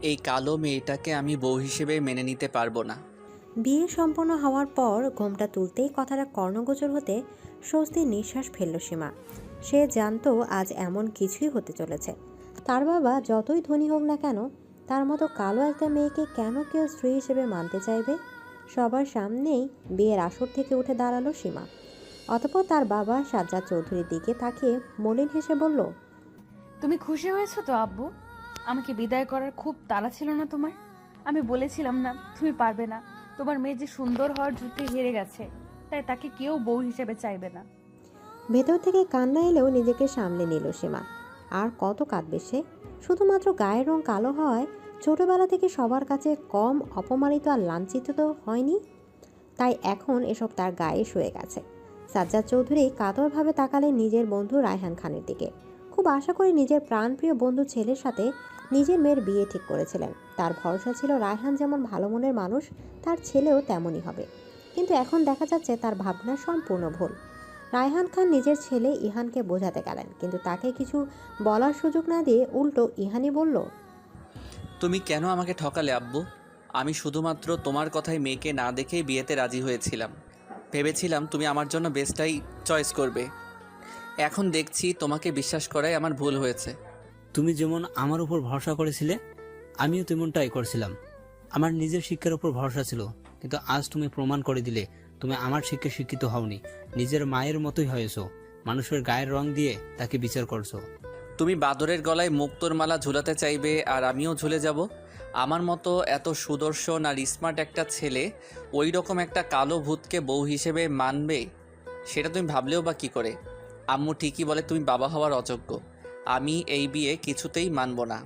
এই কালো মেয়েটাকে আমি বউ হিসেবে মেনে নিতে পারবো না। বিয়ে সম্পন্ন হওয়ার পর ঘোমটা তুলতেই কথাটা কর্ণগোচর হতে স্বস্তির নিঃশ্বাস ফেলল সীমা। সে জানতো আজ এমন কিছুই হতে চলেছে। তার বাবা যতই ধনী হোক না কেন, তার মতো কালো একটা মেয়েকে কেন কেউ স্ত্রী হিসেবে মানতে চাইবে? সবার সামনেই বিয়ের আসর থেকে উঠে দাঁড়ালো সীমা। অতঃপর তার বাবা সাজ্জাদ চৌধুরীর দিকে তাকিয়ে মলিন হেসে বলল, তুমি খুশি হয়েছো তো আব্বু? আমাকে বিদায় করার খুব তাড়া ছিল না তোমার? আমি বলেছিলাম না তুমি পারবে না? তোমার মেয়ে যে সুন্দর হওয়ার যুদ্ধে হেরে গেছে, তাই তাকে কেউ বউ হিসেবে চাইবে না। ভেতর থেকে কান্না এলেও নিজেকে সামলে নিল সীমা। আর কত কাঁদবে সে? শুধুমাত্র গায়ের রং কালো হওয়ায় ছোটবেলা থেকে সবার কাছে কম অপমানিত আর লাঞ্ছিত তো হয়নি, তাই এখন এসব তার গায়ে শুয়ে গেছে। সাজ্জাদ চৌধুরী কাতরভাবে তাকালেন নিজের বন্ধু রায়হান খানের দিকে। খুব আশা করে নিজের প্রাণপ্রিয় বন্ধু ছেলের সাথে নিজের মেয়ের বিয়ে ঠিক করেছিলেন। তার ভরসা ছিল রায়হান যেমন ভালো মনের মানুষ, তার ছেলেও তেমনই হবে। কিন্তু এখন দেখা যাচ্ছে তার ভাবনা সম্পূর্ণ ভুল। রায়হান খান নিজের ছেলে ইহানকে বোঝাতে গেলেন, কিন্তু তাকে কিছু বলার সুযোগ না দিয়ে উল্টো ইহানই বলল, তুমি কেন আমাকে ঠকালে আব্বু? আমি শুধুমাত্র তোমার কথায় মেয়েকে না দেখেই বিয়েতে রাজি হয়েছিলাম। ভেবেছিলাম তুমি আমার জন্য বেস্টটাই চয়েস করবে। এখন দেখছি তোমাকে বিশ্বাস করাই আমার ভুল হয়েছে। তুমি যেমন আমার উপর ভরসা করেছিলে, আমিও তেমনটাই করছিলাম। আমার নিজের শিক্ষার উপর ভরসা ছিল, কিন্তু আজ তুমি প্রমাণ করে দিলে তুমি আমার শিক্ষায় শিক্ষিত হওনি। নিজের মায়ের মতোই হয়েছো। মানুষের গায়ের রং দিয়ে তাকে বিচার করছো। তুমি বাদরের গলায় মুক্তোর মালা ঝুলাতে চাইবে আর আমিও ঝুলে যাব? আমার মতো এত সুদর্শন আর স্মার্ট একটা ছেলে ওই রকম একটা কালো ভূতকে বউ হিসেবে মানবে? সেটা তুমি ভাবলেও বা কী করে? আম্মু ঠিকই বলে তুমি বাবা হওয়ার অযোগ্য। আমি এই বিয়ে কিছুতেই মানব না।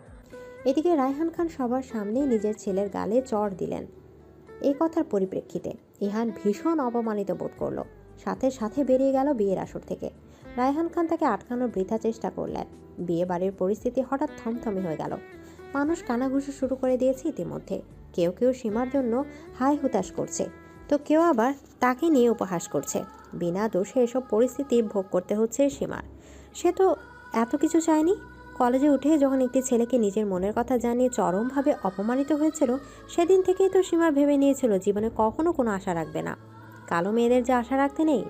এদিকে রায়হান খান সবার সামনেই নিজের ছেলের গালে চড় দিলেন। এই কথার পরিপ্রেক্ষিতে ইহান ভীষণ অপমানিত বোধ করলো। সাথে সাথে বেরিয়ে গেল বিয়ের আসর থেকে। রায়হান খান তাকে আটকানোর বৃথা চেষ্টা করলেন। বিয়ে বাড়ির পরিস্থিতি হঠাৎ থমথমে হয়ে গেল। মানুষ কানাঘুষো শুরু করে দিয়েছে ইতিমধ্যে। কেউ কেউ সীমার জন্য হাই হুতাশ করছে, তো কেউ আবার তাকে নিয়ে উপহাস করছে। বিনা দোষে এসব পরিস্থিতি ভোগ করতে হচ্ছে সীমার। সে তো এত কিছু চায়নি। কলেজে উঠে যখন একটি ছেলেকে নিজের মনের কথা জানিয়ে চরমভাবে অপমানিত হয়েছিল, সেদিন থেকেই তো সীমা ভেবে নিয়েছিল জীবনে কখনো কোনো আশা রাখবে না। কালো মেয়েদের যে আশা রাখতে নেই,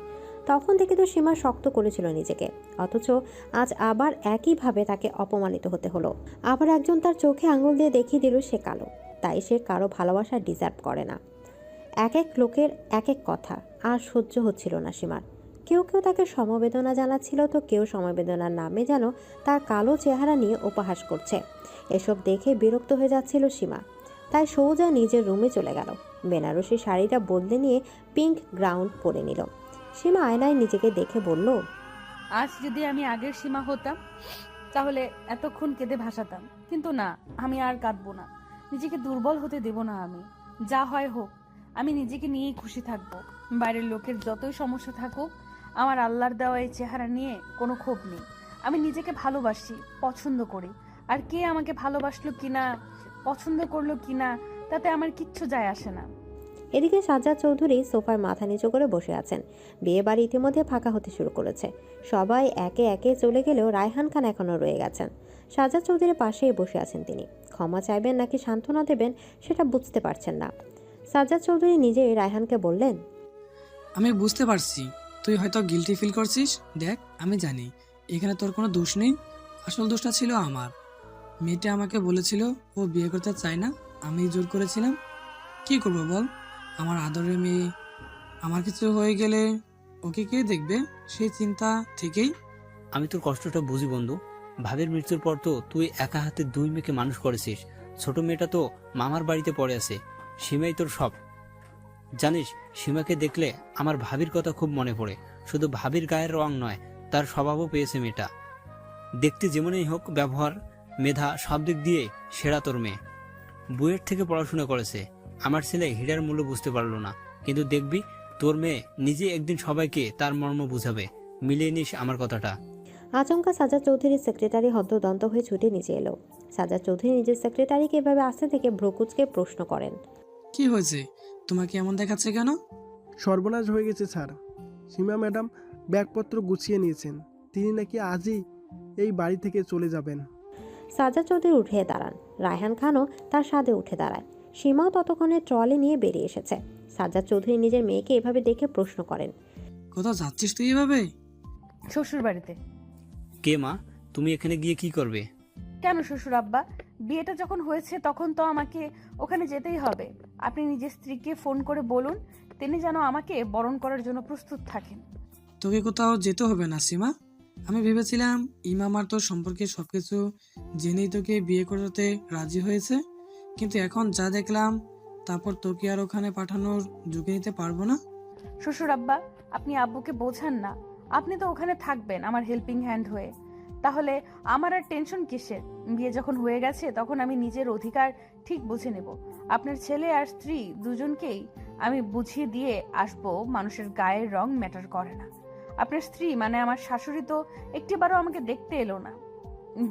তখন থেকে তো সীমা শক্ত করেছিল নিজেকে। অথচ আজ আবার একইভাবে তাকে অপমানিত হতে হলো। আবার একজন তার চোখে আঙুল দিয়ে দেখিয়ে দিল সে কালো, তাই সে কারো ভালোবাসা ডিজার্ভ করে না। এক এক লোকের এক এক কথা আর সহ্য হচ্ছিল না সীমার। কেউ কেউ তাকে সমবেদনা জানাচ্ছিল, তো কেউ সমবেদনার নামে যেন তার কালো চেহারা নিয়ে উপহাস করছে। এসব দেখে বিরক্ত হয়ে যাচ্ছিল সীমা, তাই সোজা নিজের রুমে চলে গেল। বেনারসি শাড়িটা বদলে নিয়ে পিঙ্ক গ্রাউন্ড পরে নিল। সীমা আয়নায় নিজেকে দেখে বলল, আজ যদি আমি আগের সীমা হতাম, তাহলে এতক্ষণ কেঁদে ভাসাতাম। কিন্তু না, আমি আর কাঁদবো না। নিজেকে দুর্বল হতে দেব না আমি। যা হয় হোক, আমি নিজেকে নিয়েই খুশি থাকবো। বাইরের লোকের যতই সমস্যা থাকুক, আমার আল্লাহর দেওয়া এই চেহারা নিয়ে কোনো ক্ষোভ নেই। আমি নিজেকে ভালোবাসি, পছন্দ করি। আর কে আমাকে ভালোবাসলো কিনা, পছন্দ করলো কিনা, তাতে আমার কিচ্ছু যায় আসে না। এদিকে সাজ্জাদ চৌধুরী সোফায় মাথা নিচু করে বসে আছেন। বিয়ে বাড়ি ইতিমধ্যে ফাঁকা হতে শুরু করেছে। সবাই একে একে চলে গেলেও রায়হান খান এখনও রয়ে গেছেন। সাজ্জাদ চৌধুরীর পাশেই বসে আছেন তিনি। ক্ষমা চাইবেন নাকি সান্ত্বনা দেবেন সেটা বুঝতে পারছেন না। সাজ্জাদ চৌধুরী নিজেই রায়হানকে বললেন, আমি বুঝতে পারছি তুই হয়তো গিলটি ফিল করছিস। দেখ, আমি জানি এখানে তোর কোনো দোষ নেই। আসল দোষটা ছিল আমার। মেয়েটা আমাকে বলেছিল ও বিয়ে করতে চায় না, আমি জোর করেছিলাম। কি করবো বল? আমার আদরের মেয়ে, আমার কিছু হয়ে গেলে ওকে কে দেখবে সেই চিন্তা থেকেই। আমি তোর কষ্টটা বুঝি বন্ধু। ভাবির মৃত্যুর পর তো তুই একা হাতে দুই মেয়েকে মানুষ করেছিস। ছোট মেয়েটা তো মামার বাড়িতে পড়ে আছে। সীমাই তোর সব। জানিস, সীমাকে দেখলে আমার ভাবির কথা খুব মনে পড়ে। শুধু ভাবির গায়ের রং নয়, তার স্বভাবও পেয়েছে মেয়েটা। দেখতে যেমনই হোক, ব্যবহার, মেধা সব দিক দিয়ে সেরা তোর মেয়ে। বুয়েট থেকে পড়াশোনা করেছে। আমার ছেলে হীরার মূল্য বুঝতে পারলো না, কিন্তু দেখবি তোর মেয়ে নিজে একদিন সবাইকে তার মর্ম বুঝাবে। মিলিয়ে নিস আমার কথাটা। আচমকা সাজ্জাদ চৌধুরীর সেক্রেটারি হন্তদন্ত হয়ে ছুটে নিচে এলো। সাজ্জাদ চৌধুরী নিজের সেক্রেটারিকে এভাবে আসতে থেকে ভ্রুকুচকে প্রশ্ন করেন, কি হয়েছে? তোমাকে এমন দেখাচ্ছে কেন? সর্বনাশ হয়ে গেছে স্যার। সীমা ম্যাডাম ব্যাগপত্র গুছিয়ে নিয়েছেন। তিনি নাকি আজই এই বাড়ি থেকে চলে যাবেন। সাজ্জাদ চৌধুরী উঠে দাঁড়ান। রায়হান খানও তার সাথে উঠে দাঁড়ায়। সীমাও ততক্ষণে ট্রলি নিয়ে বেরিয়ে এসেছে। সাজ্জাদ চৌধুরী নিজের মেয়েকে এভাবে দেখে প্রশ্ন করেন, কোথাও যাচ্ছিস তুই এভাবে? শ্বশুর বাড়িতে। কে মা, তুমি এখানে গিয়ে কি করবে? কেন শ্বশুর আব্বা, বিয়েটা যখন হয়েছে তখন তো আমাকে ওখানে যেতেই হবে। আপনি নিজের স্ত্রীকে ফোন করে বলুন তিনি যেন আমাকে বরণ করার জন্য প্রস্তুত থাকেন। তোকে কোথাও যেতে হবে না সীমা। আমি ভেবেছিলাম ইমাম আর তোর সম্পর্কে সবকিছু জেনেই তোকে বিয়ে করতে রাজি হয়েছে, কিন্তু এখন যা দেখলাম তারপর তোকে আর ওখানে পাঠানোর ঝুঁকি নিতে পারবো না। শ্বশুর আব্বা, আপনি আব্বুকে বোঝান না। আপনি তো ওখানে থাকবেন আমার হেল্পিং হ্যান্ড হয়ে, তাহলে আমার আর টেনশন কিসের? বিয়ে যখন হয়ে গেছে তখন আমি নিজের অধিকার ঠিক বুঝে নেব। আপনার ছেলে আর স্ত্রী দুজনকেই আমি বুঝিয়ে দিয়ে আসবো মানুষের গায়ের রং ম্যাটার করে না। আপনার স্ত্রী মানে আমার শাশুড়ি তো একটিবারও আমাকে দেখতে এলো না,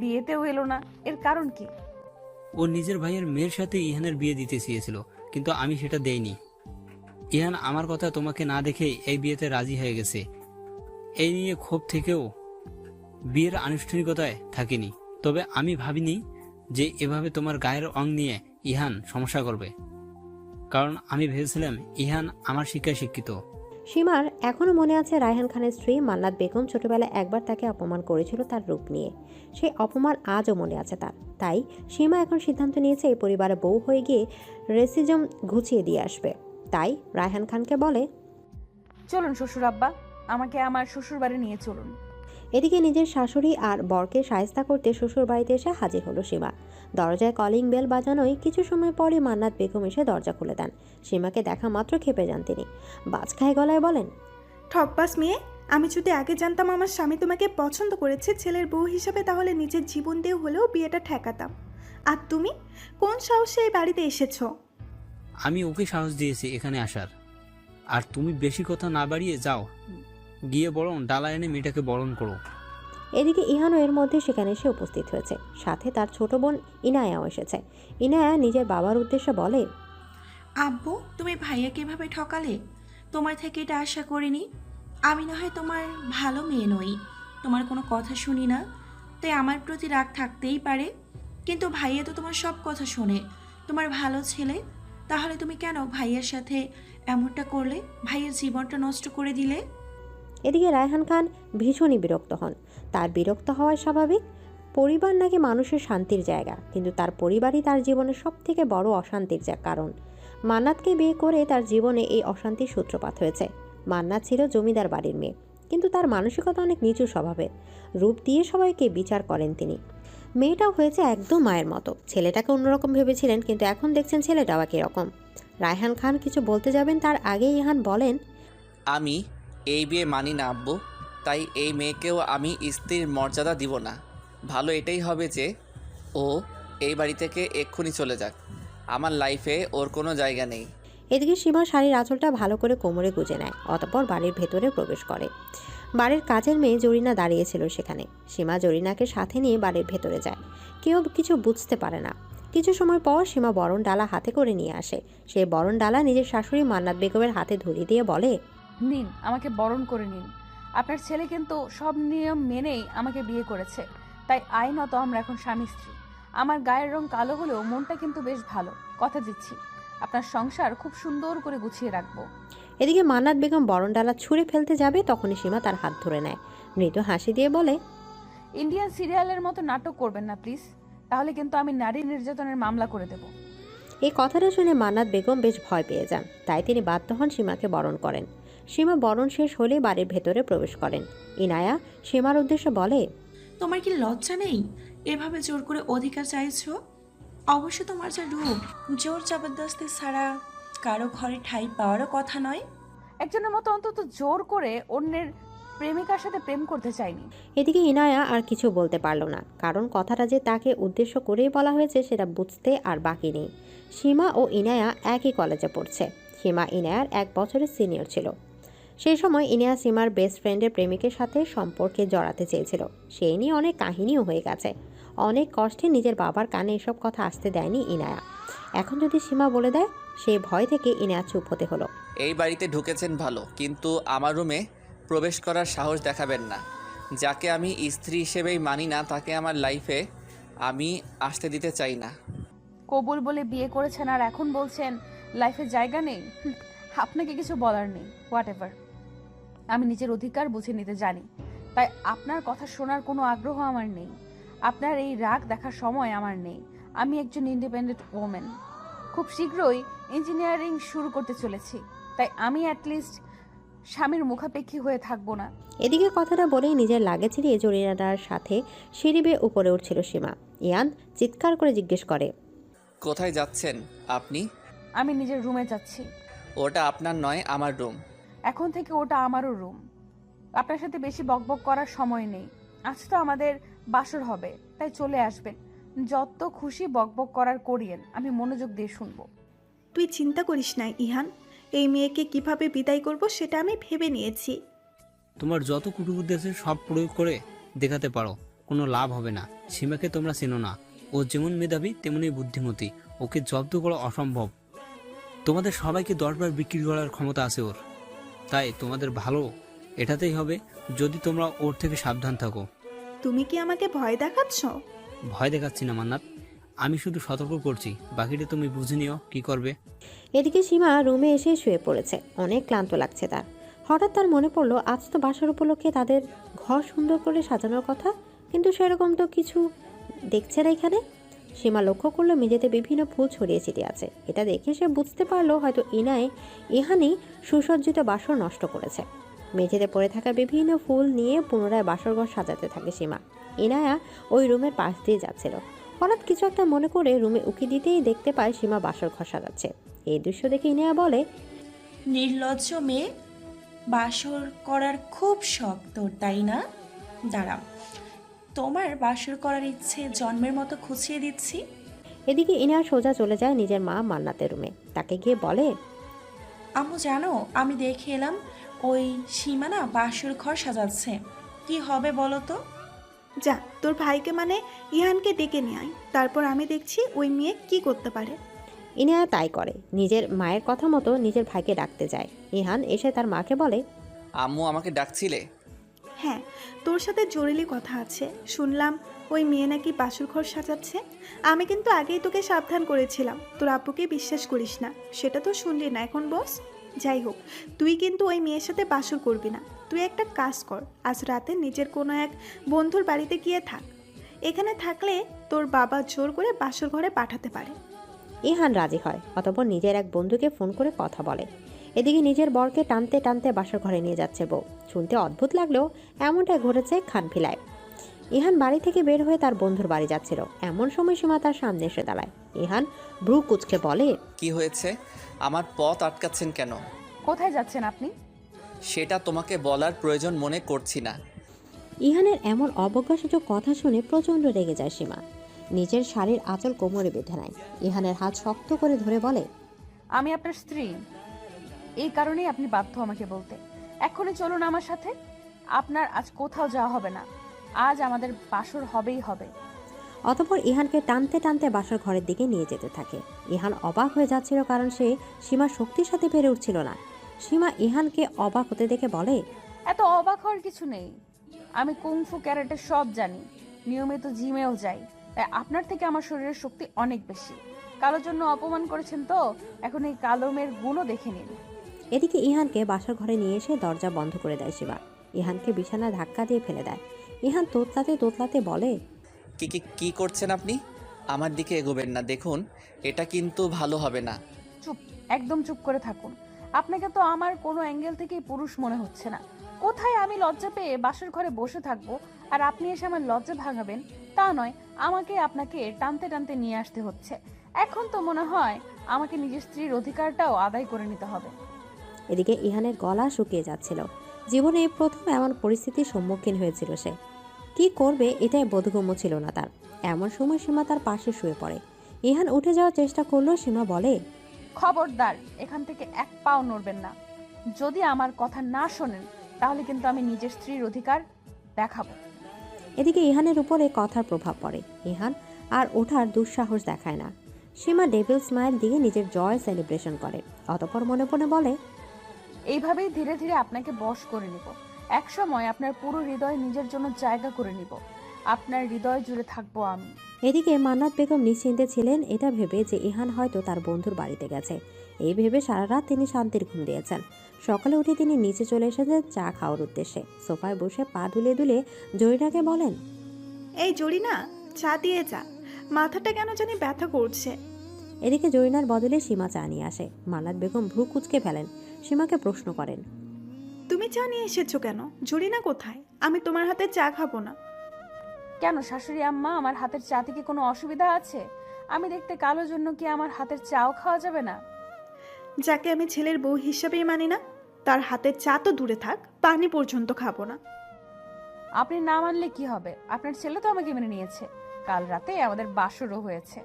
বিয়েতেও এলো না, এর কারণ কি? ও নিজের ভাইয়ের মেয়ের সাথে ইহানের বিয়ে দিতে চেয়েছিল, কিন্তু আমি সেটা দেইনি। ইহান আমার কথা তোমাকে না দেখেই এই বিয়েতে রাজি হয়ে গেছে। এই নিয়ে ক্ষোভ থেকেও বিয়ের আনুষ্ঠানিকতায় থাকিনি। তবে আমি ভাবিনি যে এভাবে তোমার গায়ের অং নিয়ে ইহান সমস্যা করবে, কারণ আমি ভেবেছিলাম ইহান আমার শিক্ষায় শিক্ষিত। সীমার এখনও মনে আছে রায়হান খানের স্ত্রী মান্নাত বেগম ছোটবেলায় একবার তাকে অপমান করেছিল তার রূপ নিয়ে। সেই অপমান আজও মনে আছে তার। তাই সীমা এখন সিদ্ধান্ত নিয়েছে এই পরিবারে বউ হয়ে গিয়ে রেসিজম ঘুচিয়ে দিয়ে আসবে। তাই রায়হান খানকে বলে, চলুন শ্বশুর আব্বা, আমাকে আমার শ্বশুর বাড়ি নিয়ে চলুন। এদিকে নিজের শাশুড়ি আর বরকে সায়স্তা করতে শ্বশুর বাড়িতে এসে হাজির হলো সীমা। দরজায় কলিং বেল বাজানোয় কিছু সময় পরে মান্নাত বেগম এসে দরজা খুলে দেন। সীমাকে দেখা মাত্র খেপে যান তিনি। বাজখায় গলায় বলেন, ঠকবাস মেয়ে, আমি যদি আগে জানতাম আমার স্বামী তোমাকে পছন্দ করেছে ছেলের বউ হিসাবে, তাহলে নিজের জীবন দিয়ে হলেও বিয়েটা ঠেকাতাম। আর তুমি কোন সাহসে এই বাড়িতে এসেছো? আমি ওকে সাহস দিয়েছি এখানে আসার, আর তুমি বেশি কথা না বাড়িয়ে যাও, গিয়ে বরং ডালা এনে মেয়েটাকে বরণ করো। এদিকে ইহানও এর মধ্যে সেখানে এসে উপস্থিত হয়েছে। সাথে তার ছোট বোন ইনায়াও এসেছে। ইনায়া নিজের বাবার উদ্দেশ্যে বলে, আব্বু, তুমি ভাইয়াকে এভাবে ঠকালে? তোমার থেকে এটা আশা করিনি। আমি না হয় তোমার ভালো মেয়ে নই, তোমার কোনো কথা শুনি না, তাই আমার প্রতি রাগ থাকতেই পারে, কিন্তু ভাইয়া তো তোমার সব কথা শোনে, তোমার ভালো ছেলে। তাহলে তুমি কেন ভাইয়ার সাথে এমনটা করলে? ভাইয়ের জীবনটা নষ্ট করে দিলে। এদিকে রায়হান খান ভীষণই বিরক্ত হন। তার বিরক্ত হওয়াই স্বাভাবিক। পরিবার নাকি মানুষের শান্তির জায়গা, কিন্তু তার পরিবারই তার জীবনের সব থেকে বড় অশান্তির কারণ। মান্নাতকে বিয়ে করে তার জীবনে এই অশান্তির সূত্রপাত হয়েছে। মান্নাত ছিল জমিদার বাড়ির মেয়ে, কিন্তু তার মানসিকতা অনেক নিচু স্বভাবের। রূপ দিয়ে সবাইকে বিচার করেন তিনি। মেয়েটাও হয়েছে একদম মায়ের মতো। ছেলেটাকে অন্যরকম ভেবেছিলেন, কিন্তু এখন দেখছেন ছেলেটাও একই রকম। রায়হান খান কিছু বলতে যাবেন তার আগেই ইহান বলেন, আমি এই বিয়ে মানি না আব্বু, তাই এই মেয়েকেও আমি স্ত্রীর মর্যাদা দিব না। ভালো এটাই হবে যে ও এই বাড়ি থেকে এক্ষুনি চলে যাক। আমার লাইফে ওর কোনো জায়গা নেই। এদিকে সীমা শাড়ির আঁচলটা ভালো করে কোমরে গুজে নেয়, অতঃপর বাড়ির ভেতরে প্রবেশ করে। বাড়ির কাজের মেয়ে জরিনা দাঁড়িয়েছিল সেখানে। সীমা জরিনাকে সাথে নিয়ে বাড়ির ভেতরে যায়। কেউ কিছু বুঝতে পারে না। কিছু সময় পর সীমা বরণ ডালা হাতে করে নিয়ে আসে। সেই বরণ ডালা নিজের শাশুড়ি মান্নাত বেগমের হাতে ধরিয়ে দিয়ে বলে, নিন, আমাকে বরণ করে নিন। আপনার ছেলে কিন্তু সব নিয়ম মেনেই আমাকে বিয়ে করেছে, তাই আইনত আমরা এখন স্বামী স্ত্রী। আমার গায়ের রং কালো হলেও মনটা কিন্তু বেশ ভালো। কথা দিচ্ছি আপনার সংসার খুব সুন্দর করে গুছিয়ে রাখবো। এদিকে মান্নাত বেগম বরণ ডালা ছুঁড়ে ফেলতে যাবে, তখনই সীমা তার হাত ধরে নেয়। মৃদু হাসি দিয়ে বলে, ইন্ডিয়ান সিরিয়ালের মতো নাটক করবেন না প্লিজ, তাহলে কিন্তু আমি নারী নির্যাতনের মামলা করে দেব। এই কথাটা শুনে মান্নাত বেগম বেশ ভয় পেয়ে যান। তাই তিনি বাধ্য হন সীমাকে বরণ করেন। সীমা বরণ শেষ হলে বাড়ির ভেতরে প্রবেশ করেন। ইনায়া সীমার উদ্দেশ্যে বলে, তোমার কি লজ্জা নেই? এভাবে জোর করে অধিকার চাইছো? অবশ্য তোমার যে রূপ, জোর জবরদস্তি ছাড়া কারো ঘরে ঠাঁই পাওয়ারও কথা নয়। একজনের মতো অন্তত জোর করে অন্যের প্রেমিকার সাথে প্রেম করতে চাইনি। এদিকে ইনায়া আর কিছু বলতে পারল না, কারণ কথাটা যে তাকে উদ্দেশ্য করেই বলা হয়েছে সেটা বুঝতে আর বাকি নেই। সীমা ও ইনায়া একই কলেজে পড়ছে। সীমা ইনায়ার 1 বছরের সিনিয়র ছিল। সেই সময় ইনায়া সীমার বেস্ট ফ্রেন্ডের প্রেমিকের সাথে সম্পর্কে জড়াতে চেয়েছিল। সেই নিয়ে অনেক কাহিনীও হয়ে গেছে। অনেক কষ্টে নিজের বাবার কানে এসব কথা আসতে দেয়নি ইনায়া। এখন যদি সীমা বলে দেয়, সেই ভয় থেকে ইনায়া চুপ হতে হলো। এই বাড়িতে ঢুকেছেন ভালো, কিন্তু আমার রুমে প্রবেশ করার সাহস দেখাবেন না। যাকে আমি স্ত্রী হিসেবেই মানি না তাকে আমার লাইফে আমি আসতে দিতে চাই না। কবুল বলে বিয়ে করেছেন আর এখন বলছেন লাইফে জায়গা নেই। আপনাকে কিছু বলার নেই, হোয়াট এভার। আমি নিজের অধিকার বুঝে নিতে জানি, তাই আপনার কথা শোনার কোনো আগ্রহ আমার নেই। আপনার এই রাগ দেখার সময় আমার নেই। আমি একজন ইন্ডিপেন্ডেন্ট ওমেন, খুব শীঘ্রই ইঞ্জিনিয়ারিং শুরু করতে চলেছি, তাই আমি অ্যাটলিস্ট স্বামীর মুখাপেক্ষী হয়ে থাকবো না। এদিকে কথাটা বলেই নিজের লাগেজ নিয়ে জরিনার সাথে সিঁড়ি বেয়ে উপরে উঠছিল সীমা। ইহান চিৎকার করে জিজ্ঞেস করে, কোথায় যাচ্ছেন আপনি? আমি নিজের রুমে যাচ্ছি। ওটা আপনার নয়, আমার রুম। এখন থেকে ওটা আমারও রুম। আপনার সাথে বেশি বকবক করার সময় নেই। আজ তো আমাদের বাসর হবে, তাই চলে আসবেন। যত খুশি বকবক করার করিয়েন, আমি মনোযোগ দিয়ে শুনবো। তুই চিন্তা করিস না ইহান, এই মেয়েকে কিভাবে বিদায় করব সেটা আমি ভেবে নিয়েছি। তোমার যত কুটুবুদ্ধি আছে সব প্রয়োগ করে দেখাতে পারো, কোনো লাভ হবে না। সীমাকে তোমরা চেনো না, ও যেমন মেধাবী তেমনই বুদ্ধিমতী। ওকে জব্দ করা অসম্ভব। তোমাদের সবাইকে 10 বার বিক্রি করার ক্ষমতা আছে ওর। তাই তোমাদের ভালো এটাতেই হবে যদি তোমরা ওর থেকে সাবধান থাকো। তুমি কি আমাকে ভয় দেখাচ্ছ? ভয় দেখাচ্ছি না মান্নাত, আমি শুধু সতর্ক করছি, বাকিটা তুমি বুঝে নিও কি করবে। এদিকে সীমা রুমে এসে শুয়ে পড়েছে। অনেক ক্লান্ত লাগছে তার। হঠাৎ তার মনে পড়লো আজ তো বাসার উপলক্ষে তাদের ঘর সুন্দর করে সাজানোর কথা, কিন্তু সেরকম তো কিছু দেখছে না এখানে। সীমা লক্ষ্য করলো মেঝেতে বিভিন্ন ফুল ছড়িয়ে ছিটিয়ে আছে। এটা দেখে সে বুঝতে পারলো হয়তো ইহানি সুসজ্জিত বাসর নষ্ট করেছে। মেঝেতে পড়ে থাকা বিভিন্ন ফুল নিয়ে পুনরায় বাসরঘর সাজাতে থাকে সীমা। ইনায়া ওই রুমের পাশ দিয়ে যাচ্ছিল। হঠাৎ কিছু একটা মনে করে রুমে উকি দিতেই দেখতে পায় সীমা বাসর ঘর সাজাচ্ছে। এই দৃশ্য দেখে ইনায়া বলে, নির্লজ্জ মেয়ে, বাসর করার খুব শখ তোর, তাই না? দাঁড়াও, তোমার বাসর করার ইচ্ছে জন্মের মতো খুঁচিয়ে দিচ্ছি। এদিকে ইনায়া সোজা চলে যায় নিজের মা মান্নাতের রুমে। তাকে গিয়ে বলে, আম্মু জানো, আমি দেখে এলাম ওই সীমানা বাসর ঘর সাজাচ্ছে। কি হবে বলো তো? যা, তোর ভাইকে মানে ইহানকে ডেকে নিয়ে আয়, তারপর আমি দেখছি ওই মেয়ে কি করতে পারে। ইনায়া তাই করে। নিজের মায়ের কথা মতো নিজের ভাইকে ডাকতে যায়। ইহান এসে তার মাকে বলে, আম্মু আমাকে ডাকছিলে? হ্যাঁ, তোর সাথে জরুরি কথা আছে। শুনলাম ওই মেয়ে নাকি বাসর ঘর সাজাচ্ছে। আমি কিন্তু আগেই তোকে সাবধান করেছিলাম তোর আব্বুকে বিশ্বাস করিস না, সেটা তো শুনলি না এখন বস। যাই হোক, তুই কিন্তু ওই মেয়ের সাথে বাসর করবি না। তুই একটা কাজ কর, আজ রাতে নিজের কোনো এক বন্ধুর বাড়িতে গিয়ে থাক। এখানে থাকলে তোর বাবা জোর করে বাসর ঘরে পাঠাতে পারে। ইহান রাজি হয়। অতঃপর নিজের এক বন্ধুকে ফোন করে কথা বলে। এদিকে নিজের বরকে টানতে টানতে বাসার ঘরে নিয়ে যাচ্ছে বউ। শুনতে অদ্ভুত লাগলেও এমনটাই ঘটেছে খানভিলায়। ইহান বাড়ি থেকে বের হয়ে তার বন্ধুর বাড়ি যাচ্ছিল। এমন সময় সীমা তার সামনে এসে দাঁড়ায়। ইহান ভ্রু কুচকে বলে, কি হয়েছে? আমার পথ আটকাচ্ছেন কেন? কোথায় যাচ্ছেন আপনি? সেটা তোমাকে বলার প্রয়োজন মনে করছি না। ইহানের এমন অবজ্ঞাসূচক কথা শুনে প্রচণ্ড রেগে যায় সীমা। নিজের শাড়ির আঁচল কোমরে বেঁধে নেয়। ইহানের হাত শক্ত করে ধরে বলে, আমি আপনার স্ত্রী, এই কারণেই আপনি বাধ্য আমাকে বলতে। এক্ষুনি চলুন আমার সাথে। আপনার আজ কোথাও যাওয়া হবে না, আজ আমাদের বাসর হবেই হবে। অতঃপর ইহানকে টানতে টানতে বাসার ঘরের দিকে নিয়ে যেতে থাকে। ইহান অবাক হয়ে যাচ্ছিল, কারণ সে সীমার শক্তির সাথে পেরে উঠছিল না। সীমা ইহানকে অবাক হতে দেখে বলে, এত অবাক হওয়ার কিছু নেই। আমি কুংফু ক্যারেটে সব জানি, নিয়মিত জিমেও যাই, তাই আপনার থেকে আমার শরীরের শক্তি অনেক বেশি। কালোর জন্য অপমান করেছেন তো, এখন এই কালো মেয়ের গুণও দেখে নিন। এদিকে ইহানকে বাসার ঘরে নিয়ে এসে দরজা বন্ধ করে দেয় সীমা। ইহানকে বিছানায় ধাক্কা দিয়ে ফেলে দেয়। ইহান তোতলাতে তোতলাতে বলে, কি কি কি করছেন আপনি? আমার দিকে এগোবেন না, দেখুন এটা কিন্তু ভালো হবে না। চুপ, একদম চুপ করে থাকুন। আপনাকে তো আমার কোনো অ্যাঙ্গেল থেকেই পুরুষ মনে হচ্ছে না। কোথায় আমি লজ্জা পেয়ে বাসর ঘরে বসে থাকবো আর আপনি এসে আমার লজ্জা ভাঙাবেন? তা নয়, আমাকে আপনাকে টানতে টানতে নিয়ে আসতে হচ্ছে। এখন তো মনে হয় আমাকে নিজের স্ত্রীর অধিকারটাও আদায় করে নিতে হবে। এদিকে ইহানের গলা শুকিয়ে যাচ্ছিল। জীবনে প্রথম এমন পরিস্থিতির সম্মুখীন হয়েছিল সে। কি করবে এটাই বোধগম্য ছিল না তার। এমন সময় সীমা তার পাশে শুয়ে পড়ে। ইহান উঠে যাওয়ার চেষ্টা করলো। সীমা বলে, খবরদার, এখান থেকে এক পাও নড়বেন না। যদি আমার কথা না শোনেন তাহলে কিন্তু আমি নিজের স্ত্রীর অধিকার দেখাবো। এদিকে ইহানের উপরে কথার প্রভাব পড়ে। ইহান আর ওঠার দুঃসাহস দেখায় না। সীমা ডেভিল স্মাইল দিয়ে নিজের জয় সেলিব্রেশন করে। অতঃপর মনে মনে বলে, এইভাবেই ধীরে ধীরে আপনাকে বশ করে নিব। এক সময় আপনার পুরো হৃদয় নিজের জন্য জায়গা করে নিব। আপনার হৃদয় জুড়ে থাকবো আমি। এদিকে মান্নাত বেগম নিশ্চিন্তে ছিলেন এটা ভেবে যে ইহান হয়তো তার বন্ধুর বাড়িতে গেছে। এই ভেবে সারা রাত তিনি শান্তির ঘুম দিয়েছেন। সকালে উঠে তিনি নিচে চলে এসেছেন চা খাওয়ার উদ্দেশ্যে। সোফায় বসে পা দুলে দুলে জরিনাকে বলেন, এই জরিনা, চা দিয়ে যা, মাথাটা কেন জানি ব্যথা করছে। এদিকে জরিনার বদলে সীমা চা নিয়ে আসে। মান্নাত বেগম ভ্রু কুঁচকে ফেলেন। সীমাকে প্রশ্ন করেন, তুমি চা নিয়ে এসেছো কেন? জরিনা কোথায়? আমি তোমার হাতে চা খাবো না। কেন শাশুড়ি আম্মা, আমার হাতের চাতে কি কোনো অসুবিধা আছে? আমি দেখতে কালো জন্য কি আমার হাতের চাও খাওয়া যাবে না? যাকে আমি ছেলের বউ হিসাবেই মানি না, তার হাতের চা তো দূরে থাক, পানি পর্যন্ত খাবো না। আপনি না মানলে কি হবে? আপনার ছেলে তো আমাকে মেনে নিয়েছে। কাল রাতে আমাদের বাসরও হয়েছে।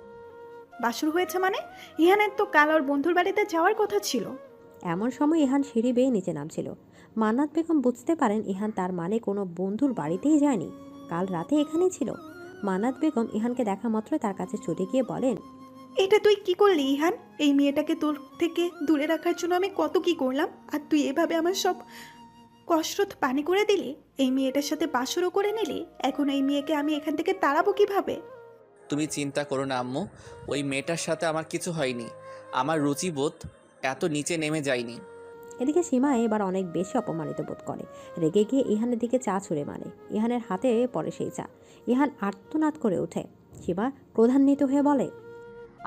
বাসুর হয়েছে মানে? ইহানের তো কাল ওর বন্ধুর বাড়িতে যাওয়ার কথা ছিল। এমন সময় ইহান সিঁড়ি বেয়ে নিচে নামছিল। মান্নাত বেগম বুঝতে পারেন ইহান তার মানে কোনো বন্ধুর বাড়িতেই যায়নি, কাল রাতে এখানেই ছিল। মান্নাত বেগম ইহানকে দেখা মাত্রই তার কাছে ছুটে গিয়ে বলেন, এটা তুই কি করলি ইহান? এই মেয়েটাকে তোর থেকে দূরে রাখার জন্য আমি কত কি করলাম, আর তুই এভাবে আমার সব কষ্ট পানি করে দিলি। এই মেয়েটার সাথে বাসরও করে নিলি। এখন এই মেয়েকে আমি এখান থেকে তাড়াবো কিভাবে? তুমি চিন্তা করো না আম্মু, ওই মেয়েটার সাথে আমার কিছু হয়নি। আমার রুচিবোধ এত নিচে নেমে যায়নি। এদিকে সীমা এবার অনেক বেশি অপমানিত বোধ করে। রেগে গিয়ে ইহানের দিকে চা ছুঁড়ে মারে। ইহানের হাতে পড়ে সেই চা। ইহান আর্তনাদ করে ওঠে। সীমা ক্রোধান্বিত হয়ে বলে,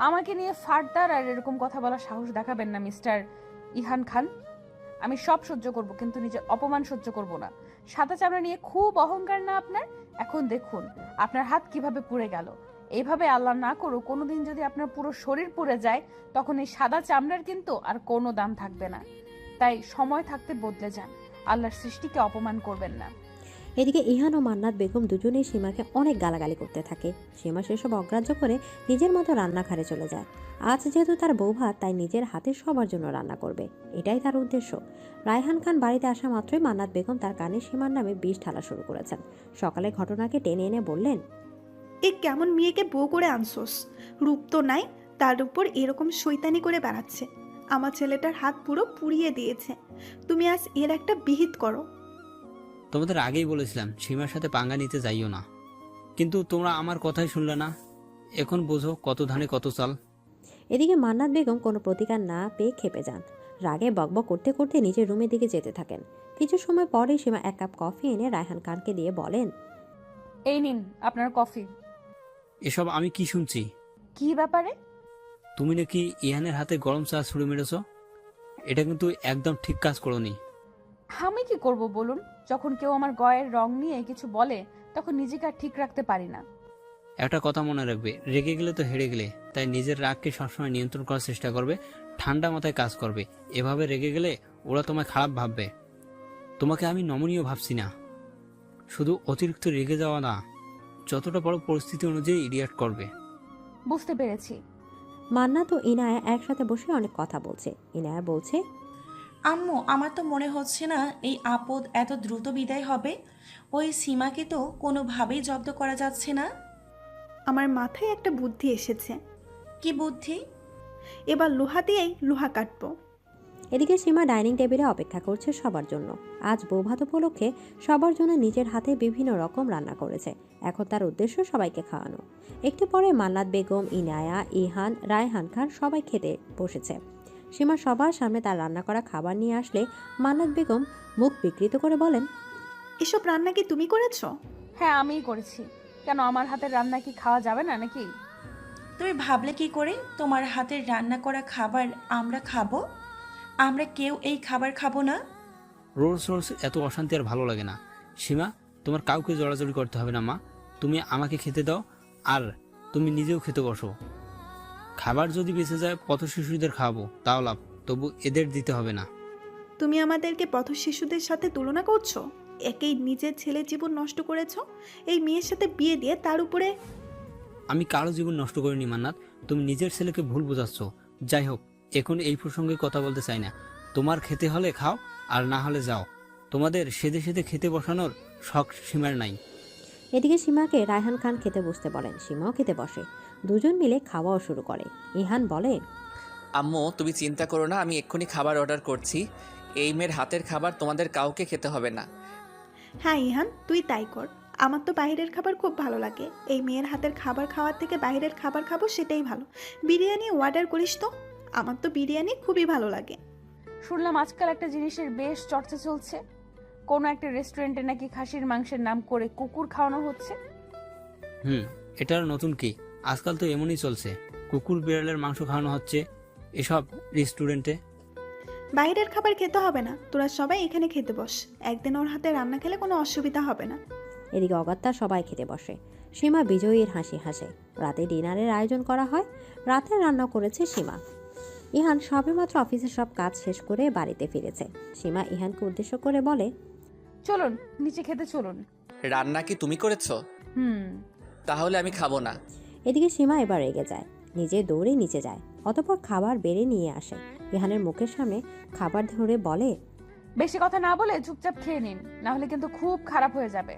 আমাকে নিয়ে ফার্দার আর এরকম কথা বলার সাহস দেখাবেন না মিস্টার ইহান খান। আমি সব সহ্য করব, কিন্তু নিজের অপমান সহ্য করব না। সাদা চামড়া নিয়ে খুব অহংকার না আপনার? এখন দেখুন আপনার হাত কিভাবে পুড়ে গেল। এইভাবে আল্লাহ না করুক কোনোদিন যদি আপনার পুরো শরীর পুড়ে যায়, তখন এই সাদা চামড়ার কিন্তু আর কোনো দাম থাকবে না। তাই সময় থাকতে বদলে যান। আল্লাহর সৃষ্টিকে অপমান করবেন না। এদিকে ইহান ও মান্নাত বেগম দুজনেই সীমাকে অনেক গালাগালি করতে থাকে। সীমা সেসব অগ্রাহ্য করে নিজের মতো রান্নাঘরে চলে যায়। আজ যেহেতু তার বৌভাত, তাই নিজের হাতে সবার জন্য রান্না করবে, এটাই তার উদ্দেশ্য। রায়হান খান বাড়িতে আসা মাত্রই মান্নাত বেগম তার কানে সীমার নামে বিষ ঢালা শুরু করেছেন। সকালে ঘটনাকে টেনে এনে বললেন, এ কেমন মেয়েকে বউ করে আনছোস? রূপ তো নাই, তার উপর এরকম শৈতানি করে বেড়াচ্ছে। আমার ছেলেটার হাত পুরো পুড়িয়ে দিয়েছে। তুমি আজ এর একটা বিহিত করো। তোমাদের আগেই বলেছিলাম সীমার সাথে পাঙ্গা নিতে যাইও না, কিন্তু তোমরা আমার কথাই শুনলে না। এখন বোঝো কত ধানে কত চাল। এদিকে মান্নাত বেগম কোনো প্রতিকার না পেয়ে খেপে যান। রাগে বকবক করতে করতে নিজের রুমের দিকে যেতে থাকেন। কিছু সময় পরেই সীমা এক কাপ কফি এনে রায়হান খানকে দিয়ে বলেন, এই নিন আপনার কফি। এসব আমি কি শুনছি? কি ব্যাপারে? তুমি নাকি ইহানের হাতে গরম চা ছুড়ে মেরেছ। এটা কিন্তু একদম ঠিক কাজ করোনি। আমি কি করব বলুন? যখন কেউ আমার গায়ের রং নিয়ে কিছু বলে, তখন নিজেকে আর ঠিক রাখতে পারি না। একটা কথা মনে রাখবে, রেগে গেলে তো হেরে গেলে। তাই নিজের রাগকে সবসময় নিয়ন্ত্রণ করার চেষ্টা করবে, ঠান্ডা মাথায় কাজ করবে। এভাবে রেগে গেলে ওরা তোমায় খারাপ ভাববে। তোমাকে আমি নমনীয় ভাবছি না, শুধু অতিরিক্ত রেগে যাওয়া না, যতটা বড় পরিস্থিতি অনুযায়ী রিয়াক্ট করবে। বুঝতে পেরেছি। মান্নাত ও ইনায়া একসাথে বসে অনেক কথা বলছে। ইনায়া বলছে, আম্মু, আমার তো মনে হচ্ছে না এই আপদ এত দ্রুত বিদায় হবে। ওই সীমাকে তো কোনোভাবেই জব্দ করা যাচ্ছে না। আমার মাথায় একটা বুদ্ধি এসেছে। কি বুদ্ধি? এবার লোহা দিয়েই লোহা কাটবো। এদিকে সীমা ডাইনিং টেবিলে অপেক্ষা করছে সবার জন্য। আজ বৌভাত উপলক্ষে সবার জন্য নিজের হাতে বিভিন্ন রকম রান্না করেছে। এখন তার উদ্দেশ্য সবাইকে খাওয়ানো। একটু পরে মান্নাত বেগম, ইনায়া, ইহান, রায়হান খান সবাই খেতে বসেছে। সীমা সবার সামনে তার রান্না করা খাবার নিয়ে আসলে মান্নাত বেগম মুখ বিকৃত করে বলেন, এসব রান্না কি তুমি করেছো? হ্যাঁ, আমিই করেছি। কেন, আমার হাতের রান্না কি খাওয়া যাবে না নাকি? তুমি ভাবলে কি করে তোমার হাতের রান্না করা খাবার আমরা খাবো? আমরা কেউ এই খাবার খাবো না। রোজ রোজ এত অশান্তি আর ভালো লাগে না। সীমা, তোমার কাউকে জড়াজড়ি করতে হবে না মা। তুমি আমাকে খেতে দাও, আর তুমি নিজেও খেতে বসো। খাবার যদি বেঁচে যায় পথ শিশুদের খাওয়াবো, তাও লাভ, তবু এদের দিতে হবে না। তুমি আমাদেরকে পথ শিশুদের সাথে তুলনা করছো? একেই নিজের ছেলের জীবন নষ্ট করেছো এই মেয়ের সাথে বিয়ে দিয়ে, তার উপরে। আমি কারো জীবন নষ্ট করিনি মান্নাত, তুমি নিজের ছেলেকে ভুল বোঝাচ্ছ। যাই হোক, এখন এই প্রসঙ্গে কথা বলতে চাই না। তোমার খেতে হলে খাও, আর না হলে যাও। তোমাদের সেদে সেদে খেতে বসানোর শখ সীমার নাই। এদিকে সীমাকে রায়হান খান খেতে বসতে বলেন। সীমাও খেতে বসে। দুজন মিলে খাওয়াও শুরু করে। ইহান বলে, আম্মু তুমি চিন্তা করো না, আমি এক্ষুনি খাবার অর্ডার করছি। এই মেয়ের হাতের খাবার তোমাদের কাউকে খেতে হবে না। হ্যাঁ ইহান, তুই তাই কর। আমার তো বাইরের খাবার খুব ভালো লাগে। এই মেয়ের হাতের খাবার খাওয়ার থেকে বাইরের খাবার খাবো সেটাই ভালো। বিরিয়ানি অর্ডার করিস তো, আমার তো বিরিয়ানি খুবই ভালো লাগে। শুনলাম আজকাল একটা জিনিসের বেশ চর্চা চলছে, কোনো একটা রেস্টুরেন্টে নাকি খাসির মাংসের নাম করে কুকুর খাওয়ানো হচ্ছে। এটার নতুন কি? আজকাল তো এমনই চলছে, কুকুর বিড়ালের মাংস খাওয়ানো হচ্ছে এসব রেস্টুরেন্টে। বাইরের খাবার খেতে হবে না, তোরা সবাই এখানে খেতে বস। একদিন ওর হাতে রান্না খেলে কোনো অসুবিধা হবে না। এদিকে অগত্যা সবাই খেতে বসে। সীমা বিজয়ীর হাসি হাসে। রাতে ডিনারের আয়োজন করা হয়। রাতে রান্না করেছে সীমা। ইহান সবেমাত্র অফিসের সব কাজ শেষ করে বাড়িতে ফিরেছে। সীমা ইহানকে উদ্দেশ্য করে বলে, চলুন নিচে খেতে চলুন। রান্না কি তুমি করেছো? তাহলে আমি খাবো না। এদিকে সীমা এবার রেগে যায়, নিজে দৌড়ে নিচে যায়। অতঃপর খাবার বেড়ে নিয়ে আসে। ইহানের মুখের সামনে খাবার ধরে বলে, বেশি কথা না বলে চুপচাপ খেয়ে নিন, না হলে কিন্তু খুব খারাপ হয়ে যাবে।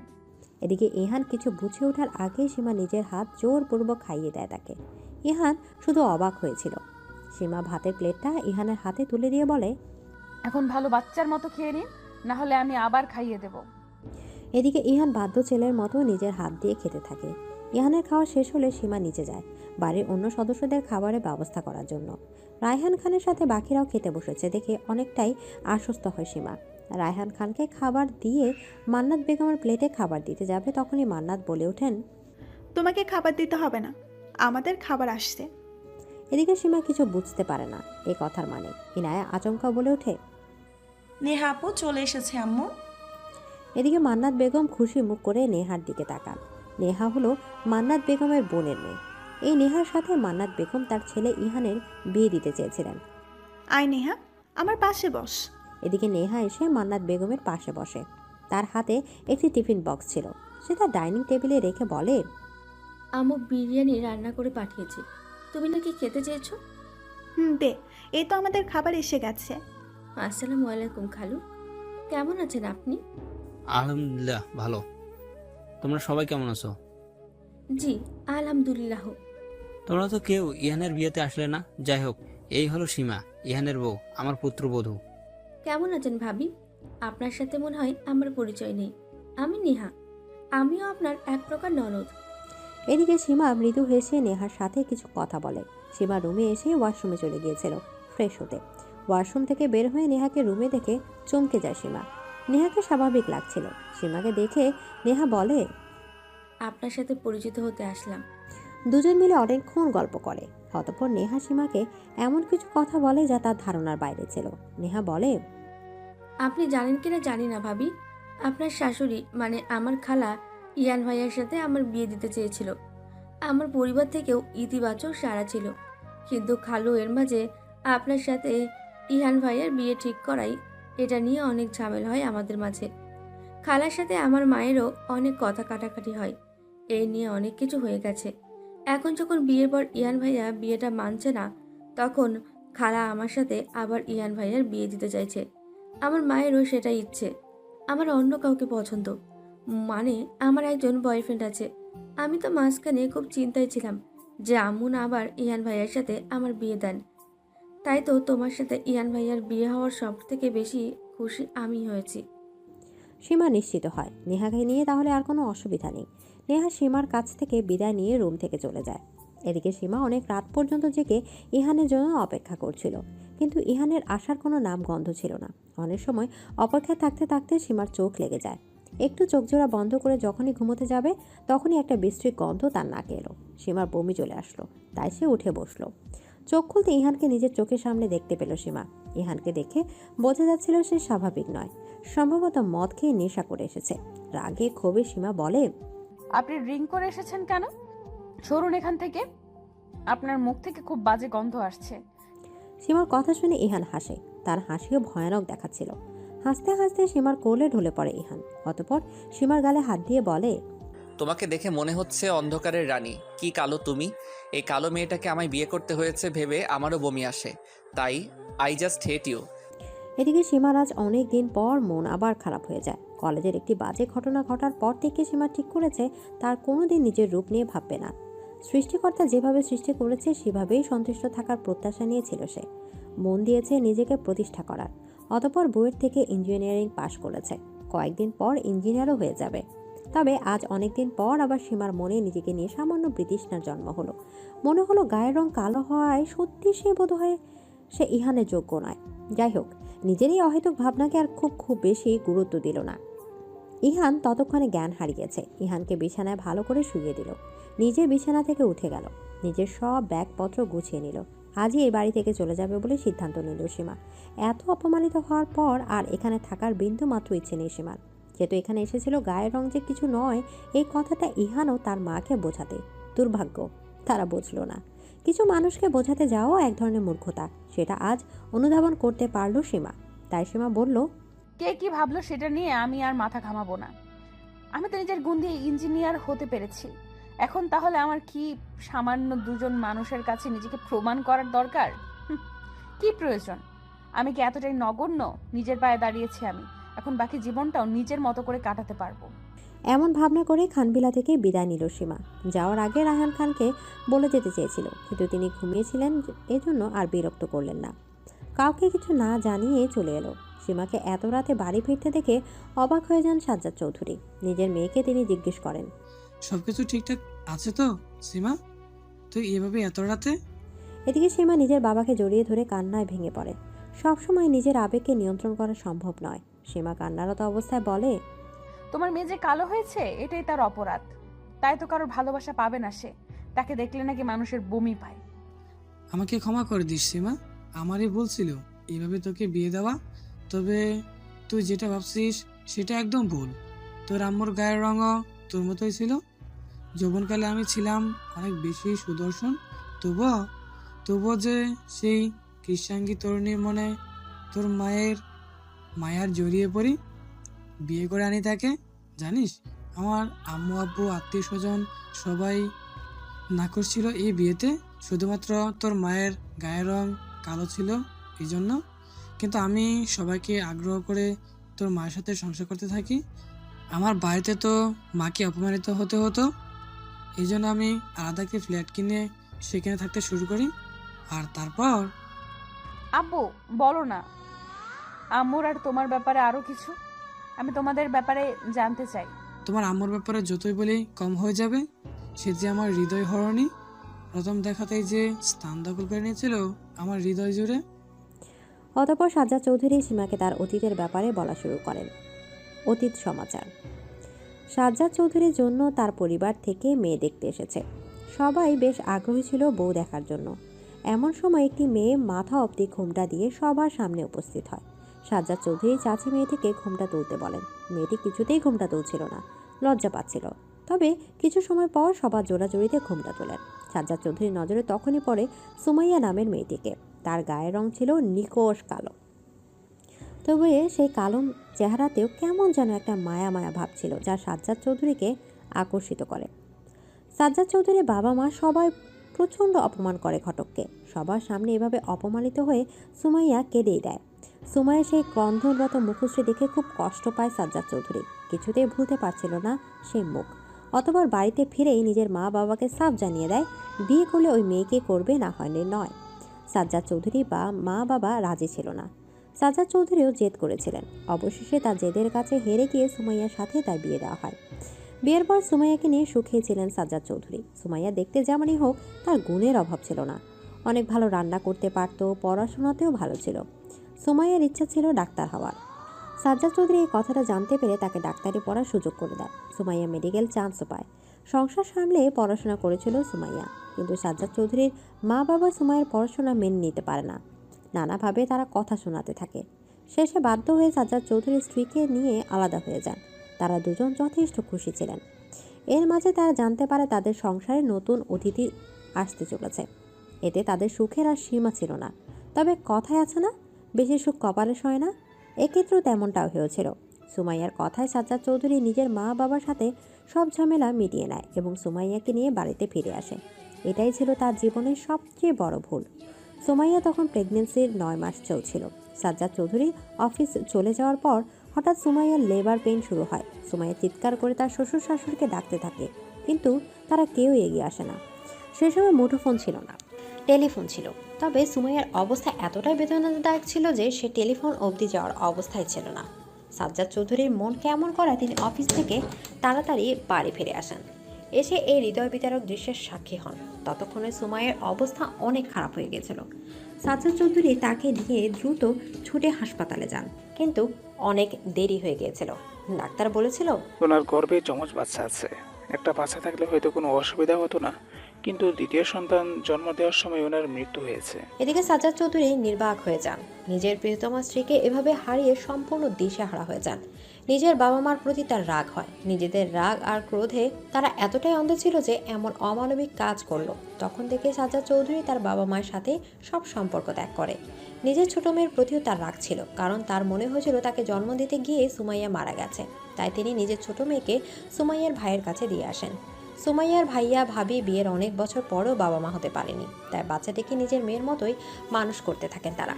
এদিকে ইহান কিছু বুঝে ওঠার আগেই সীমা নিজের হাত জোরপূর্বক খাইয়ে দেয় তাকে। ইহান শুধু অবাক হয়েছিল। সীমা ভাতের প্লেটটা ইহানের হাতে তুলে দিয়ে বলে, এখন ভালো বাচ্চার মতো খেয়ে নিন, না হলে আমি আবার খাইয়ে দেব। এদিকে ইহান বাধ্য ছেলের মতো নিজের হাত দিয়ে খেতে থাকে। ইহানের খাওয়া শেষ হলে সীমা নিচে যায় বাড়ির অন্য সদস্যদের খাবারের ব্যবস্থা করার জন্য। রায়হান খানের সাথে বাকিরাও খেতে বসেছে দেখে অনেকটাই আশ্বস্ত হয় সীমা। রায়হান খানকে খাবার দিয়ে মান্নাত বেগমের প্লেটে খাবার দিতে যাবে, তখনই মান্নাত বলে ওঠেন, তোমাকে খাবার দিতে হবে না, আমাদের খাবার আসছে। এদিকে সীমা কিছু বুঝতে পারে না এই কথার মানে। ইনায়া আচমকা বলে ওঠে, নেহা আপু চলে এসেছে আম্মু। এদিকে মান্নাত বেগম খুশি মুখ করে নেহার দিকে তাকান। নেহা হলো মান্নাত বেগমের বোনের মেয়ে। এই নেহার সাথে মান্নাত বেগম তার ছেলে ইহানের বিয়ে দিতে চেয়েছিলেন। আয় নেহা, আমার পাশে বস। এদিকে নেহা এসে মান্নাত বেগমের পাশে বসে। তার হাতে একটি টিফিন বক্স ছিল। সে তার ডাইনিং টেবিলে রেখে বলে, আম্মু বিরিয়ানি রান্না করে পাঠিয়েছে, তুমি নাকি খেতে চেয়েছো? দে, এই তো আমাদের খাবার এসে গেছে। আসসালামু আলাইকুম খালু, কেমন আছেন আপনি? আলহামদুলিল্লাহ ভালো। তোমরা সবাই কেমন আছো? জি আলহামদুলিল্লাহ। তোমরা তো কেউ ইহানের বিয়েতে আসলে না। যাই হোক, এই হলো সীমা, ইহানের বউ, আমার পুত্রবধূ। কেমন আছেন ভাবি? আপনার সাথে মনে হয় আমার পরিচয় নেই। আমি নেহা, আমিও আপনার এক প্রকার ননদ। এদিকে সীমা মৃদু হেসে নেহার সাথে কিছু কথা বলে। সীমা রুমে এসে ওয়াশরুমে চলে গিয়েছিল ফ্রেশ হতে। ওয়াশরুম থেকে বের হয়ে নেহাকে রুমে দেখে চমকে যায় সীমা। নেহাকে স্বাভাবিক লাগছিল। সীমাকে দেখে নেহা বলে, আপনার সাথে পরিচিত হতে আসলাম। দুজন মিলে অনেকক্ষণ গল্প করে। অতঃপর নেহা সীমাকে এমন কিছু কথা বলে যা তার ধারণার বাইরে ছিল। নেহা বলে, আপনি জানেন কিনা জানি না ভাবি, আপনার শাশুড়ি মানে আমার খালা ইয়ান ভাইয়ার সাথে আমার বিয়ে দিতে চেয়েছিল। আমার পরিবার থেকেও ইতিবাচক সাড়া ছিল, কিন্তু খালু এর মাঝে আপনার সাথে ইহান ভাইয়ার বিয়ে ঠিক করাই, এটা নিয়ে অনেক ঝামেলা হয় আমাদের মাঝে। খালার সাথে আমার মায়েরও অনেক কথা কাটাকাটি হয়, এই নিয়ে অনেক কিছু হয়ে গেছে। এখন যখন বিয়ের পর ইয়ান ভাইয়া বিয়েটা মানছে না, তখন খালা আমার সাথে আবার ইয়ান ভাইয়ার বিয়ে দিতে চাইছে। আমার মায়েরও সেটাই ইচ্ছে, আমার অন্য কাউকে পছন্দ, মানে আমার একজন বয়ফ্রেন্ড আছে। আমি তো মাঝখানে খুব চিন্তায় ছিলাম যে আম্মু না আবার ইয়ান ভাইয়ার সাথে আমার বিয়ে দেন। তাই তো তোমার সাথে ইয়ান ভাইয়ার বিয়ে হওয়ার সব থেকে বেশি খুশি আমি হয়েছি। সীমা নিশ্চিত হয় নেহাকে নিয়ে তাহলে আর কোনো অসুবিধা নেই। নেহা সীমার কাছ থেকে বিদায় নিয়ে রুম থেকে চলে যায়। এদিকে সীমা অনেক রাত পর্যন্ত জেগে ইহানের জন্য অপেক্ষা করছিল, কিন্তু ইহানের আসার কোনো নাম গন্ধ ছিল না। অনেক সময় অপেক্ষায় থাকতে থাকতে সীমার চোখ লেগে যায়। একটু চোখজোড়া বন্ধ করে যখনই ঘুমোতে যাবে, তখনই একটা বিশ্রী গন্ধ তার নাকে এলো। সীমার বমি চলে আসলো, তাই সে উঠে বসলো। চোখ খুলতে ইহানকে নিজের চোখের সামনে দেখতে পেল সীমা। ইহানকে দেখে বোঝা যাচ্ছিল সে স্বাভাবিক নয়, সম্ভবত মদ খেয়ে নেশা করে এসেছে। রাগে ক্ষোভে সীমা বলে, আপনি ড্রিঙ্ক করে এসেছেন কেন? সরুন এখান থেকে, আপনার মুখ থেকে খুব বাজে গন্ধ আসছে। সীমার কথা শুনে ইহান হাসে। তার হাসিও ভয়ানক দেখাচ্ছিল। হাসতে হাসতে সীমার কোলে ঢলে পড়ে ইহান। অতঃপর সীমার গালে হাত দিয়ে বলে, তোমাকে দেখে মনে হচ্ছে অন্ধকারের রানী। কি কালো তুমি! এই কালো মেয়েটাকে আমায় বিয়ে করতে হয়েছে ভেবে আমারও বমি আসে। তাই আই জাস্ট হেট ইউ। এদিকে সীমার আজ অনেক দিন পর মন আবার খারাপ হয়ে যায়। কলেজের একটি বাজে ঘটনা ঘটার পর থেকে সীমা ঠিক করেছে তার কোনোদিন নিজের রূপ নিয়ে ভাববে না। সৃষ্টিকর্তা যেভাবে সৃষ্টি করেছে সেভাবেই সন্তুষ্ট থাকার প্রত্যাশা নিয়েছিল সে। মন দিয়েছে নিজেকে প্রতিষ্ঠা করার। অতঃপর বইয়ের থেকে ইঞ্জিনিয়ারিং পাশ করেছে। কয়েকদিন পর ইঞ্জিনিয়ারও হয়ে যাবে। তবে আজ অনেকদিন পর আবার সীমার মনে নিজেকে নিয়ে সামান্য বিতৃষ্ণার জন্ম হলো। মনে হলো গায়ের রং কালো হওয়ায় সত্যি সে বোধহয় সে ইহানের যোগ্য নয়। যাই হোক, নিজের এই অহেতুক ভাবনাকে আর খুব বেশি গুরুত্ব দিল না। ইহান ততক্ষণে জ্ঞান হারিয়েছে। ইহানকে বিছানায় ভালো করে শুইয়ে দিল, নিজে বিছানা থেকে উঠে গেল, নিজের সব ব্যাগপত্র গুছিয়ে নিল। আজই এই বাড়ি থেকে চলে যাবে বলে সিদ্ধান্ত নিল সীমা। এত অপমানিত হওয়ার পর আর এখানে থাকার বিন্দু মাত্র ইচ্ছে নেই সীমার। যেহেতু এখানে এসেছিল গায়ের রং যে কিছু নয়, এই কথাটা ইহানও তার মাকে বোঝাতে, দুর্ভাগ্য তারা বুঝলো না। কিছু মানুষকে বোঝাতে যাওয়া এক ধরনের মূর্খতা, সেটা আজ অনুধাবন করতে পারল সীমা। তাই সীমা বলল, কে কি ভাবলো সেটা নিয়ে আমি আর মাথা ঘামাবো না। আমি তো নিজের গুণ দিয়ে ইঞ্জিনিয়ার হতে পেরেছি। এখন তাহলে আমার কি সামান্য দুজন মানুষের কাছে নিজেকে প্রমাণ করার দরকার? কি প্রয়োজন? আমি কি এতটাই নগণ্য? নিজের পায়ে দাঁড়িয়েছি আমি, এখন বাকি জীবনটাও নিজের মতো করে কাটাতে পারবো। এমন ভাবনা করে খানবিলা থেকে বিদায় নিল সীমা। যাওয়ার আগে রায়হান খানকে বলে যেতে চেয়েছিল, কিন্তু তিনি ঘুমিয়েছিলেন, এজন্য আর বিরক্ত করলেন না। কাউকে কিছু না জানিয়ে চলে এলো। সীমাকে এত রাতে বাড়ি ফিরতে দেখে অবাক হয়ে যান সাজ্জাদ চৌধুরী। নিজের মেয়েকে তিনি জিজ্ঞেস করেন, সবকিছু ঠিকঠাক আছে তো সীমা? তুই এভাবে এত রাতে? এদিকে সীমা নিজের বাবাকে জড়িয়ে ধরে কান্নায় ভেঙে পড়ে। সবসময় নিজের আবেগকে নিয়ন্ত্রণ করা সম্ভব নয়। সীমা কান্নারত অবস্থায় বলে, তোমার মেয়ে যে কালো হয়েছে এটাই তার অপরাধ, তাই তো কারোর ভালোবাসা পাবে না সে। তাকে দেখলে নাকি মানুষের বমি পায়। আমাকে ক্ষমা করে দিস সীমা, আমারই ভুল ছিল এইভাবে তোকে বিয়ে দেওয়া। তবে তুই যেটা ভাবছিস সেটা একদম ভুল। তোর আম্মুর গায়ের রঙও তোর মতোই ছিল। যৌবনকালে আমি ছিলাম অনেক বেশি সুদর্শন, তবুও যে সেই কৃষ্ণাঙ্গী তরুণীর মনে তোর মায়ার জড়িয়ে পড়ি, বিয়ে করে আনি তাকে। জানিস, আমার আম্মু আব্বু আত্মীয় স্বজন সবাই নাকচ ছিল এই বিয়েতে, শুধুমাত্র তোর মায়ের গায়ের রং কালো ছিল এই জন্য। কিন্তু আমি সবাইকে আগ্রহ করে তোর মায়ের সাথে সংসার করতে থাকি। আমার বাড়িতে তো মাকে অপমানিত হতে হতো, এই জন্য আমি আলাদা একটি ফ্ল্যাট কিনে সেখানে থাকতে শুরু করি। আর তারপর আব্বু বলো না আম্মুর আর তোমার ব্যাপারে আরো কিছু। আমি তোমাদের ব্যাপারে জানতে চাই। তোমার আম্মুর ব্যাপারে যতই বলি কম হয়ে যাবে। সে যে আমার হৃদয় হরণী, প্রথম দেখাতেই যে স্থান দখল করে নিয়েছিল আমার হৃদয় জুড়ে। অতঃপর সাজ্জাদ চৌধুরী সীমাকে তার অতীতের ব্যাপারে বলা শুরু করেন। অতীত সমাচার। সাজ্জাদ চৌধুরীর জন্য তার পরিবার থেকে মেয়ে দেখতে এসেছে। সবাই বেশ আগ্রহী ছিল বউ দেখার জন্য। এমন সময় একটি মেয়ে মাথা অবধি ঘোমটা দিয়ে সবার সামনে উপস্থিত হয়। সাজ্জাদ চৌধুরী চাচি মেয়েটিকে ঘোমটা তুলতে বলেন। মেয়েটি কিছুতেই ঘোমটা তুলছিল না, লজ্জা পাচ্ছিল। তবে কিছু সময় পর সবার জোড়াজোড়িতে ঘোমটা তোলেন। সাজ্জাদ চৌধুরীর নজরে তখনই পড়ে সুমাইয়া নামের মেয়েটিকে। তার গায়ের রং ছিল নিকোষ কালো, তবে সেই কালো চেহারাতেও কেমন যেন একটা মায়া মায়া ভাব ছিল, যা সাজ্জাদ চৌধুরীকে আকর্ষিত করে। সাজ্জাদ চৌধুরীর বাবা মা সবাই প্রচণ্ড অপমান করে ঘটককে। সবার সামনে এভাবে অপমানিত হয়ে সুমাইয়া কেঁদেই দেয়। সুমাইয়া সেই ক্রন্ধনরত মুখশ্রী দেখে খুব কষ্ট পায় সাজ্জাদ চৌধুরী। কিছুতেই ভুলতে পারছিল না সেই মুখ। অতঃপর বাড়িতে ফিরেই নিজের মা বাবাকে সাফ জানিয়ে দেয়, বিয়ে করলে ওই মেয়েকে করবে, না হয় নয়। সাজ্জাদ চৌধুরী বা মা বাবা রাজি ছিল না। সাজ্জাদ চৌধুরীও জেদ করেছিলেন। অবশেষে তার জেদের কাছে হেরে গিয়ে সুমাইয়ার সাথে তার বিয়ে দেওয়া হয়। বিয়ের পর সুমাইয়াকে নিয়ে সুখেই ছিলেন সাজ্জাদ চৌধুরী। সুমাইয়া দেখতে যেমনই হোক, তার গুণের অভাব ছিল না। অনেক ভালো রান্না করতে পারত, পড়াশোনাতেও ভালো ছিল। সুমাইয়ার ইচ্ছা ছিল ডাক্তার হওয়ার। সাজ্জাদ চৌধুরী এই কথাটা জানতে পেরে তাকে ডাক্তারি পড়ার সুযোগ করে দেয়। সুমাইয়া মেডিকেল চান্সও পায়। সংসার সামলে পড়াশোনা করেছিল সুমাইয়া, কিন্তু সাজ্জাদ চৌধুরীর মা বাবা সুমাইয়ার পড়াশোনা মেনে নিতে পারে না। নানাভাবে তারা কথা শোনাতে থাকে। শেষে বাধ্য হয়ে সাজ্জাদ চৌধুরীর স্ত্রীকে নিয়ে আলাদা হয়ে যান। তারা দুজন যথেষ্ট খুশি ছিলেন। এর মাঝে তারা জানতে পারে তাদের সংসারে নতুন অতিথি আসতে চলেছে। এতে তাদের সুখের আর সীমা ছিল না। তবে কথায় আছে না, বেশি সুখ কপালে সয় না, এক্ষেত্রেও তেমনটাও হয়েছিল। সুমাইয়ার কথায় সাজ্জাদ চৌধুরী নিজের মা বাবার সাথে সব ঝামেলা মিটিয়ে নেয় এবং সুমাইয়াকে নিয়ে বাড়িতে ফিরে আসে। এটাই ছিল তার জীবনের সবচেয়ে বড় ভুল। সুমাইয়া তখন প্রেগনেন্সির 9 মাস চলছিল। সাজ্জাদ চৌধুরী অফিস চলে যাওয়ার পর হঠাৎ সুমাইয়ার লেবার পেইন শুরু হয়। সুমাইয়া চিৎকার করে তার শ্বশুর শাশুড়িকে ডাকতে থাকে, কিন্তু তারা কেউ এগিয়ে আসে না। সে সময় মুঠোফোন ছিল না, টেলিফোন ছিল। তবে সুমাইয়ার অবস্থা এতটাই বেদনাদায়ক ছিল যে সে টেলিফোন অবধি যাওয়ার অবস্থায় ছিল না। সাজ্জাদ চৌধুরীর মন কেমন করা তিনি অফিস থেকে তাড়াতাড়ি বাড়ি ফিরে আসেন। এসে এই হৃদয় বিতারক দৃশ্যের সাক্ষী হন। ততক্ষণে সুমাইয়ের অবস্থা অনেক খারাপ হয়ে গেছিল। সাজ্জাদ চৌধুরী তাকে নিয়ে দ্রুত ছুটে হাসপাতালে যান, কিন্তু অনেক দেরি হয়ে গিয়েছিল। ডাক্তার বলেছিল ওনার গর্ভে যমজ বাচ্চা আছে। একটা বাচ্চা থাকলে হয়তো কোনো অসুবিধা হতো না, কিন্তু দ্বিতীয় সন্তান জন্ম দেওয়ার সময় ওনার মৃত্যু হয়েছে। এদিকে সাজ্জাদ চৌধুরী নির্বাক হয়ে যান। নিজের প্রিয়তমা স্ত্রীকে এভাবে হারিয়ে সম্পূর্ণ দিশেহারা হয়ে যান। নিজের বাবা মার প্রতি তার রাগ হয়। নিজেদের রাগ আর ক্রোধে তারা এতটাই অন্ধ ছিল যে এমন অমানবিক কাজ করলো। তখন থেকে সাজ্জাদ চৌধুরী তার বাবা মায়ের সাথে সব সম্পর্ক ত্যাগ করে। নিজের ছোট মেয়ের প্রতিও তার রাগ ছিল, কারণ তার মনে হয়েছিল তাকে জন্ম দিতে গিয়ে সুমাইয়া মারা গেছে। তাই তিনি নিজের ছোট মেয়েকে সুমাইয়ার ভাইয়ের কাছে দিয়ে আসেন। সুমাইয়ার ভাইয়া ভাবি বিয়ের অনেক বছর পরও বাবা মা হতে পারেনি, তাই বাচ্চাটিকে নিজের মেয়ের মতোই মানুষ করতে থাকেন তারা।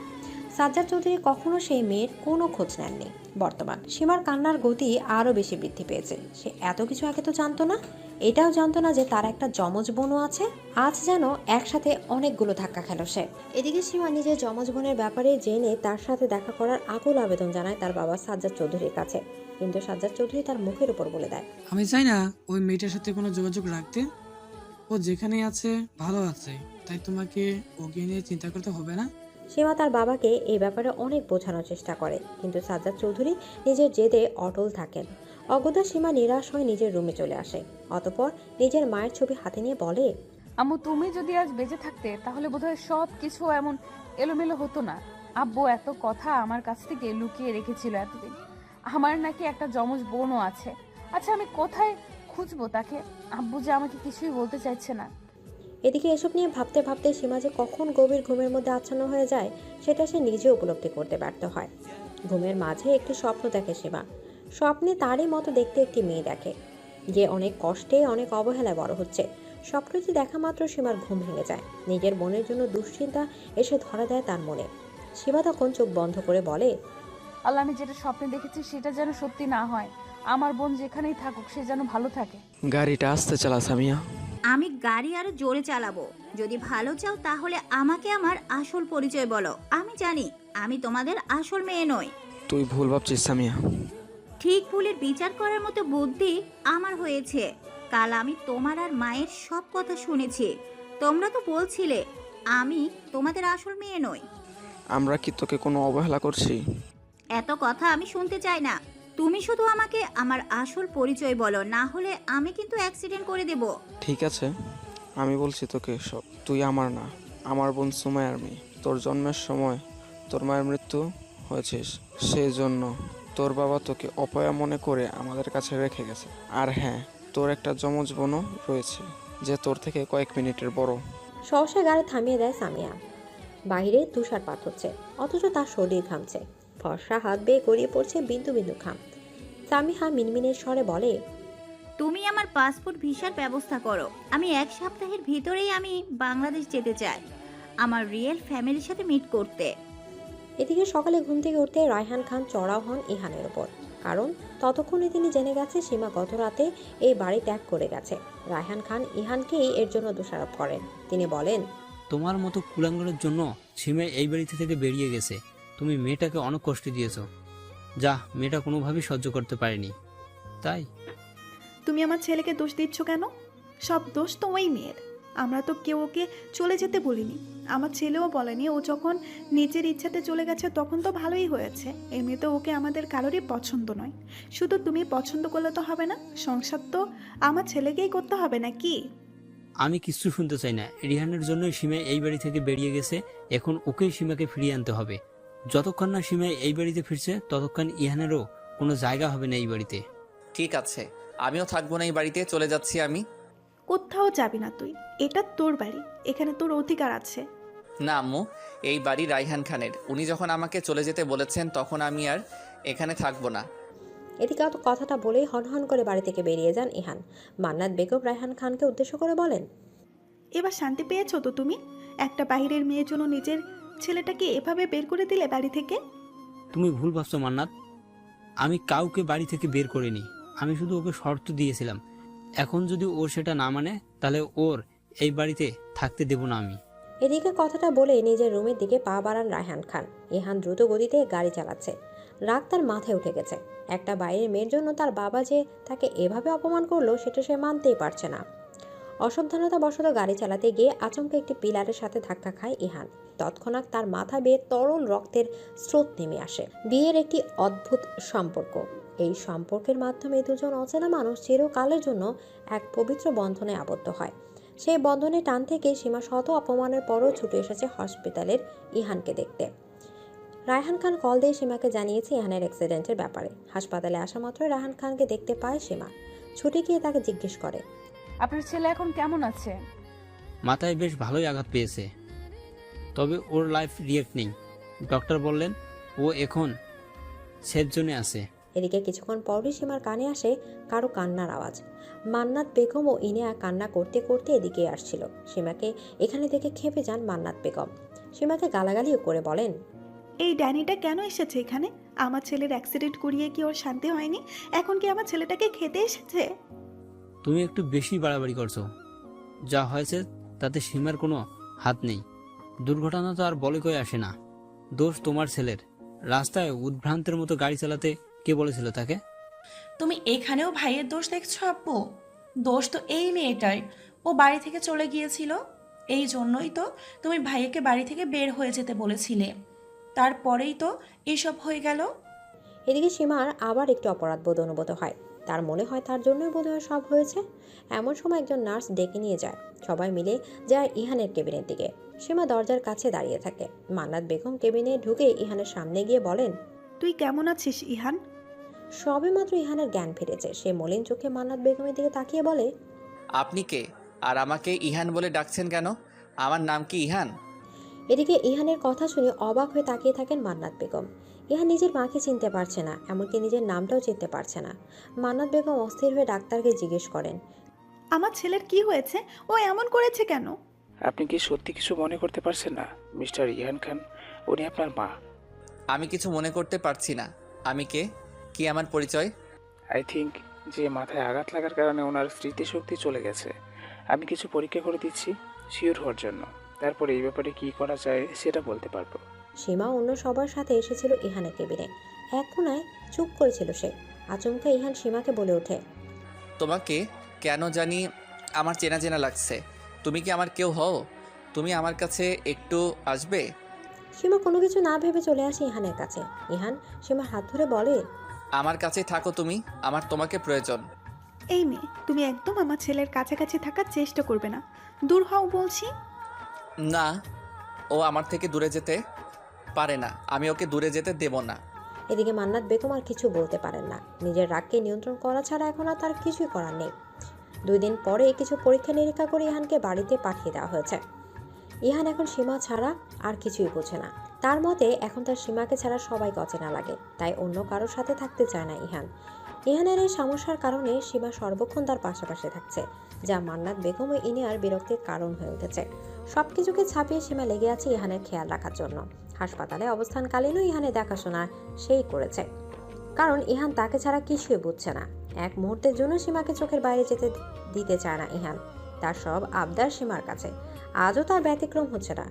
সাজ্জাদ চৌধুরী কখনো সেই মেয়ের কোনো খোঁজ নেননি। বর্তমান সীমার কান্নার গতি আরও বেশি বৃদ্ধি পেয়েছে। সে এত কিছু আগে তো জানতো না। এটাও জানতো না যে তার একটা যমজ বোনও আছে। আজ যেন একসাথে অনেকগুলো ধাক্কা খেল সে। এদিকে সীমা নিজের যমজ বোনের ব্যাপারে জেনে তার সাথে দেখা করার আকুল আবেদন জানায় তার বাবা সাজ্জাদ চৌধুরীর কাছে, কিন্তু সাজ্জাদ চৌধুরী তার মুখের উপর বলে দেয়, আমি চাই না ওই মেয়েটার সাথে কোনো যোগাযোগ রাখতে। ও যেখানে আছে ভালো আছে, তাই তোমাকে ওকে নিয়ে চিন্তা করতে হবে না। সীমা তার বাবাকে এই ব্যাপারে অনেক বোঝানোর চেষ্টা করে, কিন্তু সাজ্জাদ চৌধুরী নিজের জেদে অটল থাকেন। অগত্যা সীমা নিরাশ হয়ে নিজের রুমে চলে আসে। অতঃপর নিজের মায়ের ছবি হাতে নিয়ে বলে, আম্মু, তুমি যদি আজ বেঁচে থাকতে তাহলে বোধহয় সব কিছু এমন এলোমেলো হতো না। আব্বু এত কথা আমার কাছ থেকে লুকিয়ে রেখেছিল এতদিন। আমার নাকি একটা যমজ বোনও আছে। আচ্ছা, আমি কোথায় খুঁজবো তাকে? আব্বু যে আমাকে কিছুই বলতে চাইছে না। এদিকে এসব নিয়ে ভাবতে ভাবতে সীমা যে কখন গভীর ঘুমের মধ্যে আচ্ছন্ন হয়ে যায় সেটা সে নিজে উপলব্ধি করতে ব্যর্থ হয়। ঘুমের মাঝে একটি স্বপ্ন দেখে সীমা। স্বপ্নে তারই মতো দেখতে একটি মেয়ে দেখে, যে অনেক কষ্টে অনেক অবহেলায় বড় হচ্ছে। স্বপ্নটি দেখা মাত্র সীমার ঘুম ভেঙে যায়। নিজের বোনের জন্য দুশ্চিন্তা এসে ধরা দেয় তার মনে। সীমা তখন চোখ বন্ধ করে বলে, আল্লাহ, আমি যেটা স্বপ্নে দেখেছি সেটা যেন সত্যি না হয়। আমার বোন যেখানেই থাকুক সে যেন ভালো থাকে। গাড়িটা আস্তে চালা সামিয়া। আমি গাড়ি আরো জোরে চালাবো। যদি ভালো চাও তাহলে আমাকে আমার আসল পরিচয় বলো। আমি জানি আমি তোমাদের আসল মেয়ে নই। তুই ভুল ভাবছিস সামিয়া। ঠিক ভুলের বিচার করার মতো বুদ্ধি আমার হয়েছে। কাল আমি তোমার আর মায়ের সব কথা শুনেছি। তোমরা তো বলছিলে আমি তোমাদের আসল মেয়ে নই। আমরা কি তোকে কোনো অবহেলা করছি? এত কথা আমি শুনতে চাই না। তুমি শুধু আমাকে আমার আসল পরিচয় বলো, না হলে আমি কিন্তু অ্যাক্সিডেন্ট করে দেব। ঠিক আছে, আমি বলছি তোকে সব। তুই আমার না, আমার বোন সুমাইয়ার মেয়ে। তোর জন্মের সময় তোর মায়ের মৃত্যু হয়েছিস, সেই জন্য তোর বাবা তোকে অপয়া মনে করে আমাদের কাছে রেখে গেছে। আর হ্যাঁ, তোর একটা যমজ বোনও রয়েছে, যে তোর থেকে কয়েক মিনিটের বড়। সহসা গাড়ি থামিয়ে দেয় সামিয়া। বাইরে তুষারপাত হচ্ছে, অথচ তার শরীর ঘামছে। ফর্সা হাত বেয়ে গড়িয়ে পড়ছে বিন্দু বিন্দু ঘাম। সামিহা মিনমিনের স্বরে বলে, তুমি আমার পাসপোর্ট ভিসার ব্যবস্থা করো। আমি 1 সপ্তাহের ভিতরেই আমি বাংলাদেশ যেতে চাই আমার রিয়েল ফ্যামিলির সাথে মিট করতে। এদিকে সকালে ঘুম থেকে উঠতে রায়হান খান চড়াও হন ইহানের ওপর, কারণ ততক্ষণে তিনি জেনে গেছে সীমা গত রাতে এই বাড়ি ত্যাগ করে গেছে। রায়হান খান ইহানকেই এর জন্য দোষারোপ করেন। তিনি বলেন, তোমার মতো কুলাঙ্গারের জন্য সীমা এই বাড়িতে থেকে বেরিয়ে গেছে। তুমি মেয়েটাকে অনেক কষ্ট দিয়েছো, যা মেয়েটা কোনোভাবেই সহ্য করতে পারেনি। তাই তুমি আমার ছেলেকে দোষ দিচ্ছ কেন? সব দোষ তো ওই মেয়ের। আমরা তো কেউ ওকে চলে যেতে বলিনি। আমার ছেলেও বলেনি। ও যখন নিজের ইচ্ছাতে চলে গেছে তখন তো ভালোই হয়েছে। এমনিতে ওকে আমাদের কারোরই পছন্দ নয়। শুধু তুমি পছন্দ করলে তো হবে না, সংসার তো আমার ছেলেকেই করতে হবে না কি? আমি কিচ্ছু শুনতে চাই না। রিহানের জন্যই সীমা এই বাড়ি থেকে বেরিয়ে গেছে। এখন ওকেই সীমাকে ফিরিয়ে আনতে হবে। যতক্ষণ না সীমা এই বাড়িতে ফিরছে ততক্ষণ ইহানেরও কোনো জায়গা হবে না এই বাড়িতে। ঠিক আছে, আমিও থাকবো না এই বাড়িতে, চলে যাচ্ছি আমি। কোথাও যাবি না তুই। এটা তোর বাড়ি, এখানে তোর অধিকার আছে। না আম্মু, এই বাড়ি রায়হান খানের। উনি যখন আমাকে চলে যেতে বলেছেন তখন আমি আর এখানে থাকবো না। এদিকে কথাটা বলেই হনহন করে বাড়ি থেকে বেরিয়ে যান ইহান। মান্নাত বেগম রায়হান খানকে উদ্দেশ্য করে বলেন, এবার শান্তি পেয়েছো তো তুমি? একটা বাইরের মেয়ের জন্য নিজের ছেলেটাকে এভাবে বের করে দিলে বাড়ি থেকে। তুমি ভুল ভাবছো মান্নাত। আমি কাউকে বাড়ি থেকে বের করিনি। আমি শুধু ওকে শর্ত দিয়েছিলাম। এখন যদি ওর সেটা না মানে তাহলে ওর এই বাড়িতে থাকতে দেব না আমি। এদিকে কথাটা বলে নিজের রুমের দিকে পা বাড়ান রায়হান খান। ইহান দ্রুত গতিতে গাড়ি চালাচ্ছে। রাগ তার মাথায় উঠে গেছে। একটা বাইরের মেয়ের জন্য তার বাবা যে তাকে এভাবে অপমান করলো সেটা সে মানতেই পারছে না। অসাবধানতাবশত গাড়ি চালাতে গিয়ে আচমকা একটি পিলারের সাথে ধাক্কা খায় ইহান। তৎক্ষণাৎ তার মাথা বেয়ে তরল রক্তের স্রোত নেমে আসে। বিয়ের একটি অদ্ভুত সম্পর্ক, এই সম্পর্কের মাধ্যমে দুজন অচেনা মানুষ চিরকালের জন্য এক পবিত্র বন্ধনে আবদ্ধ হয়। সেই বন্ধনে টান থেকে সীমা শত অপমানের পরও ছুটে এসেছে হসপিটালের ইহানকে দেখতে। রায়হান খান কল দিয়ে সীমাকে জানিয়েছে ইহানের অ্যাক্সিডেন্টের ব্যাপারে। হাসপাতালে আসা মাত্রই রায়হান খানকে দেখতে পায় সীমা। ছুটে গিয়ে তাকে জিজ্ঞেস করে, আপনার ছেলে এখন কেমন আছে? মাথায় বেশ ভালোই আঘাত পেয়েছে, তবে ওর লাইফ রিয়েক্ট নেই। ডক্টর বললেন ও এখন সেফ জোনে আছে। এদিকে কিছুক্ষণ পরই সীমার কানে আসে কারো কান্নার আওয়াজ। মান্নাত বেগম ও ইনিয়া কান্না করতে করতে এদিকে আসছিল। সীমাকে এখানে দেখে ক্ষেপে যান মান্নাত বেগম। সীমাকে গালাগালিও করে বলেন, এই ড্যানিটা কেন এসেছে এখানে? আমার ছেলের অ্যাক্সিডেন্ট করিয়ে কি ওর শান্তি হয়নি? এখন কি আমার ছেলেটাকে খেতে এসেছে? তুমি একটু বেশি বাড়াবাড়ি করছো। যা হয়েছে তাতে সীমার কোনো হাত নেই। দুর্ঘটনা তো আর বলে কয়ে আসে না, দোষ তোমার ছেলের। রাস্তায় উদ্ভ্রান্তের মতো গাড়ি চালাতে কে বলেছিল তাকে? তুমি এখানেও ভাইয়ের দোষ দেখছো আব্বু? দোষ তো এই মেয়েটার। ও বাড়ি থেকে চলে গিয়েছিল, এই জন্যই তো তুমি ভাইয়াকে বাড়ি থেকে বের হয়ে যেতে বলেছিলে। তারপরেই তো এসব হয়ে গেল। এদিকে সীমার আবার একটু অপরাধবোধ অনুভূত হয়। তার মনে হয় তার জন্যই বোধহয় সব হয়েছে। এমন সময় একজন নার্স ডেকে নিয়ে যায়। সবাই মিলে যায় ইহানের কেবিনের দিকে। সীমা দরজার কাছে দাঁড়িয়ে থাকে। মান্নাত বেগম কেবিনে ঢুকে ইহানের সামনে গিয়ে বলেন, তুই কেমন আছিস ইহান? সবেমাত্র ইহানের জ্ঞান ফিরেছে। সে মলিন চোখে মান্নাত বেগমের দিকে তাকিয়ে বলে, আপনি কে? আর আমাকে ইহান বলে ডাকছেন কেন? আমার নাম কি ইহান? এদিকে ইহানের কথা শুনে অবাক হয়ে তাকিয়ে থাকেন মান্নাত বেগম। ইহান নিজের মাকে চিনতে পারছে না, এমনকি নিজের নামটাও চিনতে পারছে না। মান্নাত বেগম অস্থির হয়ে ডাক্তারকে জিজ্ঞেস করেন, আমার ছেলের কি হয়েছে? ও এমন করেছে কেন? আপনি কি সত্যি কিছু মনে করতে পারছেন না মিস্টার ইহান খান? উনি আপনার মা। আমি কিছু মনে করতে পারছি না। আমি কে? কি আমার পরিচয়? আই থিঙ্ক যে মাথায় আঘাত লাগার কারণে ওনার স্মৃতিশক্তি চলে গেছে। আমি কিছু পরীক্ষা করে দিচ্ছি শিওর হওয়ার জন্য, তারপরে এই ব্যাপারে কি করা যায় সেটা বলতে পারবো। সীমা অন্য সবার সাথে এসেছিল ইহানের কেবিনে। এক কোনায় চুপ করেছিল সে। আচমকা ইহান সীমাকে বলে ওঠে, তোমাকে কেন জানি আমার চেনা চেনা লাগছে। তুমি কি আমার কেউ হও? তুমি আমার কাছে একটু আসবে? সীমা কোনো কিছু না ভেবে চলে আসে ইহানের কাছে। ইহান সীমার হাত ধরে বলে, আমার কাছে থাকো তুমি, আমার তোমাকে প্রয়োজন। এই মেয়ে, তুমি একদম আমার ছেলের কাছাকাছি থাকার চেষ্টা করবে না। দূর হও বলছি। না, ও আমার থেকে দূরে যেতে পারে না। আমি ওকে দূরে যেতে দেব না। এদিকে মান্নাত বেগম আর কিছু বলতে পারেন না। নিজের রাগকে নিয়ন্ত্রণ করা ছাড়া এখন আর তার কিছুই করার নেই। 2 দিন পরে কিছু পরীক্ষা নিরীক্ষা করে ইহানকে বাড়িতে পাঠিয়ে দেওয়া হয়েছে। ইহান এখন সীমা ছাড়া আর কিছুই বোঝে না। তার মতে এখন তার সীমাকে ছাড়া সবাইকে অচেনা লাগে, তাই অন্য কারোর সাথে থাকতে চায় না ইহান। ইহানের এই সমস্যার কারণে সীমা সর্বক্ষণ তার পাশাপাশি থাকছে, যা মান্নাত বেগম ও ইনিয়ার বিরক্তির কারণ হয়ে উঠেছে। সবকিছুকে ছাপিয়ে সীমা লেগে আছে ইহানের খেয়াল রাখার জন্য। হাসপাতালে অবস্থানকালীনও ইহানের দেখাশোনা সেই করেছে, কারণ ইহান তাকে ছাড়া কিছুই বুঝছে না। এক মুহূর্তের জন্য সীমাকে চোখের বাইরে যেতে দিতে চায় না ইহান। তার সব আবদার সীমার কাছে। আজও তার ব্যতিক্রম হচ্ছে না।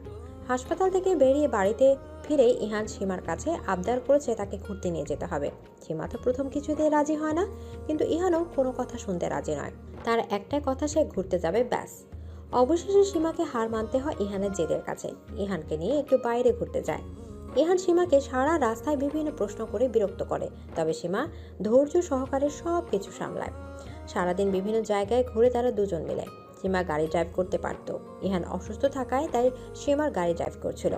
হাসপাতাল থেকে বেরিয়ে বাড়িতে ফিরে ইহান সীমার কাছে আবদার করেছে তাকে ঘুরতে নিয়ে যেতে হবে। সীমা তো প্রথম কিছুতেই রাজি হয় না, কিন্তু ইহানও কোনো কথা শুনতে রাজি নয়। তার একটাই কথা, সে ঘুরতে যাবে, ব্যাস। অবশেষে সীমাকে হার মানতে হয় ইহানের জেদের কাছে। ইহানকে নিয়ে একটু বাইরে ঘুরতে যায়। ইহান সীমাকে সারা রাস্তায় বিভিন্ন প্রশ্ন করে বিরক্ত করে, তবে সীমা ধৈর্য সহকারে সব কিছু সামলায়। সারাদিন বিভিন্ন জায়গায় ঘুরে তারা দুজন মিলে। সীমা গাড়ি ড্রাইভ করতে পারত, ইহান অসুস্থ থাকায় তাই সীমার গাড়ি ড্রাইভ করছিল।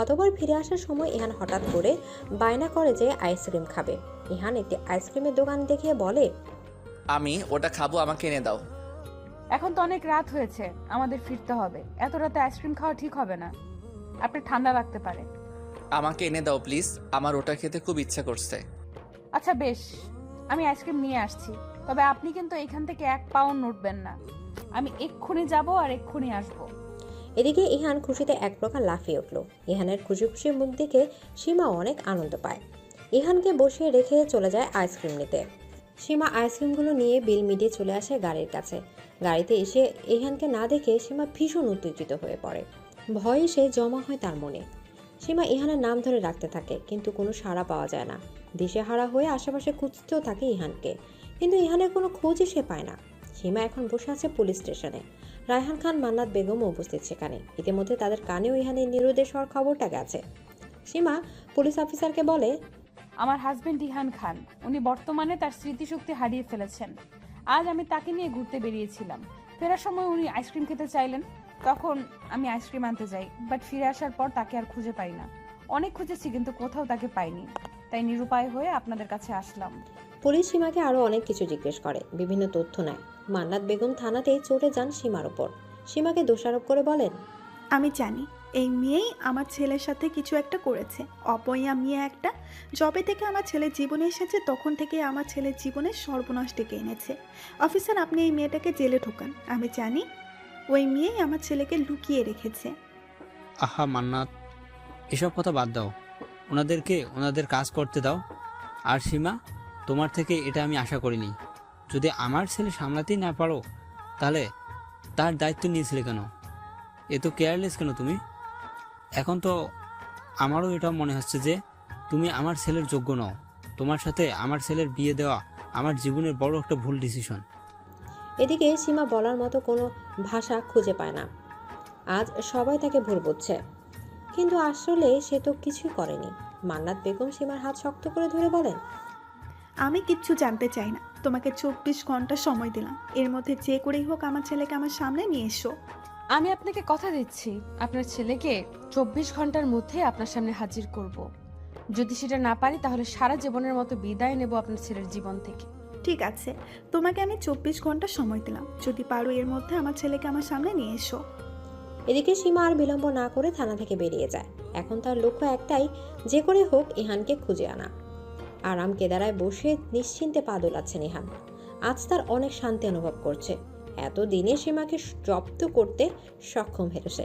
অতঃপর ফিরে আসার সময় ইহান হঠাৎ করে বায়না করে যে আইসক্রিম খাবে। ইহান একটি আইসক্রিমের দোকান দেখিয়ে বলে, আমি ওটা খাবো, আমাকে এনে দাও। এখন তো অনেক রাত হয়েছে, আমাদের ফিরতে হবে। এত রাতে আইসক্রিম খাওয়া ঠিক হবে না, আপনি ঠান্ডা লাগতে পারে। আমাকে এনে দাও প্লিজ, আমার ওটা খেতে খুব ইচ্ছা করছে। আচ্ছা বেশ, আমি আইসক্রিম নিয়ে আসছি, তবে আপনি কিন্তু এখান থেকে 1 পাউন্ড নড়বেন না। আমি এক্ষুনি যাব আর এক্ষুনি আসবো। এদিকে ইহান খুশিতে এক প্রকার লাফিয়ে উঠল। ইহানের খুশি খুশি মুখ দেখে সীমা অনেক আনন্দ পায়। ইহানকে বসিয়ে রেখে চলে যায় আইসক্রিম নিতে। সীমা আইসক্রিমগুলো নিয়ে বিল মিটিয়ে চলে আসে গাড়ির কাছে। গাড়িতে এসে ইহানকে না দেখে সীমা ভীষণ উত্তেজিত হয়ে পড়ে। ভয় এসে জমা হয় তার মনে। সীমা ইহানের নাম ধরে রাখতে থাকে, কিন্তু কোনো সাড়া পাওয়া যায় না। দিশেহারা হয়ে আশেপাশে খুঁজতেও থাকে ইহানকে, কিন্তু ইহানের কোনো খোঁজই সে পায় না। সীমা এখন বসে আছে পুলিশ স্টেশনে। রায়হান খান, মান্নাত বেগমও উপস্থিত সেখানে। ইতিমধ্যে তাদের কানেও ইহানের নিরুদ্দেশ হওয়ার খবরটা গেছে। সীমা পুলিশ অফিসারকে বলে, আমার হাজবেন্ড ইহান খান, উনি বর্তমানে তার স্মৃতিশক্তি হারিয়ে ফেলেছেন। আজ আমি তাকে নিয়ে ঘুরতে বেরিয়েছিলাম। ফেরার সময় উনি আইসক্রিম খেতে চাইলেন, তখন আমি আইসক্রিম আনতে যাই, বাট ফিরে আসার পর তাকে আর খুঁজে পাই না। অনেক খুঁজেছি কিন্তু কোথাও তাকে পাইনি, তাই নিরুপায় হয়ে আপনাদের কাছে আসলাম। পুলিশ সীমাকে আরও অনেক কিছু জিজ্ঞেস করে, বিভিন্ন তথ্য নেয়। মান্নাত বেগম থানাতেই চটে যান সীমার ওপর। সীমাকে দোষারোপ করে বলেন, আমি জানি এই মেয়েই আমার ছেলের সাথে কিছু একটা করেছে। অপয়া মেয়ে একটা। যবে থেকে আমার ছেলের জীবনে এসেছে তখন থেকে আমার ছেলের জীবনে সর্বনাশ ডেকে এনেছে। অফিসার, আপনি এই মেয়েটাকে জেলে ঢোকান। আমি জানি ওই মেয়েই আমার ছেলেকে লুকিয়ে রেখেছে। আহা মান্নাত, এসব কথা বাদ দাও, ওনাদেরকে ওনাদের কাজ করতে দাও। আর সীমা, তোমার থেকে এটা আমি আশা করিনি। যদি আমার ছেলে সামলাতেই না পারো, তাহলে তার দায়িত্ব নিয়েছিলে কেন? এ তো কেয়ারলেস কেন তুমি? এখন তো আমারও এটা মনে হচ্ছে যে তুমি আমার ছেলের যোগ্য নও। তোমার সাথে আমার ছেলের বিয়ে দেওয়া আমার জীবনের বড় একটা ভুল ডিসিশন। এদিকে সীমা বলার মতো কোনো ভাষা খুঁজে পায় না। আজ সবাই তাকে ভুল বুঝছে, কিন্তু আসলে সে তো কিছুই করেনি। মান্নাত বেগম সীমার হাত শক্ত করে ধরে বলেন, আমি কিচ্ছু জানতে চাই না। তোমাকে 24 ঘন্টা সময় দিলাম, এর মধ্যে যে করেই হোক আমার ছেলেকে আমার সামনে নিয়ে এসো। আমি আপনাকে কথা দিচ্ছি, আপনার ছেলেকে 24 ঘন্টার মধ্যে আপনার সামনে হাজির করব। যদি সেটা না পারি তাহলে সারা জীবনের মতো বিদায় নেব আপনার ছেলের জীবন থেকে। ঠিক আছে, তোমাকে আমি 24 ঘন্টা সময় দিলাম, যদি পারো এর মধ্যে আমার ছেলেকে আমার সামনে নিয়ে এসো। এদিকে সীমা আর বিলম্ব না করে থানা থেকে বেরিয়ে যায়। এখন তার লক্ষ্য একটাই, যে করে হোক ইহানকে খুঁজে আনা। আরাম কেদারায় বসে নিশ্চিন্তে পা দোলাচ্ছেন ইহান। আজ তার অনেক শান্তি অনুভব করছে। এতদিনে সীমাকে জব্দ করতে সক্ষম হয়েছে,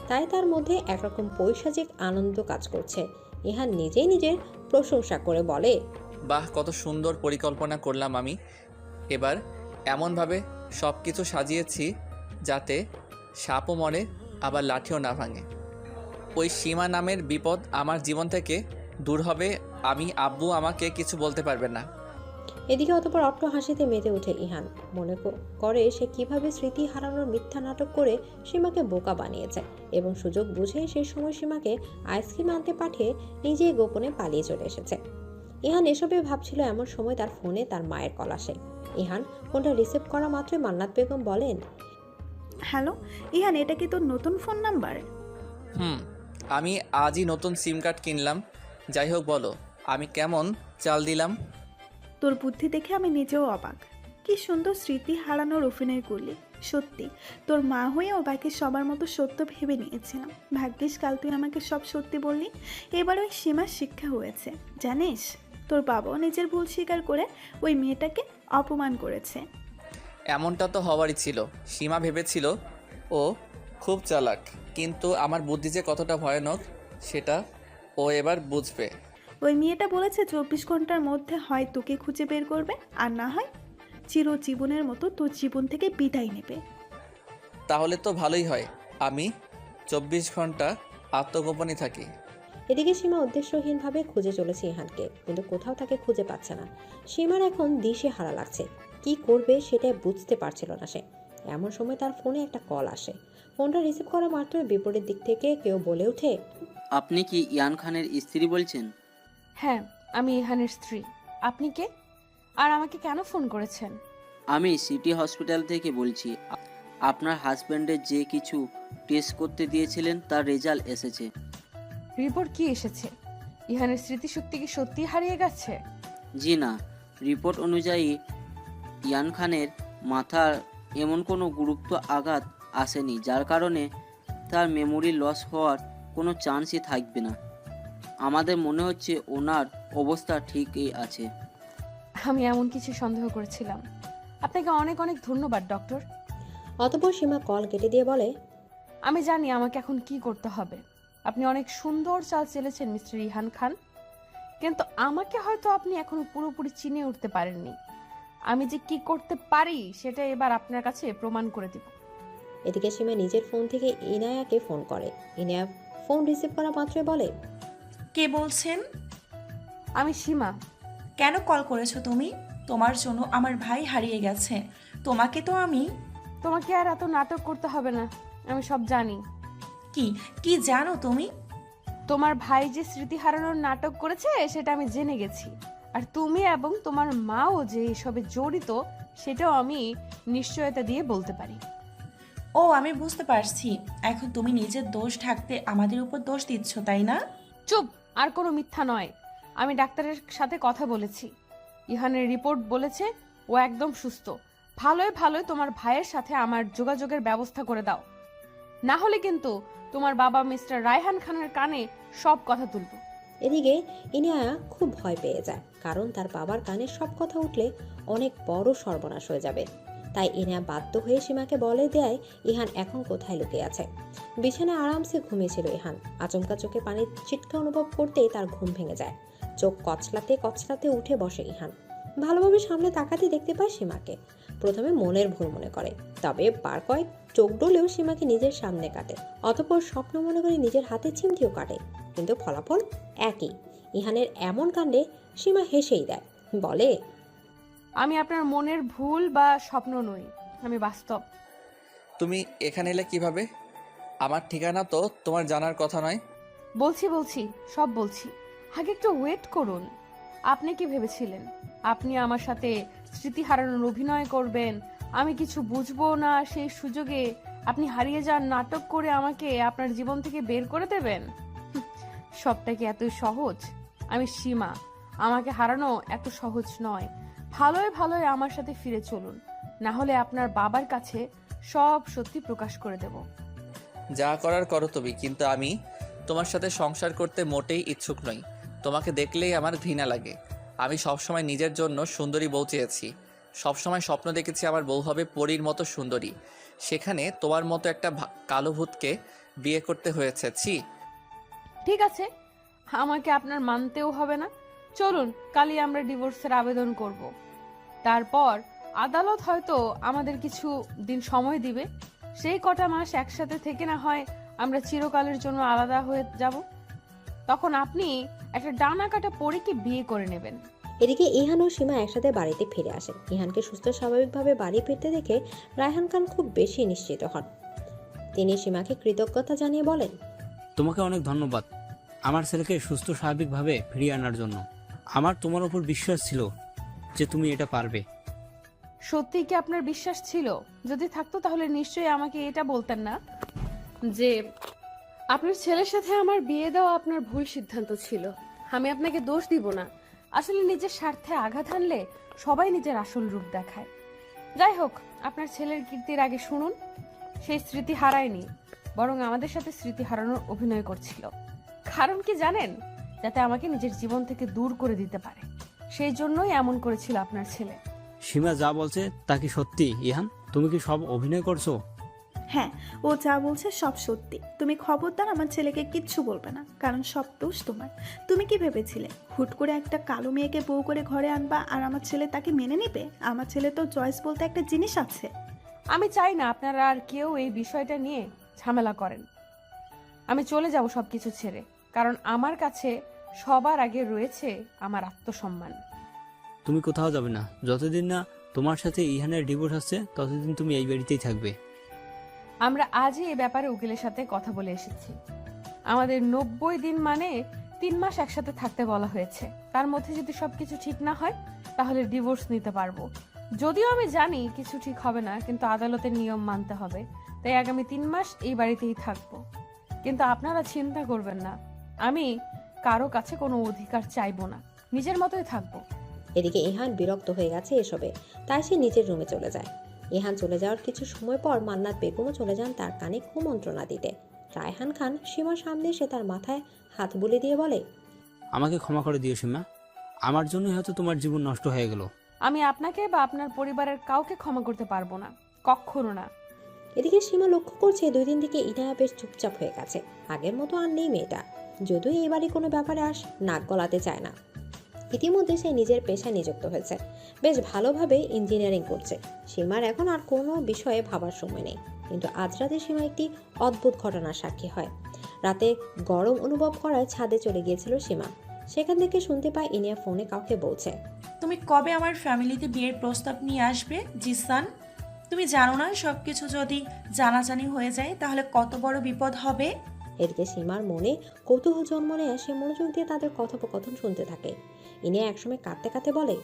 তাই তার মধ্যে একরকম পৈশাচিক আনন্দ কাজ করছে। ইহান নিজেই নিজের প্রশংসা করে বলে, বাহ, কত সুন্দর পরিকল্পনা করলাম আমি। এবার এমনভাবে সব কিছু সাজিয়েছি যাতে সাপও মরে আবার লাঠিও না ভাঙে। ওই সীমা নামের বিপদ আমার জীবন থেকে দূর হবে। আমি আব্বু আমাকে কিছু বলতে পারবে না। এদিকে অতপর অট্ট হাসিতে মেতে ওঠে ইহান। মনে করে সে কিভাবে স্মৃতি হারানোর মিথ্যা নাটক করে সীমাকে বোকা বানিয়েছে, এবং সুযোগ বুঝে সেই সময় সীমাকে আইসক্রিম আনতে পাঠিয়ে নিজেই গোপনে পালিয়ে চলে এসেছে। ইহান এসবে ভাবছিল, এমন সময় তার ফোনে তার মায়ের কল আসে। ইহান ফোনটা রিসিভ করা মাত্রই মান্নাত বেগম বলেন, হ্যালো ইহান, এটা কি তোর নতুন ফোন নাম্বার? আমি আজই নতুন সিম কার্ড কিনলাম। যাই হোক, বলো আমি কেমন চাল দিলাম? তোর বুদ্ধি দেখে আমি নিজেও অবাক। কি সুন্দর স্মৃতি হারানোর অভিনয় করলি। সত্যি তোর মা হয়ে ওবাকে সবার মতো সত্য ভেবে নিয়েছিলাম। ভাগ্যিস কাল তুই আমাকে সব সত্যি বললি। এবার ওই সীমার শিক্ষা হয়েছে। জানিস, তোর বাবাও নিজের ভুল স্বীকার করে ওই মেয়েটাকে অপমান করেছে। এমনটা তো হওয়ারই ছিল। সীমা ভেবেছিল ও খুব চালাক, কিন্তু আমার বুদ্ধি যে কতটা ভয়ানক সেটা ও এবার বুঝবে। ওই মেয়েটা বলেছে 24 ঘন্টার মধ্যে হয় তোকে খুঁজে বের করবে, আর না হয় চিরজীবনের মতো তোর জীবন থেকে বিদায় নেবে। তাহলে তো ভালোই হয়, আমি 24 ঘন্টা আত্মগোপনে থাকি। এদিকে সীমা উদ্দেশ্যহীনভাবে খুঁজে চলেছে ইহানকে, কিন্তু কোথাও তাকে খুঁজে পাচ্ছে না। সীমার এখন দিশে হারা লাগছে, কি করবে সেটাই বুঝতে পারছিল না সে। এমন সময় তার ফোনে একটা কল আসে। ফোনটা রিসিভ করা মাত্র বিপরীত দিক থেকে কেউ বলে ওঠে, আপনি কি ইয়ান খানের স্ত্রী বলছেন? হ্যাঁ, আমি ইহানের স্ত্রী। আপনি কে, আর আমাকে কেন ফোন করেছেন? আমি সিটি হসপিটাল থেকে বলছি। আপনার হাজব্যান্ডের যে কিছু টেস্ট করতে দিয়েছিলেন তার রেজাল্ট এসেছে। রিপোর্ট কি এসেছে? ইহানের স্মৃতিশক্তি কি সত্যি হারিয়ে গেছে? জি না, রিপোর্ট অনুযায়ী ইয়ান খানের মাথার এমন কোনো গুরুত্ব আঘাত আসেনি যার কারণে তার মেমোরি লস হওয়ার কোনো চান্সই থাকবে না। আমাদের মনে হচ্ছে ওনার অবস্থা ঠিকই আছে। আমি এমন কিছু সন্দেহ করেছিলাম। আপনাকে অনেক অনেক ধন্যবাদ ডক্টর। অতঃপর সীমা কল কেটে দিয়ে বলে, আমি জানি আমাকে এখন কি করতে হবে। আপনি অনেক সুন্দর চাল চেলেছেন মিস্টার ইহান খান, কিন্তু আমাকে হয়তো আপনি এখনো পুরোপুরি চিনে উঠতে পারেননি। আমি যে কি করতে পারি সেটা এবার আপনার কাছে প্রমাণ করে দিব। এদিকে সীমা নিজের ফোন থেকে ইনায়াকে ফোন করে। ইনায়া ফোন রিসিভ করা মাত্রই বলে, কে বলছেন? আমি সীমা। কেন কল করেছো তুমি? তোমার জন্য আমার ভাই হারিয়ে গেছে। তোমাকে তো আমি... তোমাকে আর এত নাটক করতে হবে না, আমি সব জানি। কি কি জানো তুমি? তোমার ভাই যে স্মৃতি হারানোর নাটক করেছে সেটা আমি জেনে গেছি, আর তুমি এবং তোমার মাও যে এসবে জড়িত সেটাও আমি নিশ্চয়তা দিয়ে বলতে পারি। ও, আমি বুঝতে পারছি। এখন তুমি নিজের দোষ ঢাকতে আমাদের উপর দোষ দিচ্ছ, তাই না? চুপ, আর কোনো মিথ্যা নয়। আমি ডাক্তারের সাথে কথা বলেছি, ইহানের রিপোর্ট বলেছে ও একদম সুস্থ। ভালোই ভালোই তোমার ভাইয়ের সাথে আমার যোগাযোগের ব্যবস্থা করে দাও, না হলে কিন্তু তোমার বাবা মিস্টার রায়হান খানের কানে সব কথা তুলব। এদিকে ইনিয়া খুব ভয় পেয়ে যায়, কারণ তার বাবার কানে সব কথা উঠলে অনেক বড় সর্বনাশ হয়ে যাবে। তাই ইনিয়া বাধ্য হয়ে সীমাকে বলে দেয় ইহান এখন কোথায় লুকিয়ে আছে। বিছানায় আরামসে ঘুমিয়েছিল ইহান। আচমকা চোখে পানির ছিটকা অনুভব করতেই তার ঘুম ভেঙে যায়। চোখ কচলাতে কচলাতে উঠে বসে ইহান। ভালোভাবে সামনে তাকাতে দেখতে পায় সীমাকে। প্রথমে মনের ভুল মনে করে, তবে বার কয়েক চোখ ডলেও সীমাকে নিজের সামনে কাটে। অতঃপর স্বপ্ন মনে করে নিজের হাতে চিমটিও কাটে, কিন্তু ফলাফল একই। ইহানের এমন কাণ্ডে সীমা হেসেই দেয়, বলে, আমি আপনার মনের ভুল বা স্বপ্ন নই, আমি বাস্তব। তুমি এখানে এলে কিভাবে? আমার ঠিকানা তো তোমার জানার কথা নয়। বলছি সব বলছি, আগে একটু ওয়েট করুন। আপনি কি ভেবেছিলেন আপনি আমার সাথে স্মৃতি হারানোর অভিনয় করবেন, আমি কিছু বুঝবো না, সেই সুযোগে আপনি হারিয়ে যান নাটক করে আমাকে আপনার জীবন থেকে বের করে দেবেন? সবটা কি এতই সহজ? আমি সীমা, আমাকে হারানো এত সহজ নয়। ভালোই ভালোই আমার সাথে ফিরে চলুন, না হলে আপনার বাবার কাছে সব সত্যি প্রকাশ করে দেব। যা করার করো তুমি, কিন্তু আমি তোমার সাথে সংসার করতে মোটেই ইচ্ছুক নই। তোমাকে দেখলেই আমার ঘৃণা লাগে। আমি সবসময় নিজের জন্য সুন্দরী বউ চেয়েছি, সবসময় স্বপ্ন দেখেছি আমার বউ হবে পরীর মতো সুন্দরী। সেখানে তোমার মতো একটা কালো ভূতকে বিয়ে করতে হয়েছে। ছি। ঠিক আছে, আমাকে আপনার মানতেও হবে না। চলুন, কালই আমরা ডিভোর্সের আবেদন করব। তারপর আদালত হয়তো আমাদের কিছু দিন সময় দিবে। সেই কটা মাস একসাথে থেকে না হয় আমরা চিরকালের জন্য আলাদা হয়ে যাব। তখন আপনি একটা ডানা কাটা পরীকে বিয়ে করে নেবেন। এদিকে ইহান ও সীমা একসাথে বাড়িতে ফিরে আসেন। ইহানকে সুস্থ স্বাভাবিকভাবে বাড়ি ফিরতে দেখে রায়হান খান খুব বেশি নিশ্চিত হন। তিনি সীমাকে কৃতজ্ঞতা জানিয়ে বলেন, তোমাকে অনেক ধন্যবাদ আমার ছেলেকে সুস্থ স্বাভাবিকভাবে ফিরিয়ে আনার জন্য। আমার তোমার উপর বিশ্বাস ছিল যে তুমি এটা পারবে। সত্যি কি আপনার বিশ্বাস ছিল? যদি থাকতো তাহলে নিশ্চয়ই আমাকে এটা বলতেন না যে আপনার ছেলের সাথে আমার বিয়ে দেওয়া আপনার ভুল সিদ্ধান্ত ছিল। আমি আপনাকে দোষ দিব না, আসলে নিজের স্বার্থে আঘাত হানলে সবাই নিজের আসল রূপ দেখায়। যাই হোক, আপনার ছেলের কীর্তির আগে শুনুন, সেই স্মৃতি হারায়নি, বরং আমাদের সাথে স্মৃতি হারানোর অভিনয় করছিল। কারণ কি জানেন? যাতে আমাকে নিজের জীবন থেকে দূর করে দিতে পারে। সেই জন্যই এমন করেছিল আপনার ছেলে। সীমা যা বলছে তা কি সত্যি? ইহান, তুমি কি সব অভিনয় করছো? হ্যাঁ, ও যা বলছে সব সত্যি। তুমি খবরদার আমার ছেলেকে কিচ্ছু বলবে না, কারণ সব দোষ তোমার। তুমি কি ভেবেছিলে হুট করে একটা কালো মেয়েকে বউ করে ঘরে আনবা আর আমার ছেলে তাকে মেনে নেবে? আমার ছেলে তো চয়েস বলতে একটা জিনিস আছে। আমি চাই না আপনারা আর কেউ এই বিষয়টা নিয়ে ঝামেলা করেন। আমি চলে যাব সবকিছু ছেড়ে, কারণ আমার কাছে সবার আগে রয়েছে আমার আত্মসম্মান। তুমি কোথাও যাবে না। যতদিন না তোমার সাথে ইহানের ডিভোর্স আসছে ততদিন তুমি এই বাড়িতেই থাকবে। আমরা আজই এই ব্যাপারে উকিলের সাথে কথা বলে এসেছি। আমাদের 90 দিন মানে 3 মাস একসাথে থাকতে বলা হয়েছে। তার মধ্যে যদি সবকিছু ঠিক না হয় তাহলে ডিভোর্স নিতে পারবো। যদিও আমি জানি কিছু ঠিক হবে না, কিন্তু আদালতের নিয়ম মানতে হবে। তাই আগামী 3 মাস এই বাড়িতেই থাকবো। কিন্তু আপনারা চিন্তা করবেন না, আমি কারো কাছে কোনো অধিকার চাইবো না, নিজের মতোই থাকবো। এদিকে ইহান বিরক্ত হয়ে গেছে এসবে, তাই সে নিজের রুমে চলে যায়। ইহান চলে যাওয়ার কিছু সময় পর মান্নাত বেগমও চলে যান তার কানে কুমন্ত্রণা দিতে। রায়হান খান সীমার সামনে এসে তার মাথায় হাত বুলিয়ে দিয়ে বলে, আমাকে ক্ষমা করে দিও সীমা, আমার জন্যই হয়তো তোমার জীবন নষ্ট হয়ে গেল। আমি আপনাকে বা আপনার পরিবারের কাউকে ক্ষমা করতে পারবো না, কখনো না। এদিকে সীমা লক্ষ্য করছে 2 দিন থেকে ইনায়া বেশ চুপচাপ হয়ে গেছে। আগের মতো আর নেই মেয়েটা, যদিও এবারে কোনো ব্যাপারে নাক গলাতে চায় না। ইতিমধ্যে সে নিজের পেশায় নিযুক্ত হয়েছে, বেশ ভালোভাবে ইঞ্জিনিয়ারিং করছে। সীমার এখন আর কোনো বিষয়ে ভাবার সময় নেই। কিন্তু আজ রাতে সীমা একটি অদ্ভুত ঘটনার সাক্ষী হয়। রাতে গরম অনুভব করায় ছাদে চলে গিয়েছিল সীমা। সেখান থেকে শুনতে পায় ইনিয়া ফোনে কাউকে বলছে, তুমি কবে আমার ফ্যামিলিতে বিয়ের প্রস্তাব নিয়ে আসবে জিসান? তুমি জানো না সব কিছু যদি জানাজানি হয়ে যায় তাহলে কত বড় বিপদ হবে? এদিকে সীমার মনে কৌতূহল জন্ম নেয়, সে মনোযোগ দিয়ে তাদের কথোপকথন শুনতে থাকে। ইনিয়া একসময় কাঁদতে কাঁদতে বলে,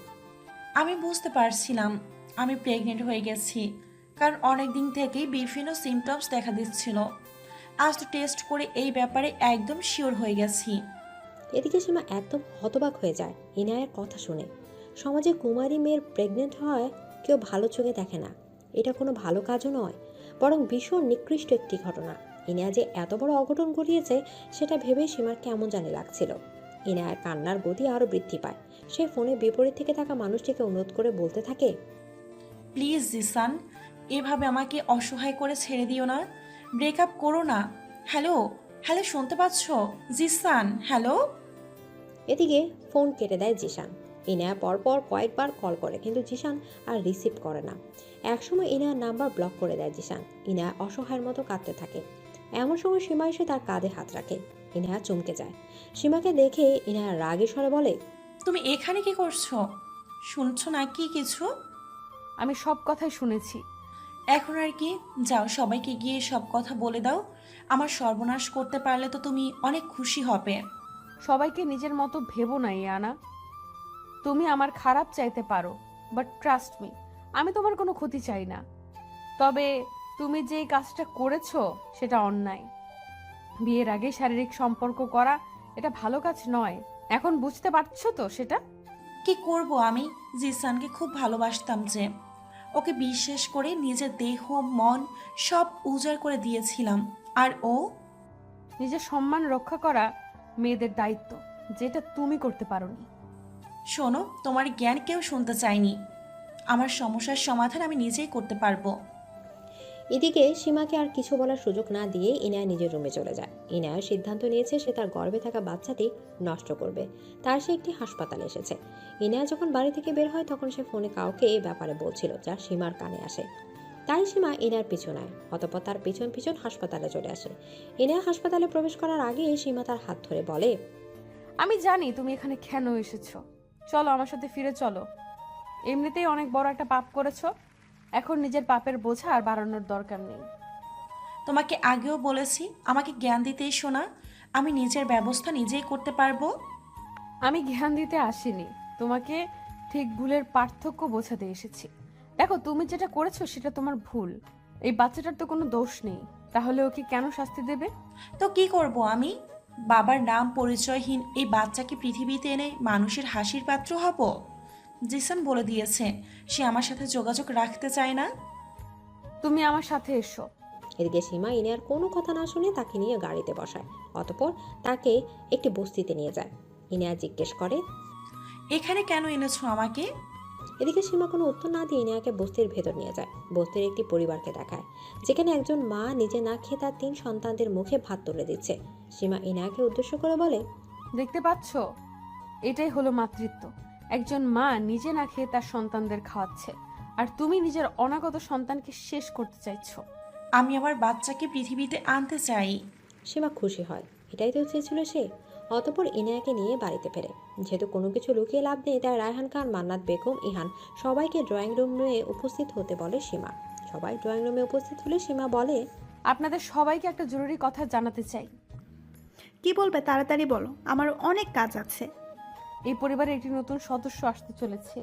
আমি বুঝতে পারছিলাম আমি প্রেগনেন্ট হয়ে গেছি, কারণ অনেক দিন থেকেই বিভিন্ন সিমটমস দেখা দিচ্ছিল। আজ তো টেস্ট করে এই ব্যাপারে একদম শিওর হয়ে গেছি। এদিকে সীমা একদম হতবাক হয়ে যায় ইনায়ের কথা শুনে। সমাজে কুমারী মেয়ের প্রেগনেন্ট হয় কেউ ভালো চোখে দেখে না। এটা কোনো ভালো কাজও নয়, বরং ভীষণ নিকৃষ্ট একটি ঘটনা। ইনিয়া যে এত বড় অঘটন ঘটিয়েছে সেটা ভেবেই সীমার কেমন জানি লাগছিল। ইনায়ের কান্নার গতি আরও বৃদ্ধি পায়। সে ফোনে বিপরীত থেকে থাকা মানুষটিকে অনুরোধ করে বলতে থাকে, প্লিজ জিসান, এভাবে আমাকে অসহায় করে ছেড়ে দিও না, ব্রেকআপ করো না। হ্যালো হ্যালো, শুনতে পাচ্ছ জিসান? হ্যালো। এদিকে ফোন কেটে দেয় জিশান। ইনায়া পরপর কয়েকবার কল করে কিন্তু জিশান আর রিসিভ করে না। একসময় ইনায়ার নাম্বার ব্লক করে দেয় জিশান। ইনায়া অসহায়ের মতো কাঁদতে থাকে। এমন সময় সীমা এসে তার কাঁধে হাত রাখে। ইনায়া চমকে যায়। সীমাকে দেখে ইনায়া রাগে স্বরে বলে, তুমি এখানে কি করছো? শুনছো না কি কিছু? আমি সব কথাই শুনেছি। এখন আর কি, যাও সবাইকে গিয়ে সব কথা বলে দাও। আমার সর্বনাশ করতে পারলে তো তুমি অনেক খুশি হবে। সবাইকে নিজের মতো ভেবো না ইয়ানা। তুমি আমার খারাপ চাইতে পারো, বাট ট্রাস্ট মি, আমি তোমার কোনো ক্ষতি চাই না। তবে তুমি যে কাজটা করেছো সেটা অন্যায়। বিয়ের আগে শারীরিক সম্পর্ক করা এটা ভালো কাজ নয়। এখন বুঝতে পারছো তো সেটা? কি করব আমি? জিসানকে খুব ভালোবাসতাম যে, ওকে বিশ্বাস করে নিজের দেহ মন সব উজাড় করে দিয়েছিলাম। আর ও? নিজের সম্মান রক্ষা করা মেয়েদের দায়িত্ব, যেটা তুমি করতে পারোনি। শোনো, তোমার জ্ঞান কেউ শুনতে চায়নি। আমার সমস্যার সমাধান আমি নিজেই করতে পারবো। এদিকে সীমাকে আর কিছু বলার সুযোগ না দিয়ে ইনায়া নিজের রুমে চলে যায়। ইনায়া সিদ্ধান্ত নিয়েছে সে তার গর্ভে থাকা বাচ্চাটি নষ্ট করবে। তার সে একটি হাসপাতালে এসেছে। ইনায়া যখন বাড়ি থেকে বের হয় তখন সে ফোনে কাউকে এই ব্যাপারে বলছিল, যা সীমার কানে আসে। তাই সীমা ইনায়ার পিছু নেয়। অতঃপর তার পিছন পিছন হাসপাতালে চলে আসে। ইনায়া হাসপাতালে প্রবেশ করার আগে সীমা তার হাত ধরে বলে, আমি জানি তুমি এখানে কেন এসেছো। চলো আমার সাথে ফিরে চলো। এমনিতেই অনেক বড় একটা পাপ করেছো, এখন নিজের পাপের বোঝা আর বাড়ানোর দরকার নেই। তোমাকে আগেও বলেছি আমাকে জ্ঞান দিতেই শোনা, আমি নিজের ব্যবস্থা নিজেই করতে পারবো। আমি জ্ঞান দিতে আসিনি, তোমাকে ঠিক ভুলের পার্থক্য বোঝাতে এসেছি। দেখো, তুমি যেটা করেছো সেটা তোমার ভুল। এই বাচ্চাটার তো কোনো দোষ নেই, তাহলে ওকে কেন শাস্তি দেবে? তো কি করব আমি? বাবার নাম পরিচয়হীন এই বাচ্চাকে পৃথিবীতে এনে মানুষের হাসির পাত্র হব? জিসান বলে দিয়েছে সে আমার সাথে যোগাযোগ রাখতে চায় না। তুমি আমার সাথে এসো। এদিকে সীমা ইনায়ার কোনো কথা না শুনে তাকে নিয়ে গাড়িতে বসায়। অতঃপর তাকে একটি বস্তিতে নিয়ে যায়। ইনায়া জিজ্ঞেস করে, এখানে কেন এনেছো আমাকে? এদিকে সীমা কোনো উত্তর না দিয়ে ইনায়াকে বস্তির ভেতর নিয়ে যায়। বস্তির একটি পরিবারকে দেখায়, যেখানে একজন মা নিজে না খেয়ে তার 3 সন্তানদের মুখে ভাত তুলে দিচ্ছে। সীমা ইনায়াকে উদ্দেশ্য করে বলে, দেখতে পাচ্ছো, এটাই হলো মাতৃত্ব। একজন মা নিজে না খেয়ে তার সন্তানদের খাওয়াচ্ছে, আর তুমি নিজের অনাগত সন্তানকে শেষ করতে চাইছো। আমি আমার বাচ্চাকে পৃথিবীতে আনতে চাই। সীমা খুশি হয়, এটাই তো চেয়েছিল সে। অতঃপর ইনায়াকে নিয়ে বাড়িতে ফেরে। যেহেতু কোনো কিছু লুকিয়ে লাভ নেই, তাই রায়হান খান, মান্নাত বেগম, ইহান সবাইকে ড্রয়িং রুমে উপস্থিত হতে বলে সীমা। সবাই ড্রয়িং রুমে উপস্থিত হলে সীমা বলে, আপনাদের সবাইকে একটা জরুরি কথা জানাতে চাই। কি বলবে তাড়াতাড়ি বলো, আমার অনেক কাজ আছে। এই পরিবারে একটি নতুন সদস্য আসতে চলেছে।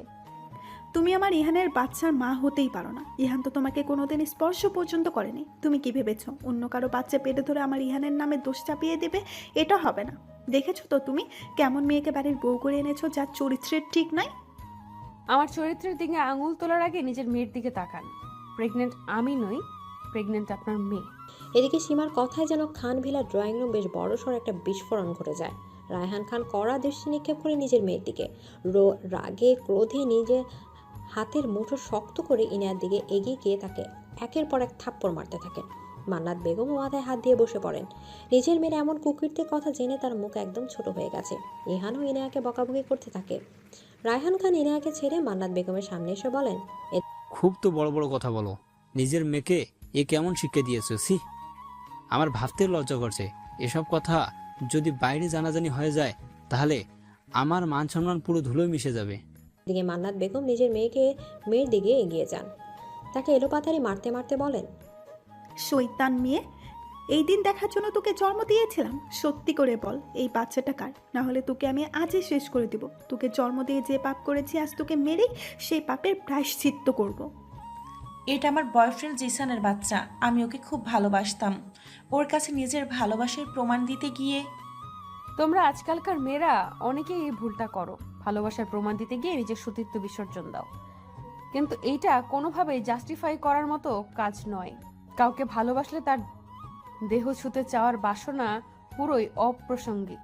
তুমি আমার ইহানের বাচ্চার মা হতেই পারো না। ইহান তো তোমাকে কোনোদিন স্পর্শ পর্যন্ত করেনি। তুমি কি ভেবেছো অন্য কারো বাচ্চা পেটে ধরে আমার ইহানের নামে দোষ চাপিয়ে দেবে? এটা হবে না। দেখেছো তো তুমি কেমন মেয়েকে বাড়ির বউ করে এনেছো, যার চরিত্রের ঠিক নাই। আমার চরিত্রের দিকে আঙুল তোলার আগে নিজের মেয়ের দিকে তাকান। প্রেগনেন্ট আমি নই, প্রেগনেন্ট আপনার মেয়ে। এদিকে সীমার কথায় যেন খান ভিলা ড্রয়িং রুম বেশ বড়সড় একটা বিস্ফোরণ ঘটে যায়। রায়হান খান কড়া দৃষ্টি নিক্ষেপ করে নিজের মেয়ের দিকে। রাগে ক্রোধে নিজের হাতের মুঠো শক্ত করে ইনায়ার দিকে এগিয়ে গিয়ে তাকে একের পর এক থাপ্পড় মারতে থাকেন। মান্নাত বেগমও মাথায় হাত দিয়ে বসে পড়েন। নিজের মেয়ের এমন কুকীর্তির কথা জেনে তার মুখ একদম ছোট হয়ে গেছে। ইহানও ইনায়াকে বকাবকি করতে থাকে। রায়হান খান ইনায়াকে ছেড়ে মান্নাত বেগমের সামনে এসে বলেন, খুব তো বড় বড় কথা বলো। নিজের মেয়েকে এ কেমন শিক্ষা দিয়েছো? সি, আমার ভাবতে লজ্জা করছে। এসব কথা যদি বাইরে জানাজানি হয়ে যায় তাহলে আমার মান সম্মান পুরো ধুলোয় মিশে যাবে। দিকে মান্নাত বেগম নিজের মেয়ের দিকে এগিয়ে যান। তাকে এলোপাতাড়ি মারতে মারতে বলেন, শৈতান মেয়ে, এই দিন দেখার জন্য তোকে জন্ম দিয়েছিলাম। সত্যি করে বল, এই বাচ্চাটা কার? না হলে তোকে আমি আজই শেষ করে দিব। তোকে জন্ম দিয়ে যে পাপ করেছি, আজ তোকে মেরেই সেই পাপের প্রায়শ্চিত্ত করব। এটা আমার বয়ফ্রেন্ড জিসানের বাচ্চা। আমি ওকে খুব ভালোবাসতাম। ওর কাছে নিজের ভালোবাসার প্রমাণ দিতে গিয়ে তোমরা আজকালকার মেয়েরা অনেকেই এই ভুলটা করো, ভালোবাসার প্রমাণ দিতে গিয়ে নিজের সতীত্ব বিসর্জন দাও। কিন্তু এইটা কোনোভাবেই জাস্টিফাই করার মতো কাজ নয়। কাউকে ভালোবাসলে তার দেহ ছুঁতে চাওয়ার বাসনা পুরোই অপ্রাসঙ্গিক।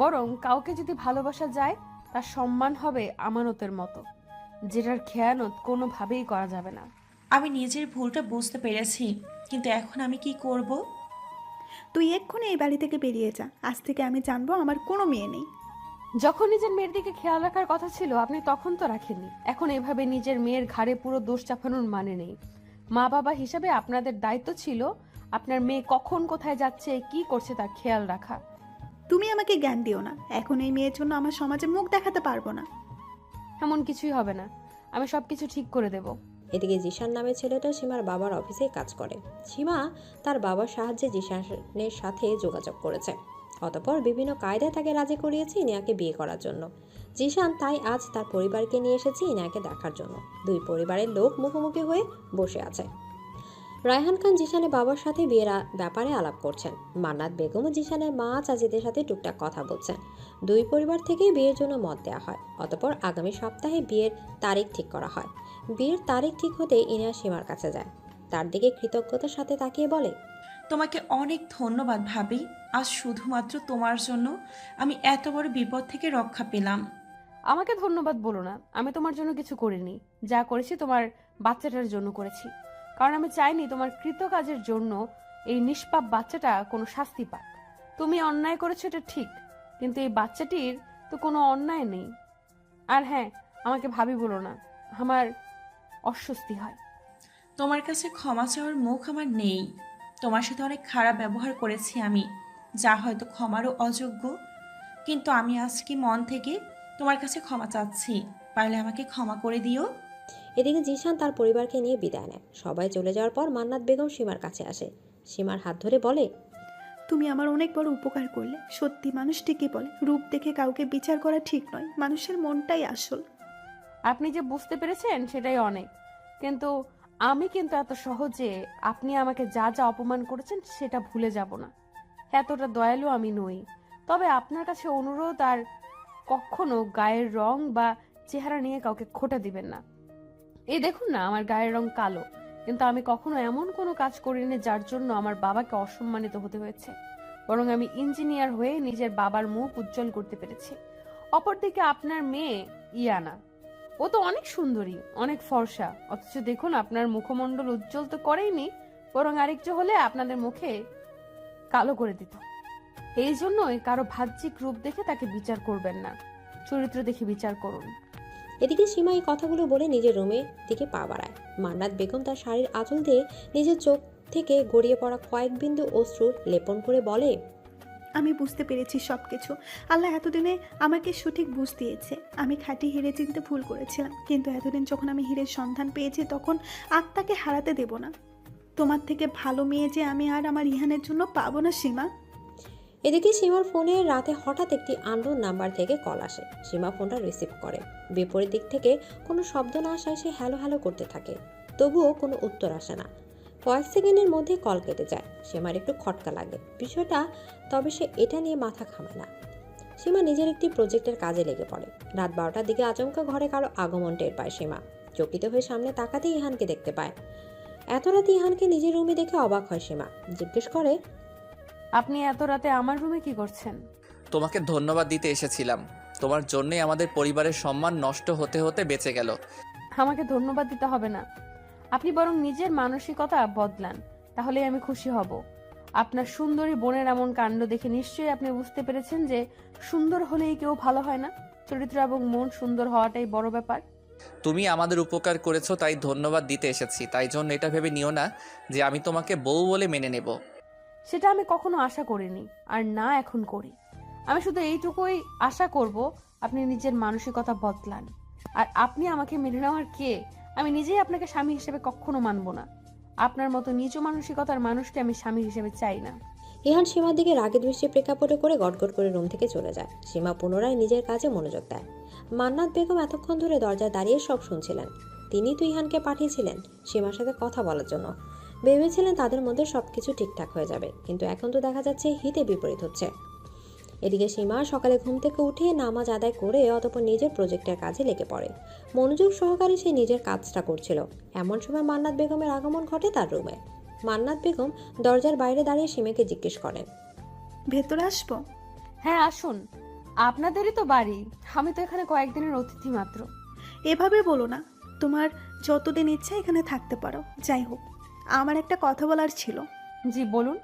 বরং কাউকে যদি ভালোবাসা যায়, তার সম্মান হবে আমানতের মতো, যেটার খেয়ানত কোনোভাবেই করা যাবে না। আমি নিজের ভুলটা বুঝতে পেরেছি, কিন্তু এখন আমি কি করব? তুই এক্ষুনি এই বাড়ি থেকে বেরিয়ে যা। আজ থেকে আমি জানবো আমার কোনো মেয়ে নেই। যখন নিজের মেয়ের দিকে খেয়াল রাখার কথা ছিল, আপনি তখন তো রাখেননি। এখন এভাবে নিজের মেয়ের ঘাড়ে পুরো দোষ চাপানোর মানে নেই। মা বাবা হিসাবে আপনাদের দায়িত্ব ছিল আপনার মেয়ে কখন কোথায় যাচ্ছে, কি করছে তার খেয়াল রাখা। তুমি আমাকে জ্ঞান দিও না। এখন এই মেয়ের জন্য আমার সমাজে মুখ দেখাতে পারবো না। এমন কিছুই হবে না, আমি সবকিছু ঠিক করে দেব। এদিকে জিশান নামের ছেলেটা সীমার বাবার অফিসে কাজ করে। সীমা তার বাবার সাহায্যে জিশানের সাথে যোগাযোগ করেছে। অতঃপর বিভিন্ন কায়দায় তাকে রাজি করিয়েছে ইনিয়াকে বিয়ে করার জন্য। জিশান তাই আজ তার পরিবারকে নিয়ে এসেছে ইনিয়াকে দেখার জন্য। দুই পরিবারের লোক মুখোমুখি হয়ে বসে আছে। রায়হান খান জিশানের বাবার সাথে বিয়ের ব্যাপারে আলাপ করছেন। মান্নাত বেগম ও জিশানের মা চাচিদের সাথে টুকটাক কথা বলছেন। দুই পরিবার থেকেই বিয়ের জন্য মত দেওয়া হয়। অতঃপর আগামী সপ্তাহে বিয়ের তারিখ ঠিক করা হয়। বিয়ের তারিখ ঠিক হতে ইনিয়া সীমার কাছে যায়। তার দিকে কৃতজ্ঞতার সাথে তাকিয়ে বলে, তোমাকে অনেক ধন্যবাদ ভাবি। আজ শুধুমাত্র তোমার জন্য আমি এত বড় বিপদ থেকে রক্ষা পেলাম। আমাকে ধন্যবাদ বলো না, আমি তোমার জন্য কিছু করিনি। যা করেছি তোমার বাচ্চাটার জন্য করেছি, কারণ আমি চাইনি তোমার কৃতকাজের জন্য এই নিষ্পাপ বাচ্চাটা কোনো শাস্তি পাক। তুমি অন্যায় করেছো এটা ঠিক, কিন্তু এই বাচ্চাটির তো কোনো অন্যায় নেই। আর হ্যাঁ, আমাকে ভাবি বলো না, আমার অস্বস্তি হয়। তোমার কাছে ক্ষমা চাওয়ার মুখ আমার নেই। তোমার সাথে অনেক খারাপ ব্যবহার করেছি আমি, যা হয়তো ক্ষমারও অযোগ্য। কিন্তু আমি আজকে মন থেকে তোমার কাছে ক্ষমা চাচ্ছি। পারলে আমাকে ক্ষমা করে দিও। এদিকে জিশান তার পরিবারকে নিয়ে বিদায় নেয়। সবাই চলে যাওয়ার পর মান্নাত বেগম সীমার কাছে আসে। সীমার হাত ধরে বলে, তুমি আমার অনেক বড় উপকার করলে। সত্যি মানুষ ঠিকই বলে, রূপ দেখে কাউকে বিচার করা ঠিক নয়। মানুষের মনটাই আসল। আপনি যে বুঝতে পেরেছেন সেটাই অনেক। কিন্তু আমি কিন্তু এত সহজে আপনি আমাকে যা যা অপমান করেছেন সেটা ভুলে যাব না। এতটা দয়ালু আমি নই। তবে আপনার কাছে অনুরোধ, আর কখনো গায়ের রং বা চেহারা নিয়ে কাউকে খোঁটা দিবেন না। এই দেখুন না, আমার গায়ের রং কালো, কিন্তু আমি কখনো এমন কোনো কাজ করিনি যার জন্য আমার বাবাকে অসম্মানিত হতে হয়েছে। বরং আমি ইঞ্জিনিয়ার হয়ে নিজের বাবার মুখ উজ্জ্বল করতে পেরেছি। অপরদিকে আপনার মেয়ে ইয়ানা, ও তো অনেক সুন্দরী, অনেক ফর্সা, অথচ দেখুন আপনার মুখমণ্ডল উজ্জ্বল তো করেইনি, বরং আরেকটু হলে আপনাদের মুখে কালো করে দিত। এই জন্যই কারো বাহ্যিক রূপ দেখে তাকে বিচার করবেন না, চরিত্র দেখে বিচার করুন। এদিকে সীমা এই কথাগুলো বলে নিজের রুমের দিকে পা বাড়ায়। মান্নাত বেগম তার শাড়ির আঁচল দিয়ে নিজের চোখ থেকে গড়িয়ে পড়া কয়েক বিন্দু অশ্রু লেপন করে বলে, আমি বুঝতে পেরেছি সব কিছু। আল্লাহ এতদিনে আমাকে সঠিক বুঝ দিয়েছে। আমি খাঁটি হিরে চিনতে ভুল করেছিলাম, কিন্তু এতদিন যখন আমি হিরের সন্ধান পেয়েছি, তখন আত্মাকে হারাতে দেব না। তোমার থেকে ভালো মেয়ে যে আমি আর আমার ইহানের জন্য পাবো না সীমা। এদিকে সীমার ফোনে রাতে হঠাৎ একটি আননোন নাম্বার থেকে কল আসে। সীমা ফোনটা রিসিভ করে। বিপরীত দিক থেকে কোনো শব্দ না আসায় সে হ্যালো হ্যালো করতে থাকে, তবুও কোনো উত্তর আসে না। কয়েক সেকেন্ডের মধ্যে কল কেটে যায়। সীমার একটু খটকা লাগে বিষয়টা, তবে সে এটা নিয়ে মাথা ঘামায় না। সীমা নিজের একটি প্রজেক্টের কাজে লেগে পড়ে। রাত 12টার দিকে আচমকা ঘরে কারো আগমন টের পায় সীমা। চকিত হয়ে সামনে তাকাতে ইহানকে দেখতে পায়। এত রাতে ইহানকে নিজের রুমে দেখে অবাক হয় সীমা। জিজ্ঞেস করে, আপনি এত রাতে আমার রুমে কি করছেন? তোমাকে ধন্যবাদ দিতে এসেছিলাম। তোমার জন্যই আমাদের পরিবারের সম্মান নষ্ট হতে হতে বেঁচে গেল। আমাকে ধন্যবাদ দিতে হবে না, আপনি বরং নিজের মানসিকতা বদলান, তাহলে আমি খুশি হব। আপনার সুন্দরী বোনের এমন কাণ্ড দেখে নিশ্চয়ই আপনি বুঝতে পেরেছেন যে সুন্দর হলেই কেউ ভালো হয় না, চরিত্র এবং মন সুন্দর হওয়াটাই বড় ব্যাপার। তুমি আমাদের উপকার করেছো তাই ধন্যবাদ দিতে এসেছি, তাই জন্য এটা ভেবে নিও না যে আমি তোমাকে বউ বলে মেনে নেব। সেটা আমি কখনো আশা করিনি, আর না এখন করি। আমি শুধু এইটুকুই আশা করব আপনি নিজের মানসিকতা বদলান। আর আপনি আমাকে মেনে নেওয়ার কে? আমি নিজেই আপনাকে স্বামী হিসেবে কখনো মানব না। আপনার মতো নিচু মানসিকতার মানুষকে আমি স্বামী হিসেবে চাই না। ইহান সীমার দিকে রাগে দৃষ্টি প্রেক্ষাপটে করে গটগট করে রুম থেকে চলে যায়। সীমা পুনরায় নিজের কাজে মনোযোগ দেয়। মান্নাত বেগম এতক্ষণ ধরে দরজায় দাঁড়িয়ে সব শুনছিলেন। তিনি তো ইহানকে পাঠিয়েছিলেন সীমার সাথে কথা বলার জন্য। ভেবেছিলেন তাদের মধ্যে সবকিছু ঠিকঠাক হয়ে যাবে, কিন্তু এখন তো দেখা যাচ্ছে হিতে বিপরীত হচ্ছে। এদিকে সীমা সকালে ঘুম থেকে উঠে নামাজ আদায় করে অতঃপর নিজের প্রজেক্টের কাজে লেগে পড়ে। মনোযোগ সহকারে সে নিজের কাজটা করছিল। এমন সময় মান্নাত বেগমের আগমন ঘটে তার রুমে। মান্নাত বেগম দরজার বাইরে দাঁড়িয়ে সীমাকে জিজ্ঞেস করেন, ভেতরে আসবো? হ্যাঁ আসুন, আপনাদেরই তো বাড়ি। আমি তো এখানে কয়েকদিনের অতিথি মাত্র। এভাবে বলো না, তোমার যতদিন ইচ্ছা এখানে থাকতে পারো। যাই হোক, আমার একটা কথা বলার ছিল। জি বলুন।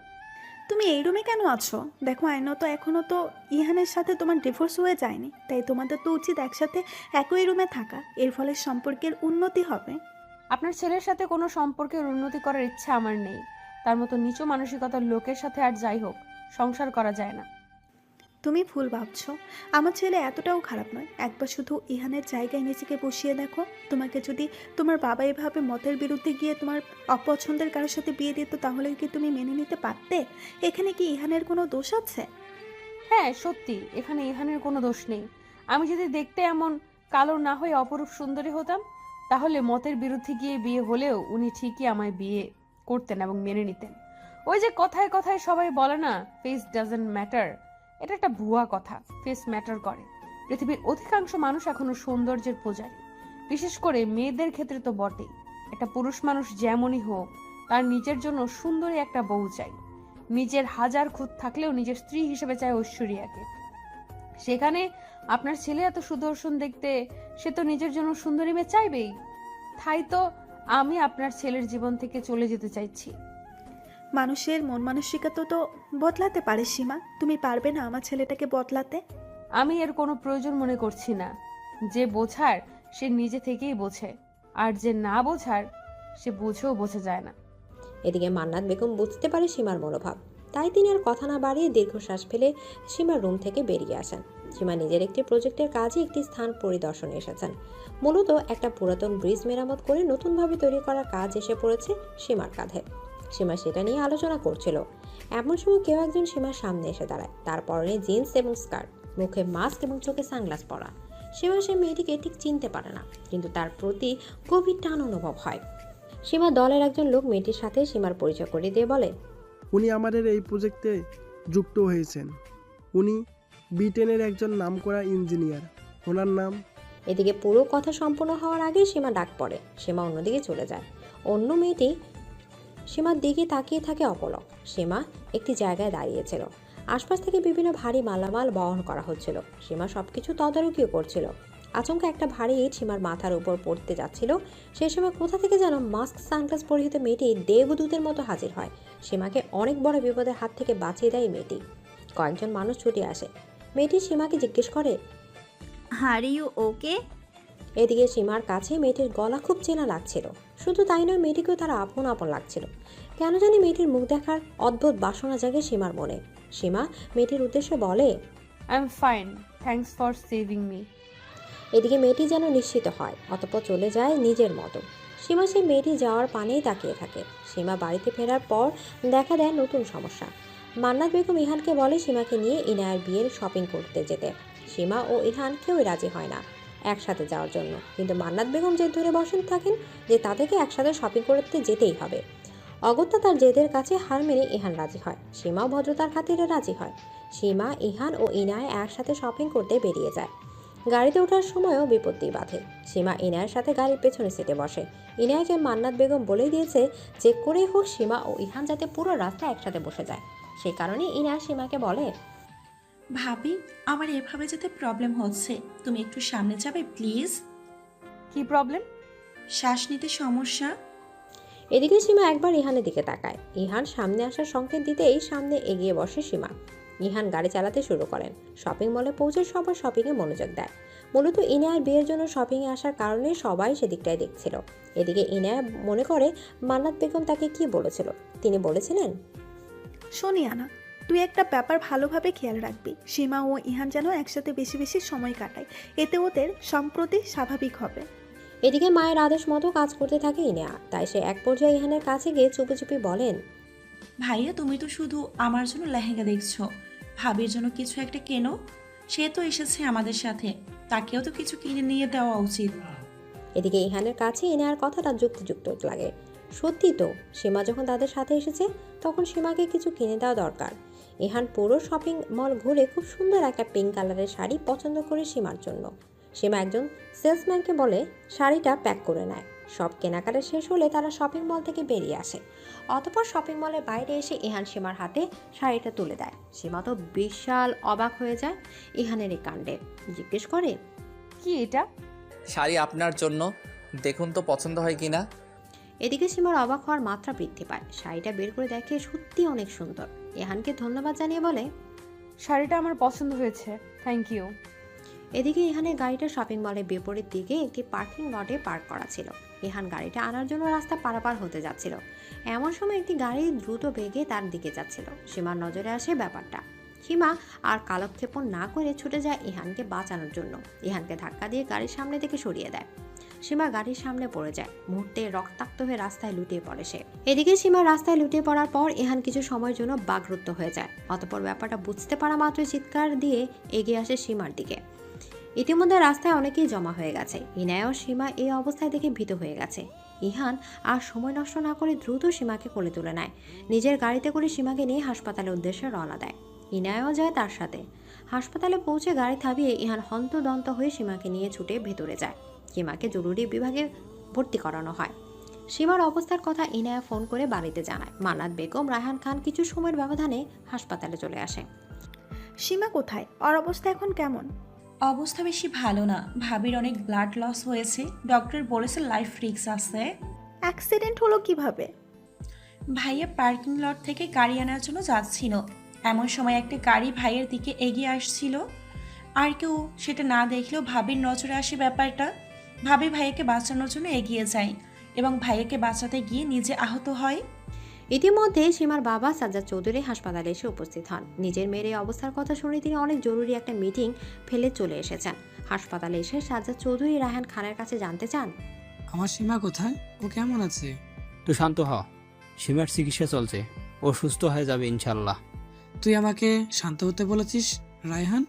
তুমি এই রুমে কেন আছো? দেখো আইনত এখনো তো ইহানের সাথে তোমার ডিভোর্স হয়ে যায়নি, তাই তোমাদের তো উচিত একসাথে একই রুমে থাকা। এর ফলে সম্পর্কের উন্নতি হবে। আপনার ছেলের সাথে কোনো সম্পর্কের উন্নতি করার ইচ্ছা আমার নেই। তার মতো নিচু মানসিকতার লোকের সাথে আর যাই হোক সংসার করা যায় না। তুমি ভুল ভাবছো। আমার ছেলে এতটাও খারাপ নয়। একবার শুধু ইহানের জায়গায় নিজেকে বসিয়ে দেখো। তোমাকে যদি তোমার বাবা এভাবে মতের বিরুদ্ধে গিয়ে তোমার অপছন্দের কারোর সাথে বিয়ে দিত, তাহলে কি তুমি মেনে নিতে পারতে? এখানে কি ইহানের কোনো দোষ আছে? হ্যাঁ সত্যি, এখানে ইহানের কোনো দোষ নেই। আমি যদি দেখতে এমন কালো না হয়ে অপরূপ সুন্দরী হতাম, তাহলে মতের বিরুদ্ধে গিয়ে বিয়ে হলেও উনি ঠিকই আমায় বিয়ে করতেন এবং মেনে নিতেন। ওই যে কথায় কথায় সবাই বলে না, ফেস ডাজন্ট ম্যাটার, এটা একটা ভুয়া কথা। ফেস ম্যাটার করে। পৃথিবীর অধিকাংশ মানুষ এখনো সৌন্দর্যের পূজারী, বিশেষ করে মেয়েদের ক্ষেত্রে তো বটেই। একটা পুরুষ মানুষ যেমনই হোক, তার নিজের জন্য সুন্দরী একটা বউ চাই। নিজের হাজার খুঁত থাকলেও নিজের স্ত্রী হিসেবে চায় ঐশ্বরিয়াকে। সেখানে আপনার ছেলে এত সুদর্শন দেখতে, সে তো নিজের জন্য সুন্দরী মেয়ে চাইবেই। তাই তো আমি আপনার ছেলের জীবন থেকে চলে যেতে চাইছি। মানুষের মন মানসিকতা তো বদলাতে পারে সীমা। তুমি পারবে না আমার ছেলেটাকে বদলাতে? আমি এর কোনো প্রয়োজন মনে করছি না। যে বোঝার সে নিজে থেকেই বোঝে, আর যে না বোঝার সে বুঝেও বোঝা যায় না। এদিকে মান্নাত বেগম বুঝতে পারে সীমার মনোভাব, তাই তিনি আর কথা না বাড়িয়ে দীর্ঘশ্বাস ফেলে সীমার রুম থেকে বেরিয়ে আসেন। সীমা নিজের একটি প্রজেক্টের কাজে একটি স্থান পরিদর্শনে এসেছেন। মূলত একটা পুরাতন ব্রিজ মেরামত করে নতুনভাবে তৈরি করার কাজ এসে পড়েছে সীমার কাঁধে। সীমা সেটা নিয়ে আলোচনা করছিল। এমন সময় কেউ একজন সীমার সামনে এসে দাঁড়ায়। তার পরনে জিন্স এবং স্কার্ট, মুখে মাস্ক এবং চোখে সানগ্লাস পরা। সীমা সে মেয়েটিকে ঠিক চিনতে পারে না, কিন্তু তার প্রতি গভীর টান অনুভব হয়। সীমা দলের একজন লোক মেয়েটির সাথে সীমার পরিচয় করিয়ে দিয়ে বলে, উনি আমাদের এই প্রজেক্টে যুক্ত হয়েছেন। উনি ব্রিটেনের একজন নামকরা ইঞ্জিনিয়ার। ওনার নাম। এদিকে পুরো কথা সম্পূর্ণ হওয়ার আগে সীমা ডাক পড়ে। সীমা অন্যদিকে চলে যায়। অন্য মেয়েটি সীমার দিকে তাকিয়ে থাকে অপলক। সীমা একটি জায়গায় দাঁড়িয়েছিল। আশপাশ থেকে বিভিন্ন ভারী মালামাল বহন করা হচ্ছিল। সীমা সবকিছু তদারকিও করছিল। আচমকা একটা ভারী ইট সীমার মাথার উপর পড়তে যাচ্ছিল। সেই সময় কোথা থেকে যেন মাস্ক সানগ্লাস পরিহিত মেয়েটি দেবদূতের মতো হাজির হয়। সীমাকে অনেক বড় বিপদের হাত থেকে বাঁচিয়ে দেয় মেয়েটি। কয়েকজন মানুষ ছুটে আসে। মেয়েটি সীমাকে জিজ্ঞেস করে, আর ইউ ওকে? এদিকে সীমার কাছে মেয়েটির গলা খুব চেনা লাগছিল। শুধু তাই নয়, মেয়েটিকেও তারা আপন আপন লাগছিল। কেন জানি মেয়েটির মুখ দেখার অদ্ভুত বাসনা জাগে সীমার মনে। সীমা মেয়েটির উদ্দেশ্যে বলে, I am fine, thanks for saving me. এদিকে মেয়েটি যেন নিশ্চিত হয়, অতঃপর চলে যায় নিজের মতো। সীমা সেই মেয়েটি যাওয়ার পানেই তাকিয়ে থাকে। সীমা বাড়িতে ফেরার পর দেখা দেয় নতুন সমস্যা। মান্নাত বেগম ইহানকে বলে সীমাকে নিয়ে ইনায়ের বিয়ের শপিং করতে যেতে। সীমা ও ইহান কেউই রাজি হয় না একসাথে যাওয়ার জন্য, কিন্তু মান্নাত বেগম জেদ ধরে বসেন থাকেন যে তাদেরকে একসাথে শপিং করতে যেতেই হবে। অগত্যা তার জেদের কাছে হার মেনে ইহান রাজি হয়। সীমাও ভদ্রতার খাতিরে রাজি হয়। সীমা, ইহান ও ইনায় একসাথে শপিং করতে বেরিয়ে যায়। গাড়িতে ওঠার সময়ও বিপত্তি বাধে। সীমা ইনায়ের সাথে গাড়ির পেছনে সিটে বসে। ইনায়কে মান্নাত বেগম বলেই দিয়েছে যে করে হোক সীমা ও ইহান যাতে পুরো রাস্তা একসাথে বসে যায়। সেই কারণে ইনায় সীমাকে বলে, ভাবি, আমার এভাবে যেতে প্রবলেম হচ্ছে, তুমি একটু সামনে যাবে প্লিজ? কি প্রবলেম? শ্বাস নিতে সমস্যা। এদিকে সীমা একবার ইহানের দিকে তাকায়। ইহান সামনে আসার সংকেত দিতেই সামনে এগিয়ে বসে সীমা। ইহান গাড়ি চালাতে শুরু করেন। শপিং মলে পৌঁছে সবার শপিংয়ে মনোযোগ দেয়। মূলত ইনায়ার বিয়ের জন্য শপিংয়ে আসার কারণে সবাই সেদিকটাই দেখছিল। এদিকে ইনায়া মনে করে মান্নাত বেগম তাকে কি বলেছিল। তিনি বলেছিলেন, শোনি আনা, তুই একটা ব্যাপার ভালোভাবে খেয়াল রাখবি। সীমা ও ইহান যেন একসাথে বেশি বেশি সময় কাটায়, এতে ওদের সম্প্রতি স্বাভাবিক হবে। এদিকে মায়ের আদেশ মতো কাজ করতে থাকে ইনেয়া। তাই সে এক পর্যায়ে ইহানের কাছে গিয়ে চুপি চুপি বলেন, ভাইয়া তুমি তো শুধু আমার জন্য লেহেঙ্গা দেখছো, ভাবির জন্য কিছু একটা কেনো। সে তো এসেছে আমাদের সাথে, তাকেও তো কিছু কিনে নিয়ে দেওয়া উচিত। এদিকে ইহানের কাছে ইনেয়ার কথাটা যুক্তিযুক্ত লাগে। সত্যি তো, সীমা যখন তাদের সাথে এসেছে তখন সীমাকে কিছু কিনে দেওয়া দরকার। ইহান পুরো শপিং মল ঘুরে খুব সুন্দর একটা পিঙ্ক কালারের শাড়ি পছন্দ করে সীমার জন্য। সীমা একজন সেলসম্যানকে বলে শাড়িটা প্যাক করে নেয়। সব কেনাকাটা শেষ হলে তারা শপিং মল থেকে বেরিয়ে আসে। অতঃপর শপিং মলের বাইরে এসে ইহান সীমার হাতে শাড়িটা তুলে দেয়। সীমা তো বিশাল অবাক হয়ে যায় ইহানের এই কাণ্ডে। জিজ্ঞেস করে, কি এটা? শাড়ি আপনার জন্য, দেখুন তো পছন্দ হয় কিনা। এদিকে সীমার অবাক হওয়ার মাত্রা বৃদ্ধি পায়। শাড়িটা বের করে দেখে সত্যি অনেক সুন্দর। ইহানকে ধন্যবাদ জানিয়ে বলে, শাড়িটা আমার পছন্দ হয়েছে, থ্যাংক ইউ। এদিকে ইহানের গাড়িটা শপিং মলের বিপরীত দিকে একটি পার্কিং লটে পার্ক করা ছিল। ইহান গাড়িটা আনার জন্য রাস্তা পারাপার হতে যাচ্ছিল। এমন সময় একটি গাড়ি দ্রুত বেগে তার দিকে যাচ্ছিল। সীমার নজরে আসে ব্যাপারটা। সীমা আর কালক্ষেপণ না করে ছুটে যায় ইহানকে বাঁচানোর জন্য। ইহানকে ধাক্কা দিয়ে গাড়ির সামনে থেকে সরিয়ে দেয়। সীমা গাড়ির সামনে পড়ে যায়। মুহূর্তে রক্তাক্ত হয়ে রাস্তায় লুটিয়ে পড়ে সে। এদিকে সীমা রাস্তায় লুটিয়ে পড়ার পর ইহান কিছু সময়ের জন্য বাকরুদ্ধ হয়ে যায়। অতঃপর ব্যাপারটা বুঝতে পারা মাত্রই চিৎকার দিয়ে এগিয়ে আসে সীমার দিকে। ইতিমধ্যে রাস্তায় অনেকেই জমা হয়ে গেছে। ইনায়া ও সীমা এই অবস্থায় দেখে ভীত হয়ে গেছে। ইহান আর সময় নষ্ট না করে দ্রুত সীমাকে কোলে তুলে নেয়। নিজের গাড়িতে করে সীমাকে নিয়ে হাসপাতালের উদ্দেশ্যে রওনা দেয়। ইনায়াও যায় তার সাথে। হাসপাতালে পৌঁছে গাড়ি থামিয়ে ইহান হন্তদন্ত হয়ে সীমাকে নিয়ে ছুটে ভেতরে যায়। সীমাকে জরুরি বিভাগে ভর্তি করানো হয়। সীমার অবস্থার কথা ইনায়া ফোন করে বাড়িতে জানায়। মান্নাত বেগম, রায়হান খান কিছু সময়ের ব্যবধানে হাসপাতালে চলে আসে। সীমা কোথায়? ওর অবস্থা এখন কেমন? অবস্থা বেশি ভালো না, ভাবির অনেক ব্লাড লস হয়েছে, ডক্টর বলেছে লাইফ রিস্ক আছে। অ্যাক্সিডেন্ট হলো কিভাবে? ভাইয়া পার্কিং লট থেকে গাড়ি আনার জন্য যাচ্ছিল, এমন সময় একটা গাড়ি ভাইয়ের দিকে এগিয়ে আসছিল। আর কেউ সেটা না দেখলেও ভাবির নজরে আসে ব্যাপারটা। ভাবি ভাইয়াকে বাঁচানোর জন্য এগিয়ে যায় এবং ভাইয়াকে বাঁচাতে গিয়ে নিজে আহত হয়। ইতিমধ্যে সীমার বাবা সাজ্জাদ চৌধুরী হাসপাতালে এসে উপস্থিত হন। নিজের মেয়ের এই অবস্থার কথা শুনে তিনি অনেক জরুরি একটা মিটিং ফেলে চলে এসেছেন। হাসপাতালে এসে সাজ্জাদ চৌধুরী রায়হান খানের কাছে জানতে চান, আমার সীমা কোথায়? ও কেমন আছে? তুই শান্ত হ, সীমার চিকিৎসা চলছে, ও সুস্থ হয়ে যাবে ইনশাল্লাহ। তুই আমাকে শান্ত হতে বলেছিস রায়হান?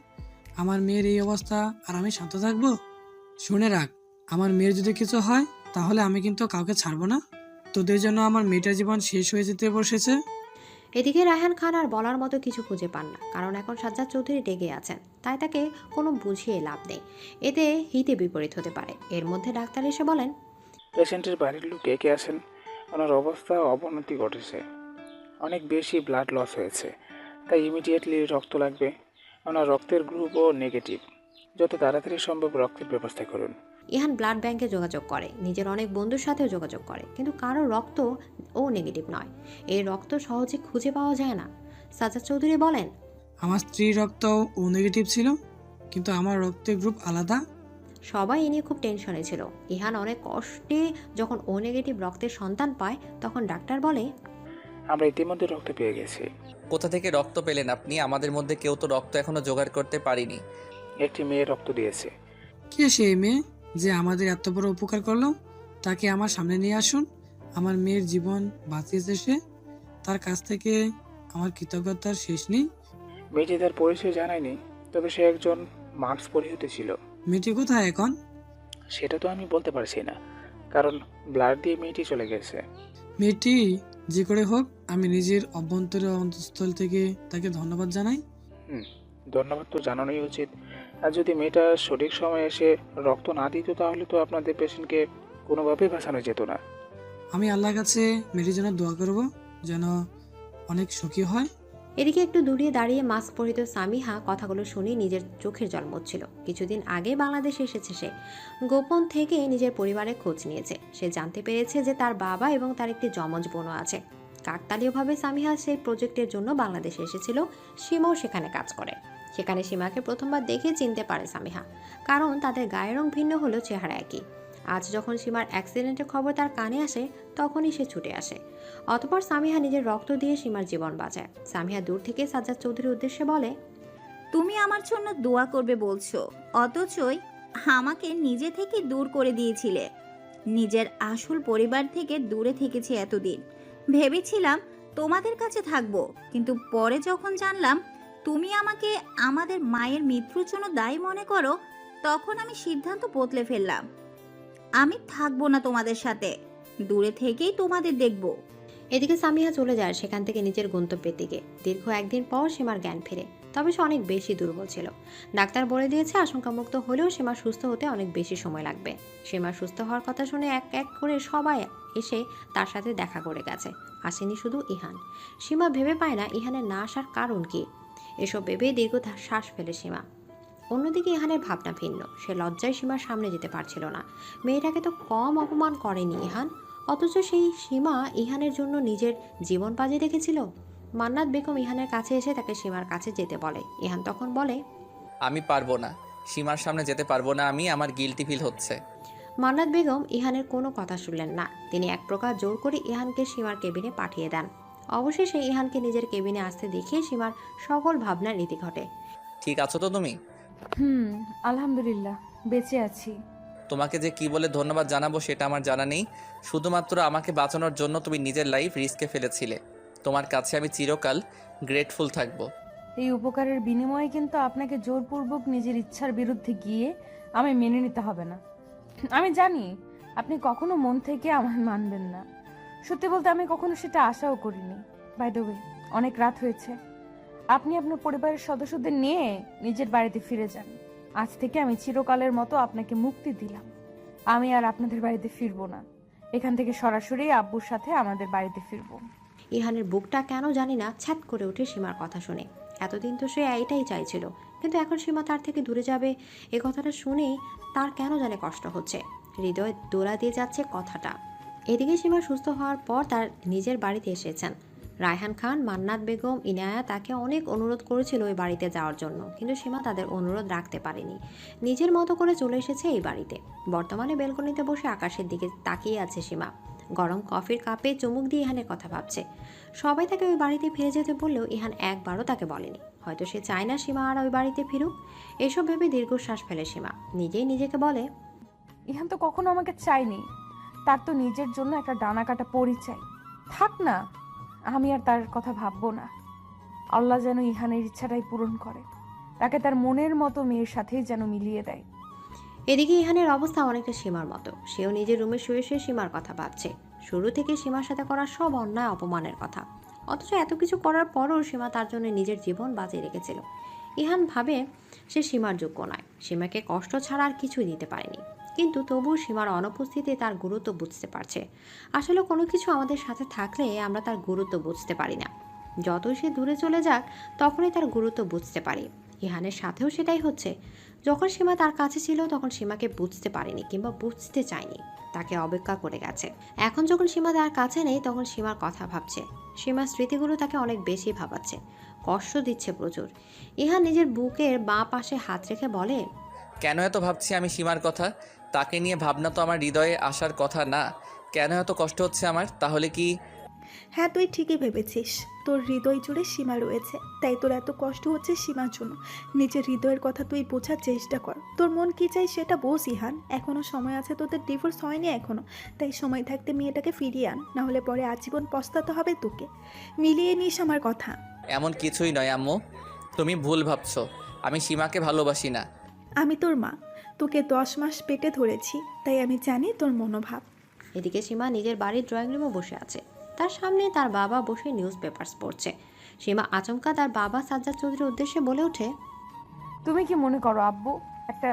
আমার মেয়ের এই অবস্থা আর আমি শান্ত থাকবো? শুনে রাখ, আমার মেয়ের যদি কিছু হয় তাহলে আমি কিন্তু কাউকে ছাড়বো না। তোদের জন্য আমার মেয়েটার জীবন শেষ হয়ে যেতে বসেছে। এদিকে রায়হান খান আর বলার মতো কিছু খুঁজে পান না, কারণ এখন সাজ্জাদ চৌধুরী ডেকে আছেন। তাই তাকে কোনো বুঝিয়ে লাভ নেই, এতে হিতে বিপরীত হতে পারে। এর মধ্যে ডাক্তার এসে বলেন, পেশেন্টের বাড়ির লোক কে আছেন, ওনার অবস্থা অবনতি ঘটেছে, অনেক বেশি ব্লাড লস হয়েছে, তাই ইমিডিয়েটলি রক্ত লাগবে। ওনার রক্তের গ্রুপও নেগেটিভ, যত তাড়াতাড়ি সম্ভব রক্তের ব্যবস্থা করুন। ইহান ব্লাড ব্যাংকে যোগাযোগ করে, নিজের অনেক বন্ধুর সাথেও যোগাযোগ করে, কিন্তু কারো রক্ত ও নেগেটিভ নয়। এই রক্ত সহজে খুঁজে পাওয়া যায় না। সাজ্জাদ চৌধুরী বলেন, আমার স্ত্রীর রক্ত ও নেগেটিভ ছিল, কিন্তু আমার রক্তের গ্রুপ আলাদা। সবাই এ নিয়ে খুব টেনশনে ছিল। ইহান অনেক কষ্টে যখন ও নেগেটিভ রক্তের সন্তান পায়, তখন ডাক্তার বলে, আমরা ইতিমধ্যে রক্ত পেয়ে গেছি। কোথা থেকে রক্ত পেলেন আপনি? আমাদের মধ্যে কেউ তো রক্ত এখনো জোগাড় করতে পারিনি। একটি মেয়ে রক্ত দিয়েছে। কে সেই মেয়ে যে আমাদের এত বড় উপকার করলো? তাকে আমার সামনে নিয়ে আসুন। আমার মেয়ের জীবন বাঁচিয়েছে সে, তার কাছ থেকে আমার কৃতজ্ঞতার শেষ নেই। মেয়েটি তার পরিচয় জানায়নি, তবে সে একজন মাস্ক পরিহিত ছিল। মেয়েটি কোথায় এখন? সেটা তো আমি বলতে পারছি না, কারণ ব্লাড দিয়ে মেয়েটি চলে গেছে। মেয়েটি যে করে হোক, আমি নিজের অভ্যন্তরের অন্তঃস্থল থেকে তাকে ধন্যবাদ জানাই। ধন্যবাদ তো জানানোই উচিত। আর যদি মেয়েটা সঠিক সময়ে এসে রক্ত না দিত, তাহলে তো আপনাদের পেশেন্টকে কোনোভাবেই বাঁচানো যেত না। আমি আল্লাহর কাছে মেয়েটির জন্য দোয়া করব, যেন অনেক সুখী হয়। এদিকে একটু দূরে দাঁড়িয়ে মাস্ক পরিহিত সামিহা কথাগুলো শুনে নিজের চোখের জল মুছছিল। কিছুদিন আগে বাংলাদেশে এসেছে সে। গোপন থেকে নিজের পরিবারের খোঁজ নিয়েছে। সে জানতে পেরেছে যে তার বাবা এবং তার একটি যমজ বোনও আছে। কাকতালীয়ভাবে সামিহা সেই প্রজেক্টের জন্য বাংলাদেশে এসেছিল। সীমাও সেখানে কাজ করে। সেখানে সীমাকে প্রথমবার দেখে চিনতে পারে সামিহা, কারণ তাদের গায়ের রং ভিন্ন হলেও চেহারা একই। আজ যখন সীমার অ্যাক্সিডেন্টের খবর তার কানে আসে তখনই সে ছুটে আসে। অতঃপর সামিহা নিজের রক্ত দিয়ে সীমার জীবন বাঁচায়। সামিহা দূর থেকে সাজ্জাদ চৌধুরীর উদ্দেশ্যে বলে, তুমি আমার জন্য দোয়া করবে বলছো, অথচই আমাকে নিজে থেকে দূর করে দিয়েছিলে। নিজের আসল পরিবার থেকে দূরে থেকেছি এতদিন। ভেবেছিলাম তোমাদের কাছে থাকবো, কিন্তু পরে যখন জানলাম তুমি আমাকে আমাদের মায়ের মৃত্যুর জন্য দায়ী মনে করো, তখন আমি সিদ্ধান্ত বদলে ফেললাম। আমি থাকবো না তোমাদের সাথে, দূরে থেকেই তোমাদের দেখবো। এদিকে সামিহা চলে যায় সেখান থেকে নিজের গন্তব্যের দিকে। দীর্ঘ একদিন পর সীমার জ্ঞান ফিরে, তবে সে অনেক বেশি দুর্বল ছিল। ডাক্তার বলে দিয়েছে আশঙ্কামুক্ত হলেও সীমা সুস্থ হতে অনেক বেশি সময় লাগবে। সীমা সুস্থ হওয়ার কথা শুনে এক এক করে সবাই এসে তার সাথে দেখা করে গেছে। আসেনি শুধু ইহান। সীমা ভেবে পায় না ইহানের না আসার কারণ কি। এসব ভেবে দীর্ঘ শ্বাস ফেলে সীমা। অন্যদিকে ইহানের ভাবনা ভিন্ন। সে লজ্জায় সীমার সামনে যেতে পারছিল না। মেয়েটাকে তো কম অপমান করেনি ইহান, অথচ সেই সীমা ইহানের জন্য নিজের জীবন বাজি রেখেছিল। মান্নাত বেগম ইহানের কাছে এসে তাকে সীমার কাছে যেতে বলে। ইহান তখন বলে, আমি পারবো না, সীমার সামনে যেতে পারবো না, আমার গিল্টি ফিল হচ্ছে। মান্নাত বেগম ইহানের কোনো কথা শুনলেন না। তিনি এক প্রকার জোর করে ইহানকে সীমার কেবিনে পাঠিয়ে দেন। অবশেষে ইহানকে নিজের কেবিনে আসতে দেখিয়ে সীমার সকল ভাবনার রীতি ঘটে। ঠিক আছো তো তুমি? আলহামদুলিল্লাহ, বেঁচে আছি। তোমাকে যে কি বলে ধন্যবাদ জানাবো সেটা আমার জানা নেই। শুধুমাত্র আমাকে বাঁচানোর জন্য তুমি নিজের লাইফ রিস্কে ফেলেছিলে। তোমার কাছে আমি চিরকাল গ্রেটফুল থাকবো। এই উপকারের বিনিময়ে কিন্তু আপনাকে জোরপূর্বক নিজের ইচ্ছার বিরুদ্ধে গিয়ে আমি মেনে নিতে হবে না। আমি জানি আপনি কখনো মন থেকে আমায় মানবেন না। সত্যি বলতে আমি কখনো সেটা আশাও করিনি। বাই দ্য ওয়ে, অনেক রাত হয়েছে। আপনি আপনার পরিবারের সদস্যদের নিয়ে নিজের বাড়িতে ফিরে যান। আজ থেকে আমি চিরকালের মতো আপনাকে মুক্তি দিলাম। আমি আর আপনাদের বাড়িতে ফিরবো না। এখান থেকে সরাসরি আব্বুর সাথে আমাদের বাড়িতে ফিরবো। ইহানের বুকটা কেন জানি না ছ্যাত করে ওঠে সীমার কথা শুনে। এতদিন তো সে এটাই চাইছিল, কিন্তু এখন সীমা তার থেকে দূরে যাবে এ কথাটা শুনেই তার কেন জানে কষ্ট হচ্ছে। হৃদয় দোলা দিয়ে যাচ্ছে কথাটা। এদিকে সীমা সুস্থ হওয়ার পর তার নিজের বাড়িতে এসেছেন। রায়হান খান, মান্নাত বেগম, ইনায়া তাকে অনেক অনুরোধ করেছিল ওই বাড়িতে যাওয়ার জন্য, কিন্তু সীমা তাদের অনুরোধ রাখতে পারেনি। নিজের মতো করে চলে এসেছে এই বাড়িতে। বর্তমানে বেলকনিতে বসে আকাশের দিকে তাকিয়ে আছে সীমা। গরম কফির কাপে চুমুক দিয়ে ইহানের কথা ভাবছে। সবাই তাকে ওই বাড়িতে ফিরে যেতে বললেও ইহান একবারও তাকে বলেনি। হয়তো সে চায় না সীমা আর ওই বাড়িতে ফিরুক। এসব ভেবে দীর্ঘশ্বাস ফেলে সীমা। নিজেই নিজেকে বলে, ইহান তো কখনো আমাকে চায়নি। তার তো নিজের জন্য একটা ডানা কাটা পরিচয় থাক না। আমি আর তার কথা ভাববো না। আল্লাহ যেন ইহানের ইচ্ছাটাই পূরণ করে, তাকে তার মনের মতো মেয়ের সাথেই যেন মিলিয়ে দেয়। এদিকে ইহানের অবস্থা অনেকটা সীমার মতো। সেও নিজের রুমে শুয়ে শুয়ে সীমার কথা ভাবছে। শুরু থেকে সীমার সাথে করা সব অন্যায় অপমানের কথা, অথচ এত কিছু করার পরও সীমা তার জন্য নিজের জীবন বাঁচিয়ে রেখেছিল। ইহান ভাবে সে সীমার যোগ্য নয়, সীমাকে কষ্ট ছাড়া আর কিছুই দিতে পারেনি। কিন্তু তবুও সীমার অনুপস্থিতি তার গুরুত্ব বুঝতে পারছে। আসলে কোনো কিছু আমাদের সাথে থাকলে আমরা তার গুরুত্ব বুঝতে পারি না। যতই সে দূরে চলে যাক তখনই তার গুরুত্ব বুঝতে পারি। ইহানের সাথেও সেটাই হচ্ছে। যখন সীমা তার কাছে ছিল তখন সীমাকে বুঝতে পারেনি কিংবা বুঝতে চায়নি, তাকে অবজ্ঞা করে গেছে। এখন যখন সীমা তার কাছে নেই তখন সীমার কথা ভাবছে। সীমার স্মৃতিগুলো তাকে অনেক বেশি ভাবাচ্ছে, কষ্ট দিচ্ছে প্রচুর। ইহান নিজের বুকের বাঁ পাশে হাত রেখে বলে, কেন এত ভাবছি আমি সীমার কথা? তাকে নিয়ে ভাবনা তো আমার হৃদয়ে আসার কথা না। কেন এত কষ্ট হচ্ছে আমার? তাহলে কি? হ্যাঁ, তুই ঠিকই ভেবেছিস। তোর হৃদয় জুড়ে সীমা রয়েছে, তাই তোর এত কষ্ট হচ্ছে সীমার জন্য। নিজের হৃদয়ের কথা তুই বোঝার চেষ্টা কর। তোর মন কি চাই সেটা বোঝ ইহান। এখনো সময় আছে, তোদের ডিভোর্স হয়নি এখনো। তাই সময় থাকতে মেয়েটাকে ফিরিয়ে আন, না হলে পরে আজীবন পস্তাতে হবে তোকে। মিলিয়ে নিস আমার কথা। এমন কিছুই নয় আম্মু, তুমি ভুল ভাবছো। আমি সীমাকে ভালোবাসি না। আমি তোর মা, তোকে 10 মাস পেটে ধরেছি, তাই আমি জানি তোর মনোভাব। এদিকে সীমা নিজের বাড়ির ড্রয়িং রুমে বসে আছে। তার সামনে তার বাবা বসে নিউজ পেপারস পড়ছে। সীমা আচমকা তার বাবা সাজ্জাদ চৌধুরীর উদ্দেশ্যে বলে ওঠে, তুমি কি মনে করো আব্বু একটা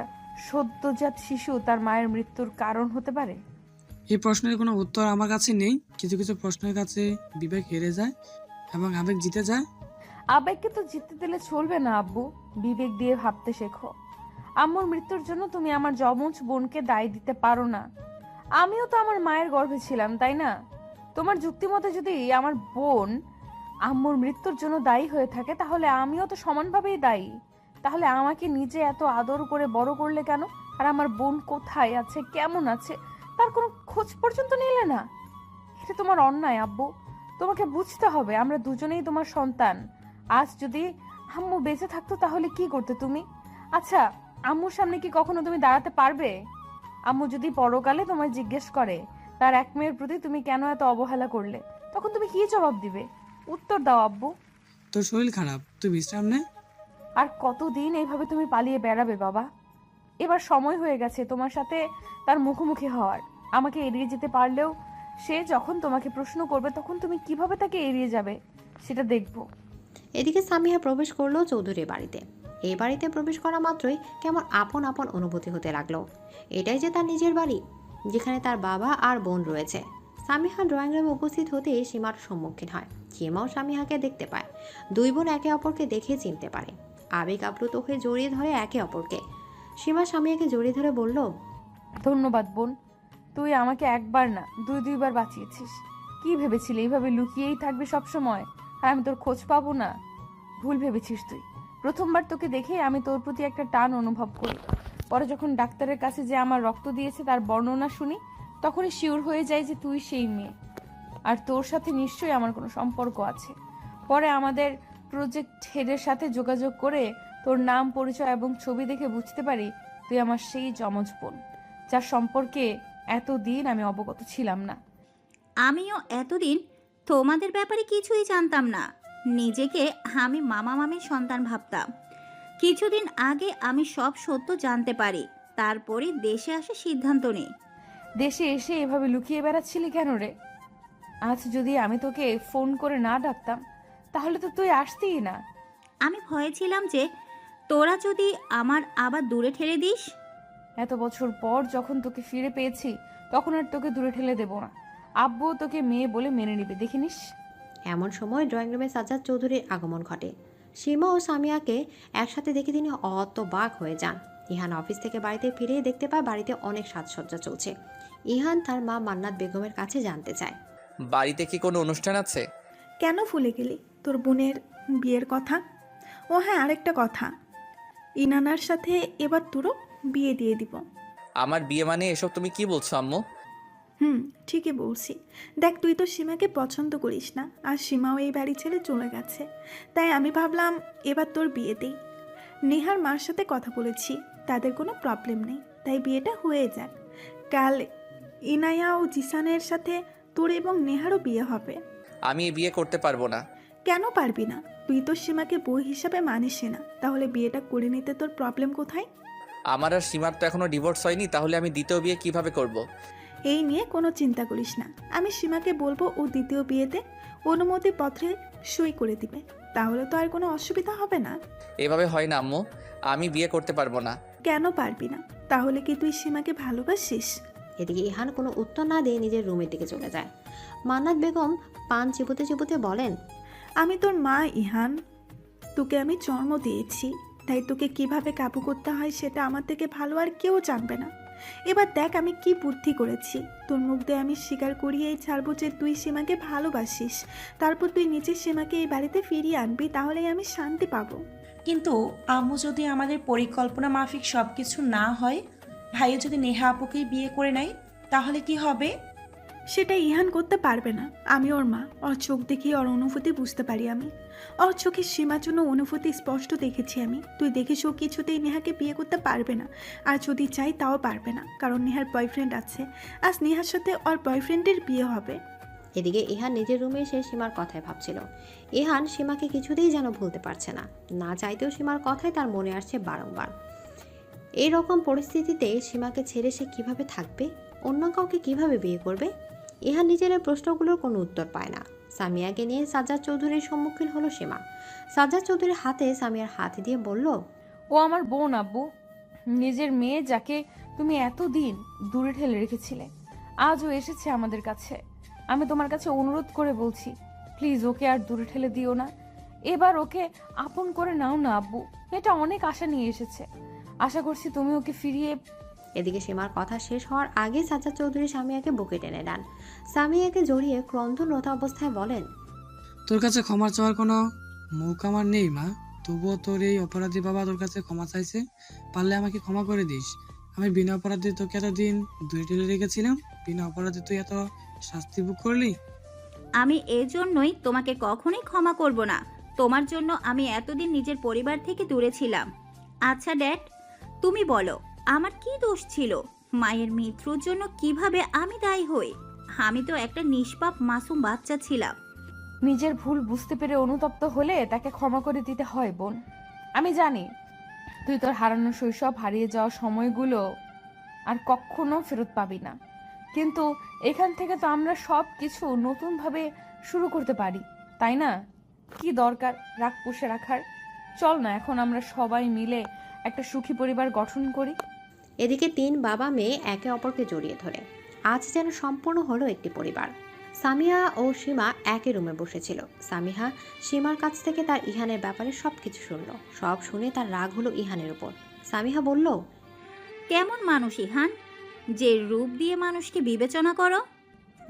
সদ্যজাত শিশু তার মায়ের মৃত্যুর কারণ হতে পারে? এই প্রশ্নের কোনো উত্তর আমার কাছে নেই। কিছু কিছু প্রশ্নের কাছে বিবেক হেরে যায় এবং আবেগ জিতে যায়। আবেগকে তো জিততে দিলে চলবে না আব্বু, বিবেক দিয়ে ভাবতে শেখো। আম্মুর মৃত্যুর জন্য তুমি আমার যমজ বোনকে দায় দিতে পারো না। আমিও তো আমার মায়ের গর্ভে ছিলাম, তাই না? তোমার যুক্তি মতে যদি আমার বোন আম্মুর মৃত্যুর জন্য দায়ী হয়ে থাকে, তাহলে আমিও তো সমানভাবেই দায়ী। তাহলে আমাকে নিজে এত আদর করে বড় করলে কেন? আর আমার বোন কোথায় আছে, কেমন আছে, তার কোনো খোঁজ পর্যন্ত নিলে না। এটা তোমার অন্যায় আব্বু, তোমাকে বুঝতে হবে আমরা দুজনেই তোমার সন্তান। আজ যদি আম্মু বেঁচে থাকতো তাহলে কি করতে তুমি? আচ্ছা, আম্মুর সামনে কি কখনো তুমি দাঁড়াতে পারবে? আম্মু যদি পরকালে তোমায় জিজ্ঞেস করে তার এক মেয়ের প্রতি তুমি কেন এত অবহেলা করলে, তখন তুমি কি জবাব দিবে? উত্তর দাও আব্বু। তোর শরীর খারাপ, তুই বিশ্রাম নে। আর কতদিন এইভাবে তুমি পালিয়ে বেড়াবে বাবা? এবার সময় হয়ে গেছে তোমার সাথে তার মুখোমুখি হওয়ার। আমাকে এড়িয়ে যেতে পারলেও সে যখন তোমাকে প্রশ্ন করবে তখন তুমি কিভাবে তাকে এড়িয়ে যাবে সেটা দেখবো। এদিকে সামিয়া প্রবেশ করলো চৌধুরীর বাড়িতে। এই বাড়িতে প্রবেশ করা মাত্রই কেমন আপন আপন অনুভূতি হতে লাগলো। এটাই যে তার নিজের বাড়ি, যেখানে তার বাবা আর বোন রয়েছে। সামিহা ড্রয়িং রুমে উপস্থিত হতেই সীমার সম্মুখীন হয়। সীমাও সামিহাকে দেখতে পায়। দুই বোন একে অপরকে দেখে চিনতে পারে। আবেগ আপ্লুত হয়ে জড়িয়ে ধরে একে অপরকে। সীমা সামিয়াকে জড়িয়ে ধরে বলল, ধন্যবাদ বোন, তুই আমাকে একবার না দুইবার বাঁচিয়েছিস। কি ভেবেছিলি এইভাবে লুকিয়েই থাকবে সব সময় আর আমি তোর খোঁজ পাবো না? ভুল ভেবেছিস তুই। প্রথমবার তোকে দেখে আমি তোর প্রতি একটা টান অনুভব করি। পরে যখন ডাক্তারের কাছে যে আমার রক্ত দিয়েছে তার বর্ণনা শুনি, তখনই শিওর হয়ে যায় যে তুই সেই মেয়ে, আর তোর সাথে নিশ্চয়ই আমার কোনো সম্পর্ক আছে। পরে আমাদের প্রজেক্ট হেডের সাথে যোগাযোগ করে তোর নাম, পরিচয় এবং ছবি দেখে বুঝতে পারি তুই আমার সেই যমজ বোন, যার সম্পর্কে এতদিন আমি অবগত ছিলাম না। আমিও এতদিন তোমাদের ব্যাপারে কিছুই জানতাম না। নিজেকে আমি মামা মামির সন্তান ভাবতাম। কিছুদিন আগে আমি সব সত্য জানতে পারি, তারপরে দেশে আসে সিদ্ধান্ত নেই। দেশে এসে এভাবে লুকিয়ে বেড়াচ্ছিলি কেন রে? আজ যদি আমি তোকে ফোন করে না ডাকতাম তাহলে তো তুই আসতিই না। আমি ভয়ে ছিলাম যে তোরা যদি আমার আবার দূরে ঠেলে দিস। এত বছর পর যখন তোকে ফিরে পেয়েছি তখন আর তোকে দূরে ঠেলে দেব না। আব্বু তোকে মেয়ে বলে মেনে নিবে, দেখিনিস। এমন সময় ড্রয়িং রুমে সাজ্জাদ চৌধুরীর আগমন ঘটে। সীমা ও সামিয়াকে একসাথে দেখে তিনি হতবাক হয়ে যান। ইহান অফিস থেকে বাড়িতে ফিরে দেখতে পায় বাড়িতে অনেক সাজসজ্জা চলছে। ইহান তার মা মান্নাত বেগমের কাছে জানতে চায়, বাড়িতে কি কোনো অনুষ্ঠান আছে? কেন ভুলে গেলি তোর বোনের বিয়ের কথা? ও হ্যাঁ, আরেকটা কথা, ইনানার সাথে এবার তোরও বিয়ে দিয়ে দিব। আমার বিয়ে মানে এসব তুমি কি বলছো আম্মু? ঠিকই বলছি। দেখ, তুই তো সীমাকে পছন্দ করিস না, আর সীমাও এই বাড়ি ছেড়ে চলে গেছে। তাই আমি ভাবলাম এবার তোর বিয়েতেই। নেহার মার সাথে কথা বলেছি, তাদের কোনো প্রবলেম নেই, তাই বিয়েটা হয়ে যাক। কাল ইনায়া ও জিসানের সাথে তোর এবং নেহারও বিয়ে হবে। আমি এই বিয়ে করতে পারবো না। কেন পারবি না? তুই তো সীমাকে বউ হিসাবে মানিস না, তাহলে বিয়েটা করে নিতে তোর প্রবলেম কোথায়? আমার আর সীমার তো এখনো ডিভোর্স হয়নি, তাহলে আমি দ্বিতীয় বিয়ে কিভাবে করব? এই নিয়ে কোনো চিন্তা করিস না। আমি সীমাকে বলবো ও দ্বিতীয় বিয়েতে অনুমতি পত্রে সই করে দিবে, তাহলে তো আর কোনো অসুবিধা হবে না। এভাবে হয় না আম্মু, আমি বিয়ে করতে পারবো না। কেন পারবি না? তাহলে কি তুই সীমাকে ভালোবাসিস? এদিকে ইহান কোনো উত্তর না দিয়ে নিজের রুমের দিকে চলে যায়। মান্নাত বেগম পান চিপুতে চিপুতে বলেন, আমি তোর মা ইহান, তোকে আমি জন্ম দিয়েছি, তাই তোকে কিভাবে কাবু করতে হয় সেটা আমার থেকে ভালো আর কেউ জানবে না। এবার দেখ আমি কি বুদ্ধি করেছি। তোর মুখ দিয়ে আমি স্বীকার করিয়েই ছাড়বো যে তুই সীমাকে ভালোবাসিস। তারপর তুই নিচে সীমাকে এই বাড়িতে ফিরিয়ে আনবি, তাহলেই আমি শান্তি পাবো। কিন্তু আম্মু যদি আমাদের পরিকল্পনা মাফিক সব কিছু না হয়, ভাইয়া যদি নেহা আপুকেই বিয়ে করে নেয়, তাহলে কি হবে? সেটা ইহান করতে পারবে না। আমি ওর মা, ওর চোখ দেখে ওর অনুভূতি বুঝতে পারি আমি। ওর চোখে সীমার জন্য অনুভূতি স্পষ্ট দেখেছি আমি। তুই দেখিস ও কিছুতেই নেহাকে বিয়ে করতে পারবে না, আর যদি চাই তাও পারবে না, কারণ নেহার বয়ফ্রেন্ড আছে। আজ নেহার সাথে ওর বয়ফ্রেন্ডের বিয়ে হবে। এদিকে ইহান নিজের রুমে এসে সীমার কথায় ভাবছিল। ইহান সীমাকে কিছুতেই যেন ভুলতে পারছে না, না চাইতেও সীমার কথাই তার মনে আসছে বারংবার। এই রকম পরিস্থিতিতে সীমাকে ছেড়ে সে কিভাবে থাকবে? অন্য কাউকে কিভাবে বিয়ে করবে? ইহান নিজের এই প্রশ্নগুলোর কোনো উত্তর পায় না। সামিয়াকে নিয়ে সাজ্জাদ চৌধুরীর সম্মুখীন হলো সীমা। সাজ্জাদ চৌধুরীর হাতে সামিয়ার হাত দিয়ে বলল, ও আমার বোন আব্বু, নিজের মেয়ে যাকে তুমি এতদিন দূরে ঠেলে রেখেছিলে, আজও এসেছে আমাদের কাছে। আমি তোমার কাছে অনুরোধ করে বলছি, প্লিজ ওকে আর দূরে ঠেলে দিও না। এবার ওকে আপন করে নাও না আব্বু, এটা অনেক আশা নিয়ে এসেছে। আশা করছি তুমি ওকে ফিরিয়ে। এদিকে সীমার কথা শেষ হওয়ার আগে সাজ্জাদ চৌধুরী সামিয়াকে বুকে টেনে নেন। সামিয়াকে জড়িয়ে ক্রন্দনরত অবস্থায় বলেন, তোর কাছে ক্ষমা চাওয়ার কোনো মুখ আমার নেই মা। তবুও তোর এই অপরাধী বাবা তোর কাছে ক্ষমা চাইছে, পারলে আমাকে ক্ষমা করে দিস। আমি বিনা অপরাধী তোকে এতদিন দূরে ঠেলে রেখেছিলাম, বিনা অপরাধী তুই এত শাস্তি ভোগ করলি। আমি এজন্যই তোমাকে কখনোই ক্ষমা করব না। তোমার জন্য আমি এতদিন নিজের পরিবার থেকে দূরে ছিলাম। আচ্ছা ড্যাড, তুমি বলো আমার কি দোষ ছিল? মায়ের মৃত্যুর জন্য কিভাবে আমি দায়ী হই? আমি তো একটা নিষ্পাপ মাসুম বাচ্চা ছিলাম। নিজের ভুল বুঝতে পেরে অনুতপ্ত হলে তাকে ক্ষমা করে দিতে হয় বোন। আমি জানি তুই তোর হারানো শৈশব, হারিয়ে যাওয়া সময়গুলো আর কখনো ফেরত পাবি না, কিন্তু এখান থেকে তো আমরা সব কিছু নতুনভাবে শুরু করতে পারি, তাই না? কি দরকার রাগ পুষে রাখার? চল না এখন আমরা সবাই মিলে একটা সুখী পরিবার গঠন করি। এদিকে 3 বাবা মেয়ে একে অপরকে জড়িয়ে ধরে আজ যেন সম্পূর্ণ হলো একটি পরিবার। সামিহা ও সীমা একই রুমে বসেছিল। সামিহা সীমার কাছ থেকে তার ইহানের ব্যাপারে সবকিছু শুনল। সব শুনে তার রাগ হলো ইহানের উপর। সামিহা বলল, কেমন মানুষ ইহান, যে রূপ দিয়ে মানুষকে বিবেচনা করো?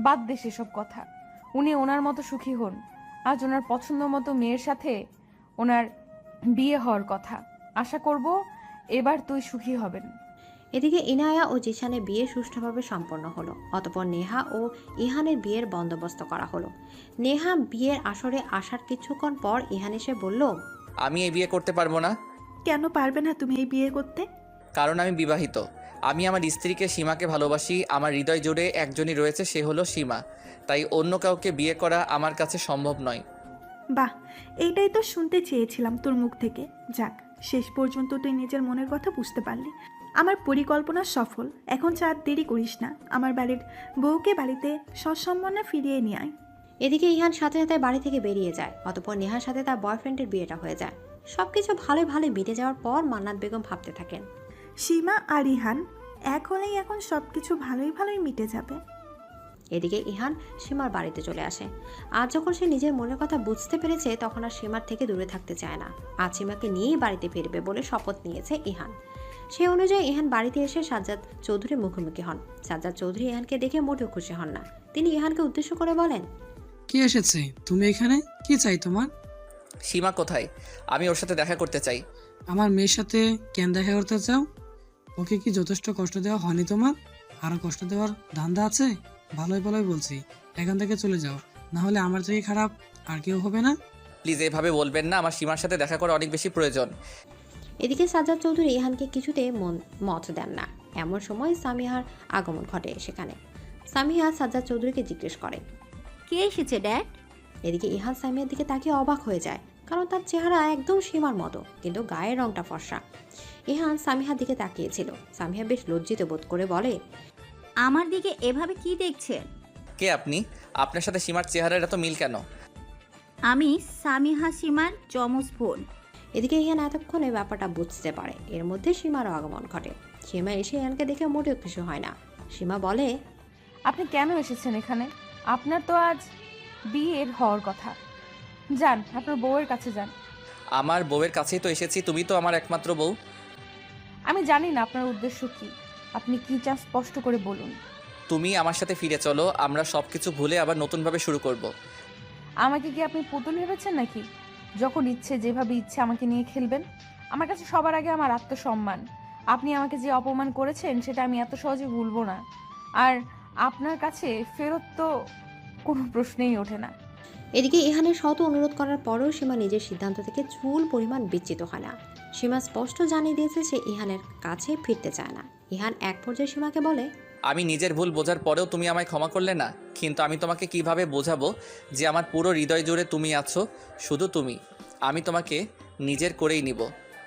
বাদ দে সেসব কথা। উনি ওনার মতো সুখী হন। আজ ওনার পছন্দ মতো মেয়ের সাথে ওনার বিয়ে হওয়ার কথা। আশা করব এবার তুই সুখী হবেন। এদিকে ইনায়া ও জিশানের বিয়ে সুষ্ঠুভাবে সম্পন্ন হলো। অতঃপর নেহা ও ইহানের বিয়ের বন্দোবস্ত করা হলো। নেহা বিয়ের আসরে আসার কিছুক্ষণ পর ইহান এসে বলল, আমি এই বিয়ে করতে পারবো না। কেন পারবে না তুমি এই বিয়ে করতে? কারণ আমি বিবাহিত। আমি আমার স্ত্রীকে সীমাকে ভালোবাসি। আমার হৃদয় জুড়ে একজনই রয়েছে, সে হলো সীমা। তাই অন্য কাউকে বিয়ে করা আমার কাছে সম্ভব নয়। বাহ, এইটাই তো শুনতে চেয়েছিলাম তোর মুখ থেকে। যাক, শেষ পর্যন্ত তুই নিজের মনের কথা বুঝতে পারলি। আমার পরিকল্পনা সফল। এখন আর দেরি করিস না, আমার বাড়ির বউকে বাড়িতে সসম্মানে ফিরিয়ে নিয়ে আয়। এদিকে ইহান সাথে সাথে বাড়ি থেকে বেরিয়ে যায়। অতঃপর নেহার সাথে তার বয়ফ্রেন্ডের বিয়েটা হয়ে যায়। সবকিছু ভালোই ভালোই মিটে যাওয়ার পর মান্নাত বেগম ভাবতে থাকেন, সীমা আর ইহান এক হলেই এখন সব কিছু ভালোই ভালোই মিটে যাবে। এদিকে ইহান সীমার বাড়িতে চলে আসে। আজ যখন সে নিজের মনের কথা বুঝতে পেরেছে তখন আর সীমার থেকে দূরে থাকতে চায় না। আজ সীমাকে নিয়েই বাড়িতে ফিরবে বলে শপথ নিয়েছে ইহান। সে অনুযায়ী ইহান বাড়িতে এসে সাজ্জাদ চৌধুরীর মুখোমুখি হন। সাজ্জাদ চৌধুরী ইহানকে দেখে মোটেও খুশি হন না। তিনি ইহানকে উদ্দেশ্য করে বলেন, কি এসেছে তুমি এখানে? কি চাই তোমার? সীমা কোথায়? আমি ওর সাথে দেখা করতে চাই। আমার মেয়ের সাথে কেন দেখা করতে চাও? ওকে কি যথেষ্ট কষ্ট দেওয়া হয়নি তোমার? আরো কষ্ট দেওয়ার ধান্দা আছে? ভালোই ভালোই বলছি, এখান থেকে চলে যাও, না হলে আমার থেকে খারাপ আর কেউ হবে না। প্লিজ এভাবে বলবেন না, আমার সীমার সাথে দেখা করা অনেক বেশি প্রয়োজন। এদিকে সাজ্জাদ চৌধুরী ইহানকে কিছুতে মত দেন না। এমন সময় সামিহার আগমন ঘটে সেখানে। সামিহা সাজ্জাদ চৌধুরীকে জিজ্ঞেস করে, কে এসেছে ড্যাড? এদিকে ইহান সামিয়ার দিকে তাকিয়ে অবাক হয়ে যায়, কারণ তার চেহারা একদম সীমার মতো, কিন্তু গায়ের রংটা ফর্সা। ইহান সামিহার দিকে তাকিয়েছিল। সামিহা বেশ লজ্জিত বোধ করে বলে, আমার দিকে এভাবে কি দেখছেন? কে আপনি? আপনার সাথে সীমার চেহারার এত মিল কেন? আমি সামিহা সীমার যমজ বোন। এদিকে ইহান এতক্ষণে ব্যাপারটা বুঝতে পারে। এর মধ্যে সীমারও আগমন ঘটে। সীমা এসে ইহানকে দেখে মোটেও খুশি হয় না। সীমা বলে, আপনি কেন এসেছেন এখানে? আপনার তো আজ বিয়ের হওয়ার কথা। যান, আপনার বউয়ের কাছে যান। আমার বউয়ের কাছেই তো এসেছি, তুমি তো আমার একমাত্র বউ। আমি জানি না আপনার উদ্দেশ্য কি। আপনি কি চান স্পষ্ট করে বলুন। তুমি আমার সাথে ফিরে চলো, আমরা সব কিছু ভুলে আবার নতুনভাবে শুরু করব। আমাকে কি আপনি পুতুল ভেবেছেন নাকি? যখন ইচ্ছে যেভাবে ইচ্ছে আমাকে নিয়ে খেলবেন? আমার কাছে সবার আগে আমার আত্মসম্মান। আপনি আমাকে যে অপমান করেছেন সেটা আমি এত সহজে ভুলবো না। আর আপনার কাছে ফেরত তো কোনো প্রশ্নেই ওঠে না। এদিকে ইহানের শত অনুরোধ করার পরেও সীমা নিজের সিদ্ধান্ত থেকে চুল পরিমাণ বিচ্যুত হয় না। সীমা স্পষ্ট জানিয়ে দিয়েছে সে ইহানের কাছে ফিরতে চায় না। ইহান এক পর্যায়ে সীমাকে বলে, আমি নিজের ভুল বোঝার পরেও তুমি আমায় ক্ষমা করলে না, কিন্তু আমি তোমাকে কিভাবে বোঝাবো যে আমার পুরো হৃদয় জুড়ে তুমি আছো, শুধু তুমি। আমি তোমাকে নিজের করেই নিব।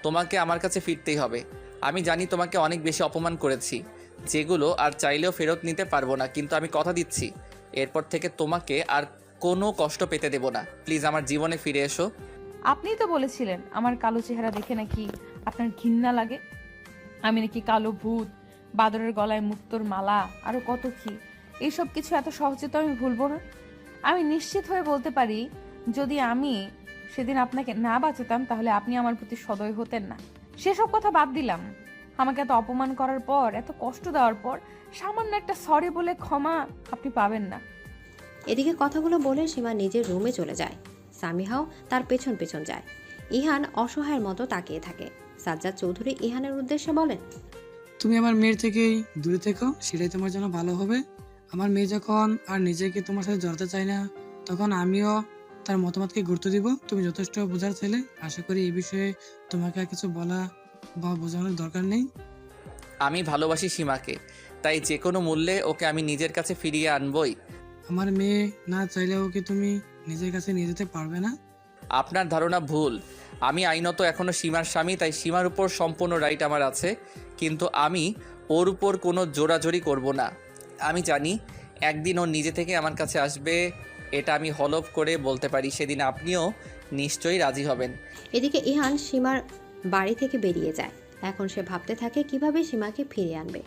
তোমাকে আমার কাছে ফিরতেই হবে। আমি জানি তোমাকে অনেক বেশি অপমান করেছি, যেগুলো আর চাইলেও ফেরত নিতে পারবো না, কিন্তু আমি কথা দিচ্ছি এরপর থেকে তোমাকে আর কোনো কষ্ট পেতে দেব না। প্লিজ আমার জীবনে ফিরে এসো। আপনিই তো বলেছিলেন আমার কালো চেহারা দেখে নাকি আপনার ঘৃণা লাগে। আমি নাকি কালো ভূত, বাদরের গলায় মুক্তোর মালা, আরো কত কি। এইসব কিছু এত সহজে তো আমি ভুলবো না। আমি নিশ্চিত হয়ে বলতে পারি, যদি আমি সেদিন আপনাকে না বাঁচাতাম তাহলে আপনি আমার প্রতি সদয় হতেন না। সেসব কথা বাদ দিলাম। আমাকে এত অপমান করার পর, এত কষ্ট দেওয়ার পর সামান্য একটা সরি বলে ক্ষমা আপনি পাবেন না। এদিকে কথাগুলো বলে সীমা নিজের রুমে চলে যায়। সামিহাও তার পেছন পেছন যায়। ইহান অসহায়ের মতো তাকিয়ে থাকে। সাজ্জাদ চৌধুরী ইহানের উদ্দেশ্যে বলেন, তুমি আমার মেয়ের থেকেই দূরে থেকো, সেটাই তোমার জন্য ভালো হবে। আমার মেয়ে যখন আর নিজেকে তোমার সাথে জড়াতে চায় না, তখন আমিও তার মতামতকে গুরুত্ব দিব। তুমি যথেষ্ট বোঝার ছেলে, আশা করি এই বিষয়ে তোমাকে আর কিছু বলা বা বোঝানোর দরকার নেই। আমি ভালোবাসি সীমাকে, তাই যে কোনো মূল্যে ওকে আমি নিজের কাছে ফিরিয়ে আনবই। আমার মেয়ে না চাইলেও কি তুমি নিজের কাছে নিয়ে যেতে পারবে না? আপনার ধারণা ভুল। আমি আইনত এখনও সীমার স্বামী, তাই সীমার উপর সম্পূর্ণ রাইট আমার আছে, কিন্তু আমি ওর উপর কোনো জোরাজোরি করব না। আমি জানি একদিন ও নিজে থেকে আমার কাছে আসবে, এটা আমি হলফ করে বলতে পারি। সেদিন আপনিও নিশ্চয়ই রাজি হবেন। এদিকে ইহান সীমার বাড়ি থেকে বেরিয়ে যায়। এখন সে ভাবতে থাকে কিভাবে সীমাকে ফিরিয়ে আনবে।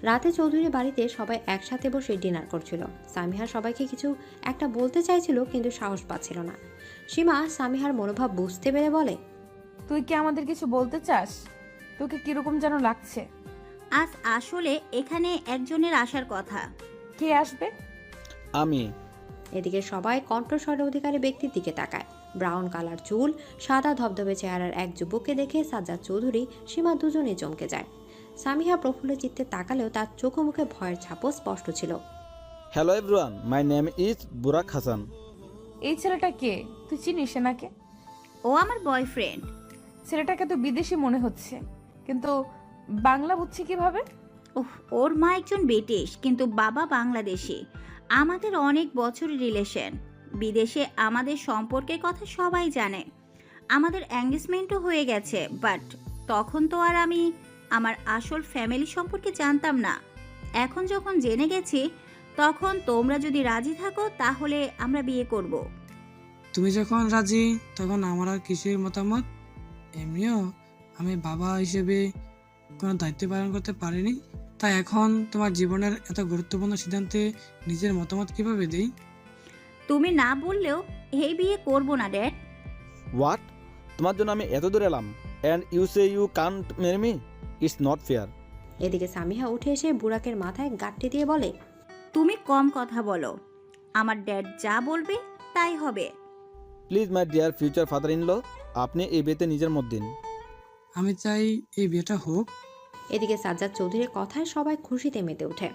রাতে চৌধুরী বাড়িতে সবাই একসাথে বসে ডিনার করছিল। সামিহা সবাইকে কিছু একটা বলতে চাইছিল, কিন্তু সাহস পাচ্ছিল না। সীমা সামিহার মনোভাব বুঝতে পেরে বলে, তুই কি আমাদের কিছু বলতে চাস? তোকে কিরকম যেন লাগছে। আজ আসলে এখানে একজনের আসার কথা। কে আসবে? আমি। এদিকে সবাই কণ্ঠস্বর অধিকারী ব্যক্তির দিকে তাকায়। ব্রাউন কালার চুল, সাদা ধবধবে চেহারার এক যুবককে দেখে সাজ্জাদ চৌধুরী, সীমা দুজনেই চমকে যায়। সামিহা প্রফুল্ল চিত্তে তাকালেও তার চোখে মুখে ভয়ের ছাপও স্পষ্ট ছিল। Hello everyone, my name is Burak Hasan. এই ছেলেটা কে? তুই চিনিস নাকি? ও আমার বয়ফ্রেন্ড। ছেলেটাকে তো বিদেশি মনে হচ্ছে, কিন্তু বাংলা বুঝছি কিভাবে? ওর মা একজন ব্রিটিশ, কিন্তু বাবা বাংলাদেশি। আমাদের অনেক বছরের রিলেশন। বিদেশে আমাদের সম্পর্কের কথা সবাই জানে। আমাদের এঙ্গেজমেন্টও হয়ে গেছে, বাট তখন তো আর আমি আমার আসল ফ্যামিলি সম্পর্কে জানতাম না। এখন যখন জেনে গেছি, তখন তোমরা যদি রাজি থাকো তাহলে আমরা বিয়ে করব। তুমি যখন রাজি, তখন আমার আর কিসের মতামত? এমনিও আমি বাবা হিসেবে কোনো দায়িত্ব পালন করতে পারিনি, তাই এখন তোমার জীবনের এত গুরুত্বপূর্ণ সিদ্ধান্তে নিজের মতামত কিভাবে দেই? তুমি না বললেও এই বিয়ে করব না ড্যাড। হোয়াট? তোমার জন্য আমি এত দূর এলাম and you say you can't marry me? It's not fair. এদিকে সামিহা উঠে এসে বুরাকের মাথায় গাঁটটি দিয়ে বলে, তুমি কম কথা বলো। আমার ড্যাড যা বলবে তাই হবে। Please my dear future father in law, আপনি এই বিয়েতে নিজের মত দিন। আমি চাই এই বিয়েটা হোক। এদিকে সাজ্জাদ চৌধুরীর কথায় সবাই খুশিতে মেতে ওঠে।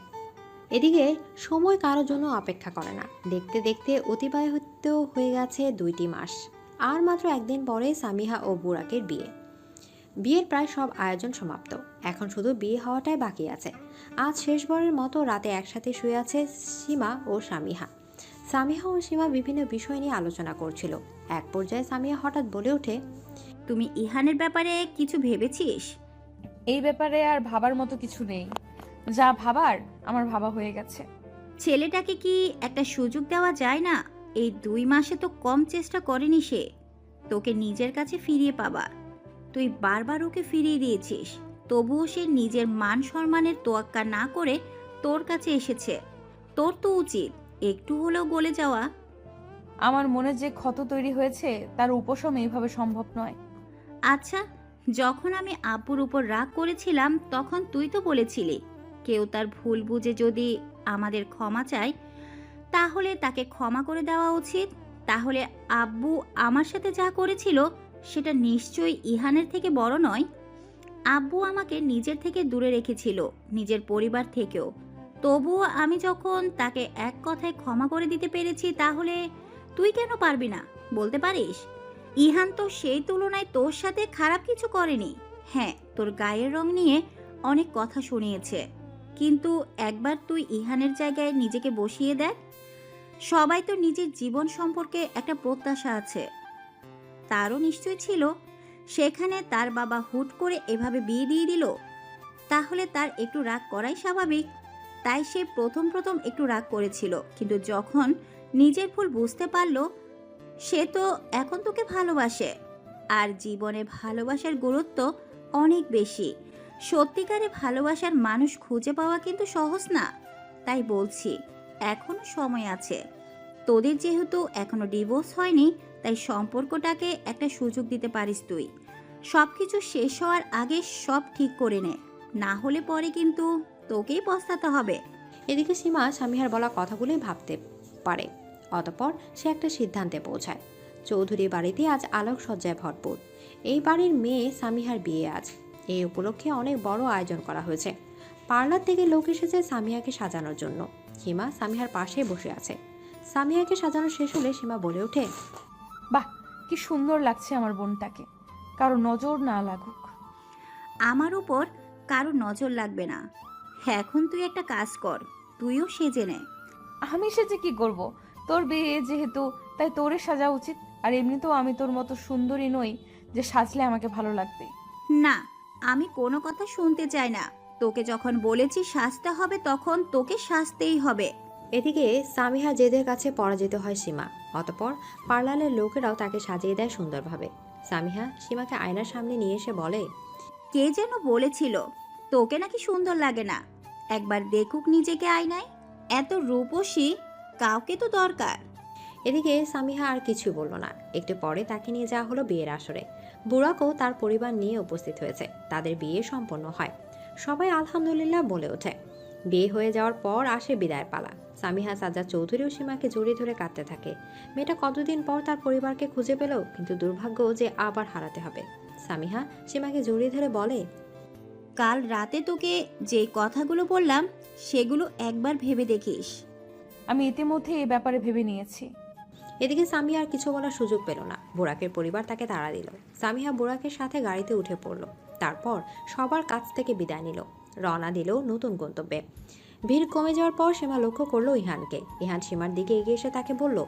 এদিকে সময় কারোর জন্য অপেক্ষা করে না। দেখতে দেখতে অতিবাহিত হয়ে গেছে 2টি মাস। আর মাত্র একদিন পরে সামিহা ও বুরাকের বিয়ে। বিয়ের প্রায় সব আয়োজন সমাপ্ত। এখন শুধু বিয়ে হওয়াটাই বাকি আছে। আজ শেষবারের মতো রাতে একসাথে শুয়ে আছে সীমা ও সামিহা। সামিহা ও সীমা বিভিন্ন বিষয় নিয়ে আলোচনা করছিল। এক পর্যায়ে সামিহা হঠাৎ বলে ওঠে, তুমি ইহানের ব্যাপারে কিছু ভেবেছিস? এই ব্যাপারে আর ভাবার মতো কিছু নেই। যা ভাবার আমার ভাবা হয়ে গেছে। ছেলেটাকে কি একটা সুযোগ দেওয়া যায় না? এই 2 মাসে তো কম চেষ্টা করেনি সে তোকে নিজের কাছে ফিরিয়ে পাবার। তুই বারবার ওকে ফিরিয়ে দিয়েছিস, তবুও সে নিজের মান সম্মানের তোয়াক্কা না করে তোর কাছে এসেছে। তোর তো উচিত একটু হলেও গলে যাওয়া। আমার মনে যে ক্ষত তৈরি হয়েছে তার উপশম এইভাবে সম্ভব নয়। আচ্ছা, যখন আমি আব্বুর উপর রাগ করেছিলাম, তখন তুই তো বলেছিলি কেউ তার ভুল বুঝে যদি আমাদের ক্ষমা চায়, তাহলে তাকে ক্ষমা করে দেওয়া উচিত। তাহলে আব্বু আমার সাথে যা করেছিল সেটা নিশ্চয়ই ইহানের থেকে বড় নয়। আব্বু আমাকে নিজের থেকে দূরে রেখেছিল, নিজের পরিবার থেকেও। তবুও আমি যখন তাকে এক কথায় ক্ষমা করে দিতে পেরেছি, তাহলে তুই কেন পারবি না? বলতে পারিস ইহান তো সেই তুলনায় তোর সাথে খারাপ কিছু করেনি। হ্যাঁ, তোর গায়ের রং নিয়ে অনেক কথা শুনিয়েছে, কিন্তু একবার তুই ইহানের জায়গায় নিজেকে বসিয়ে দেখ। সবাই তো নিজের জীবন সম্পর্কে একটা প্রত্যাশা আছে, তারও নিশ্চয় ছিল। সেখানে তার বাবা হুট করে এভাবে বিয়ে দিয়ে দিল, তাহলে তার একটু রাগ করাই স্বাভাবিক। তাই সে প্রথম একটু রাগ করেছিল, কিন্তু যখন নিজের ভুল বুঝতে পারলো, সে তো এখন তোকে ভালোবাসে। আর জীবনে ভালোবাসার গুরুত্ব অনেক বেশি। সত্যিকারে ভালোবাসার মানুষ খুঁজে পাওয়া কিন্তু সহজ না। তাই বলছি, এখনো সময় আছে। তোদের যেহেতু এখনো ডিভোর্স হয়নি, তাই সম্পর্কটাকে একটা সুযোগ দিতে পারিস তুই। সব কিছু শেষ হওয়ার আগে সব ঠিক করে নে, না হলে পরে কিন্তু তোকেই পস্তাতে হবে। এদিকে সীমা সামিহার বলা কথাগুলোই ভাবতে পারে। অতঃপর সে একটা সিদ্ধান্তে পৌঁছায়। চৌধুরী বাড়িতে আজ আলোকসজ্জায় ভরপুর। এই বাড়ির মেয়ে সামিহার বিয়ে আজ। এই উপলক্ষে অনেক বড় আয়োজন করা হয়েছে। পার্লার থেকে লোক এসেছে সামিহাকে সাজানোর জন্য। সীমা সামিহার পাশে বসে আছে। সামিহাকে সাজানো শেষ হলে সীমা বলে ওঠে, বাহ, কি সুন্দর লাগছে আমার বোনটাকে, কারো নজর না লাগুক। আমার উপর কারো নজর লাগবে না। এখন তুই একটা কাজ কর, তুইও সেজে নে। আমি সেজে কি করব? তোর বিয়ে যেহেতু, তাই তোরে সাজা উচিত। আর এমনিতেও আমি তোর মতো সুন্দরী নই যে সাজলে আমাকে ভালো লাগবে। না, আমি কোনো কথা শুনতে চাই না। তোকে যখন বলেছি সাজতে হবে তখন তোকে সাজতেই হবে। এদিকে সামিহা জেদের কাছে পরাজিত হয় সীমা। অতঃপর পার্লারের লোকেরাও তাকে সাজিয়ে দেয় সুন্দরভাবে। সামিহা সীমাকে আয়নার সামনে নিয়ে এসে বলে, কে যেন বলেছিল তোকে নাকি সুন্দর লাগে না। একবার দেখুক নিজেকে আয়নায়। এত রূপসী কাউকে তো দরকার। এদিকে সামিহা আর কিছু বলল না। একটু পরে তাকে নিয়ে যাওয়া হলো বিয়ের আসরে। বুড়াকও তার পরিবার নিয়ে উপস্থিত হয়েছে। তাদের বিয়ে সম্পন্ন হয়। সবাই আলহামদুলিল্লাহ বলে ওঠে। বিয়ে হয়ে যাওয়ার পর আসে বিদায়ের পালা। সামিহা সাজ্জাদ চৌধুরীও সীমাকে জড়িয়ে ধরে কাঁদতে থাকে। মেয়েটা কতদিন পর তার পরিবারকে খুঁজে পেল, কিন্তু দুর্ভাগ্য যে আবার হারাতে হবে। সামিহা সীমাকে জড়িয়ে ধরে বলে, কাল রাতে তোকে যে কথাগুলো বললাম সেগুলো একবার ভেবে দেখিস। আমি ইতিমধ্যে এই ব্যাপারে ভেবে নিয়েছি। এদিকে সামিহা আর কিছু বলার সুযোগ পেল না। বুরাকের পরিবার তাকে তাড়া দিল। সামিহা বুরাকের সাথে গাড়িতে উঠে পড়ল। তারপর সবার কাছ থেকে বিদায় নিল। রওনা দিল নতুন গন্তব্যে। ভিড় কমে যাওয়ার পর সীমা লক্ষ্য করলো ইহানকে। ইহান সীমার দিকে এগিয়ে এসে তাকে বলল,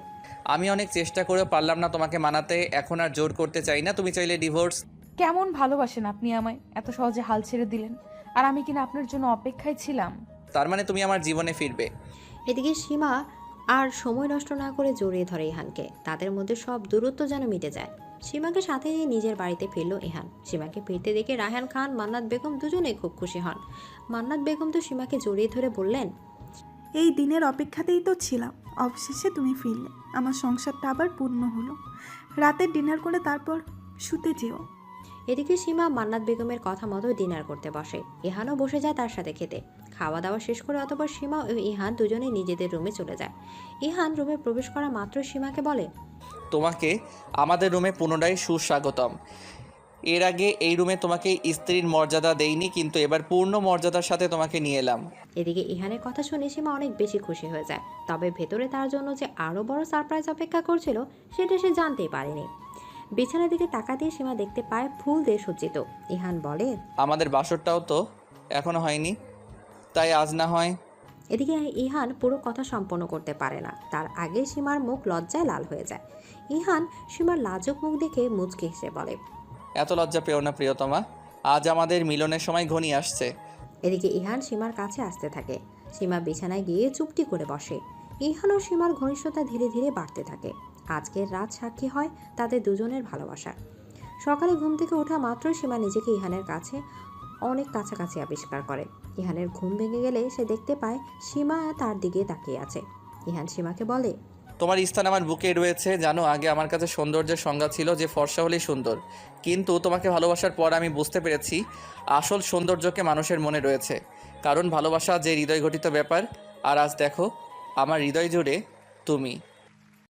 আমি অনেক চেষ্টা করেও পারলাম না তোমাকে মানাতে। এখন আর জোর করতে চাই না। তুমি চাইলে ডিভোর্স। কেমন ভালোবাসেন আপনি আমায়, এত সহজে হাল ছেড়ে দিলেন। আর আমি কিনা আপনার জন্য অপেক্ষায় ছিলাম। তার মানে তুমি আমার জীবনে ফিরবে? এদিকে সীমা আর সময় নষ্ট না করে জড়িয়ে ধরে ইহানকে। তাদের মধ্যে সব দূরত্ব যেন মিটে যায়। সীমাকে সাথে নিয়ে নিজের বাড়িতে ফিরল ইহান। সীমাকে ফিরতে দেখে রায়হান খান, মান্নাত বেগম দুজনেই খুব খুশি হন। মান্নাত বেগম তো সীমাকে জড়িয়ে ধরে বললেন, এই দিনের অপেক্ষাতেই তো ছিলাম। অবশেষে তুমি ফিরলে, আমার সংসারটা আবার পূর্ণ হলো। রাতের ডিনার করে তারপর শুতে যেও। এদিকে সীমা মান্নাত বেগমের কথা মতো ডিনার করতে বসে। ইহানও বসে যায় তার সাথে খেতে। খাওয়া দাওয়া শেষ করে অতঃপর সীমা ও ইহান দুজনেই নিজেদের রুমে চলে যায়। ইহান রুমে প্রবেশ করা মাত্র সীমাকে বলে, তোমাকে আমাদের রুমে পুনরায় সুস্বাগতম। এর আগে এই রুমে তোমাকে স্ত্রীর মর্যাদা দেইনি, কিন্তু এবার পূর্ণ মর্যাদার সাথে তোমাকে নিয়ে এলাম। এদিকে ইহানের কথা শুনে সীমা অনেক বেশি খুশি হয়ে যায়। তবে ভেতরে তার জন্য যে আরও বড় সারপ্রাইজ অপেক্ষা করছিল সেটা সে জানতেই পারেনি। বিছানার দিকে তাকা দিয়ে সীমা দেখতে পায় ফুল দিয়ে সজ্জিত। ইহান বলে, আমাদের বাসরটাও তো এখনো হয়নি, তাই আজ না হয়। এদিকে ইহান পুরো কথা সম্পন্ন করতে পারে না। তার আগে সীমার মুখ লজ্জায় লাল হয়ে যায়। ইহান সীমার লাজুক মুখ দেখে মুচকি হেসে বলে, এত লজ্জা পেও না প্রিয়তমা, আজ আমাদের মিলনের সময় ঘনিয়ে আসছে। এদিকে ইহান সীমার কাছে আসতে থাকে। সীমা বিছানায় গিয়ে চুপটি করে বসে। ইহান ও সীমার ঘনিষ্ঠতা ধীরে ধীরে বাড়তে থাকে। আজকের রাত সাক্ষী হয় তাদের দুজনের ভালোবাসার। সকালে ঘুম থেকে ওঠা মাত্রই সীমা নিজেকে ইহানের কাছে অনেক কাছাকাছি আবিষ্কার করে। ইহানের ঘুম ভেঙে গেলে সে দেখতে পায় সীমা তার দিকে তাকিয়ে আছে। ইহান সীমাকে বলে, তোমার স্থান আমার বুকে রয়েছে। জানো, আগে আমার কাছে সৌন্দর্যের সংজ্ঞা ছিল যে ফর্সা হলেই সুন্দর, কিন্তু তোমাকে ভালোবাসার পর আমি বুঝতে পেরেছি আসল সৌন্দর্যকে মানুষের মনে রয়েছে। কারণ ভালোবাসা যে হৃদয় গঠিত ব্যাপার। আর আজ দেখো, আমার হৃদয় জুড়ে তুমি।